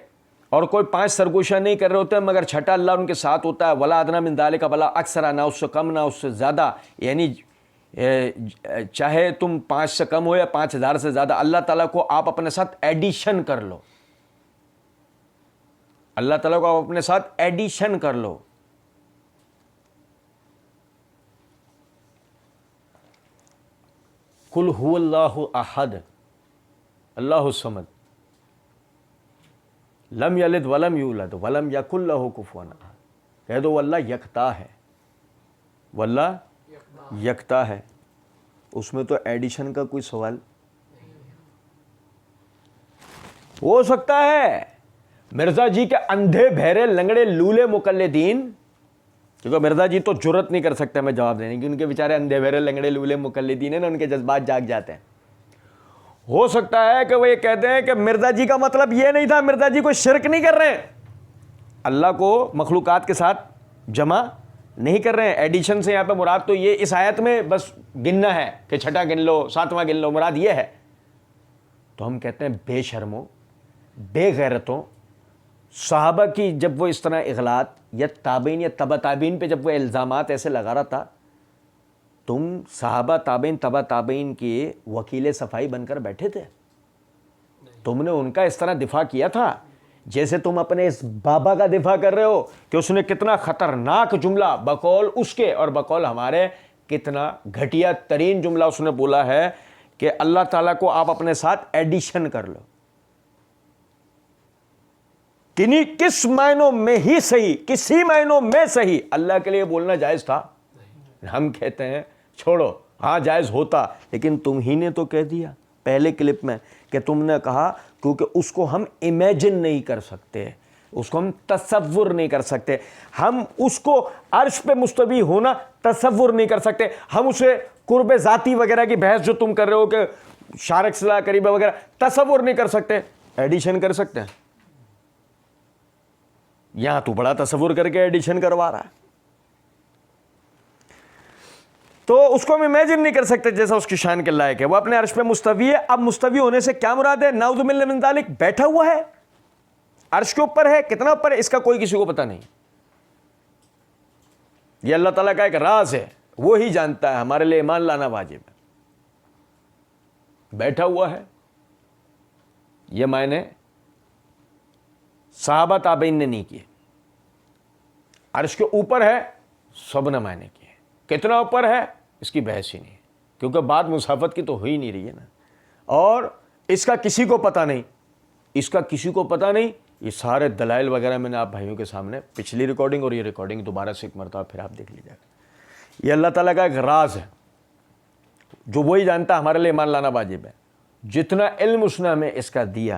Speaker 1: اور کوئی 5 سرگوشیاں نہیں کر رہے ہوتے ہیں مگر چھٹا اللہ ان کے ساتھ ہوتا ہے، ولا ادنی من ذالک ولا اکثر، نہ اس سے کم نہ اس سے زیادہ، یعنی چاہے تم 5 سے کم ہو یا 5000 سے زیادہ، اللہ تعالیٰ کو آپ اپنے ساتھ ایڈیشن کر لو، اللہ تعالیٰ کو آپ اپنے ساتھ ایڈیشن کر لو۔ قل هو اللہ احد اللہ الصمد لم یلد ولم یولد ولم یکن لہ کفوا احد، کہہ دو واللہ یکتا ہے، واللہ یکتا ہے، اس میں تو ایڈیشن کا کوئی سوال ہو سکتا ہے؟ مرزا جی کے اندھے بہرے لنگڑے لولے مقلدین کیونکہ مرزا جی تو جرت نہیں کر سکتے ہمیں جواب دینے کی، ان کے بیچارے اندھے بہرے لنگڑے لولے مقلدین ہیں نا، ان کے جذبات جاگ جاتے ہیں. ہو سکتا ہے کہ وہ یہ کہتے ہیں کہ مرزا جی کا مطلب یہ نہیں تھا، مرزا جی کوئی شرک نہیں کر رہے ہیں، اللہ کو مخلوقات کے ساتھ جمع نہیں کر رہے ہیں. ایڈیشن سے یہاں پہ مراد تو یہ اس آیت میں بس گننا ہے کہ چھٹا گن لو، ساتواں گن لو، مراد یہ ہے. تو ہم کہتے ہیں بے شرموں، بے غیرتوں، صحابہ کی جب وہ اس طرح اغلاط یا تابعین یا تبع تابعین پہ جب وہ الزامات ایسے لگا رہا تھا، تم صحابہ تابعین تبع تابعین کے وکیل صفائی بن کر بیٹھے تھے؟ تم نے ان کا اس طرح دفاع کیا تھا جیسے تم اپنے اس بابا کا دفاع کر رہے ہو کہ اس نے کتنا خطرناک جملہ بقول اس کے اور بقول ہمارے کتنا گھٹیا ترین جملہ اس نے بولا ہے کہ اللہ تعالیٰ کو آپ اپنے ساتھ ایڈیشن کر لو. کس معنوں میں ہی صحیح، کسی معنوں میں صحیح اللہ کے لیے بولنا جائز تھا؟ ہم کہتے ہیں چھوڑو، ہاں جائز ہوتا، لیکن تم ہی نے تو کہہ دیا پہلے کلپ میں کہ تم نے کہا کیونکہ اس کو ہم امیجن نہیں کر سکتے، اس کو ہم تصور نہیں کر سکتے، ہم اس کو عرش پہ مستوی ہونا تصور نہیں کر سکتے، ہم اسے قرب ذاتی وغیرہ کی بحث جو تم کر رہے ہو کہ شارک صلاح قریبہ وغیرہ تصور نہیں کر سکتے. ایڈیشن کر سکتے ہیں، یہاں تو بڑا تصور کر کے ایڈیشن کروا رہا ہے. تو اس کو ہم امیجن نہیں کر سکتے جیسا اس کی شان کے لائق ہے. وہ اپنے عرش پہ مستوی ہے. اب مستوی ہونے سے کیا مراد ہے؟ نعوذ باللہ من ذالک، بیٹھا ہوا ہے، عرش کے اوپر ہے. کتنا اوپر ہے اس کا کوئی کسی کو پتہ نہیں. یہ اللہ تعالیٰ کا ایک راز ہے، وہی جانتا ہے. ہمارے لیے ایمان لانا واجب ہے. بیٹھا ہوا ہے، یہ معنی صحابہ تابعین نے نہیں کیے. عرش کے اوپر ہے، سب نے معنی کیے. کتنا اوپر ہے اس کی بحث ہی نہیں ہے، کیونکہ بات مسافت کی تو ہو ہی نہیں رہی ہے نا. اور اس کا کسی کو پتہ نہیں، اس کا کسی کو پتہ نہیں. یہ سارے دلائل وغیرہ میں نے آپ بھائیوں کے سامنے پچھلی ریکارڈنگ اور یہ ریکارڈنگ دوبارہ سے ایک مرتبہ پھر آپ دیکھ لیجیے گا. یہ اللہ تعالیٰ کا ایک راز ہے جو وہی جانتا ہے. ہمارے لیے ایمان لانا واجب ہے. جتنا علم اس نے ہمیں اس کا دیا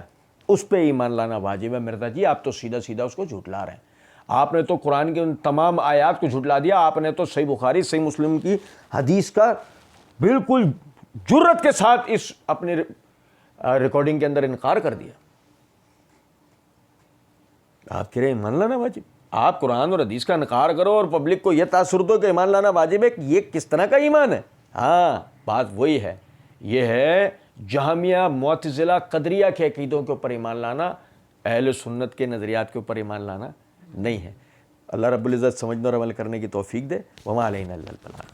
Speaker 1: اس پہ ایمان لانا واجب ہے. مرزا جی آپ تو سیدھا سیدھا اس کو جھٹلا رہے ہیں. آپ نے تو قرآن کے ان تمام آیات کو جھٹلا دیا. آپ نے تو صحیح بخاری صحیح مسلم کی حدیث کا بالکل جرت کے ساتھ اس اپنی ریکارڈنگ کے اندر انکار کر دیا. آپ کہہ رہے ہیں ایمان لانا واجب. آپ قرآن اور حدیث کا انکار کرو اور پبلک کو یہ تاثر دو کہ ایمان لانا واجب ہے. یہ کس طرح کا ایمان ہے؟ ہاں بات وہی ہے. یہ ہے جہمیہ، معتزلہ، قدریہ کے عقیدوں کے اوپر ایمان لانا، اہل سنت کے نظریات کے اوپر ایمان لانا نہیں ہے. اللہ رب العزت سمجھنے اور عمل کرنے کی توفیق دے. وما علینا الا البلاغ.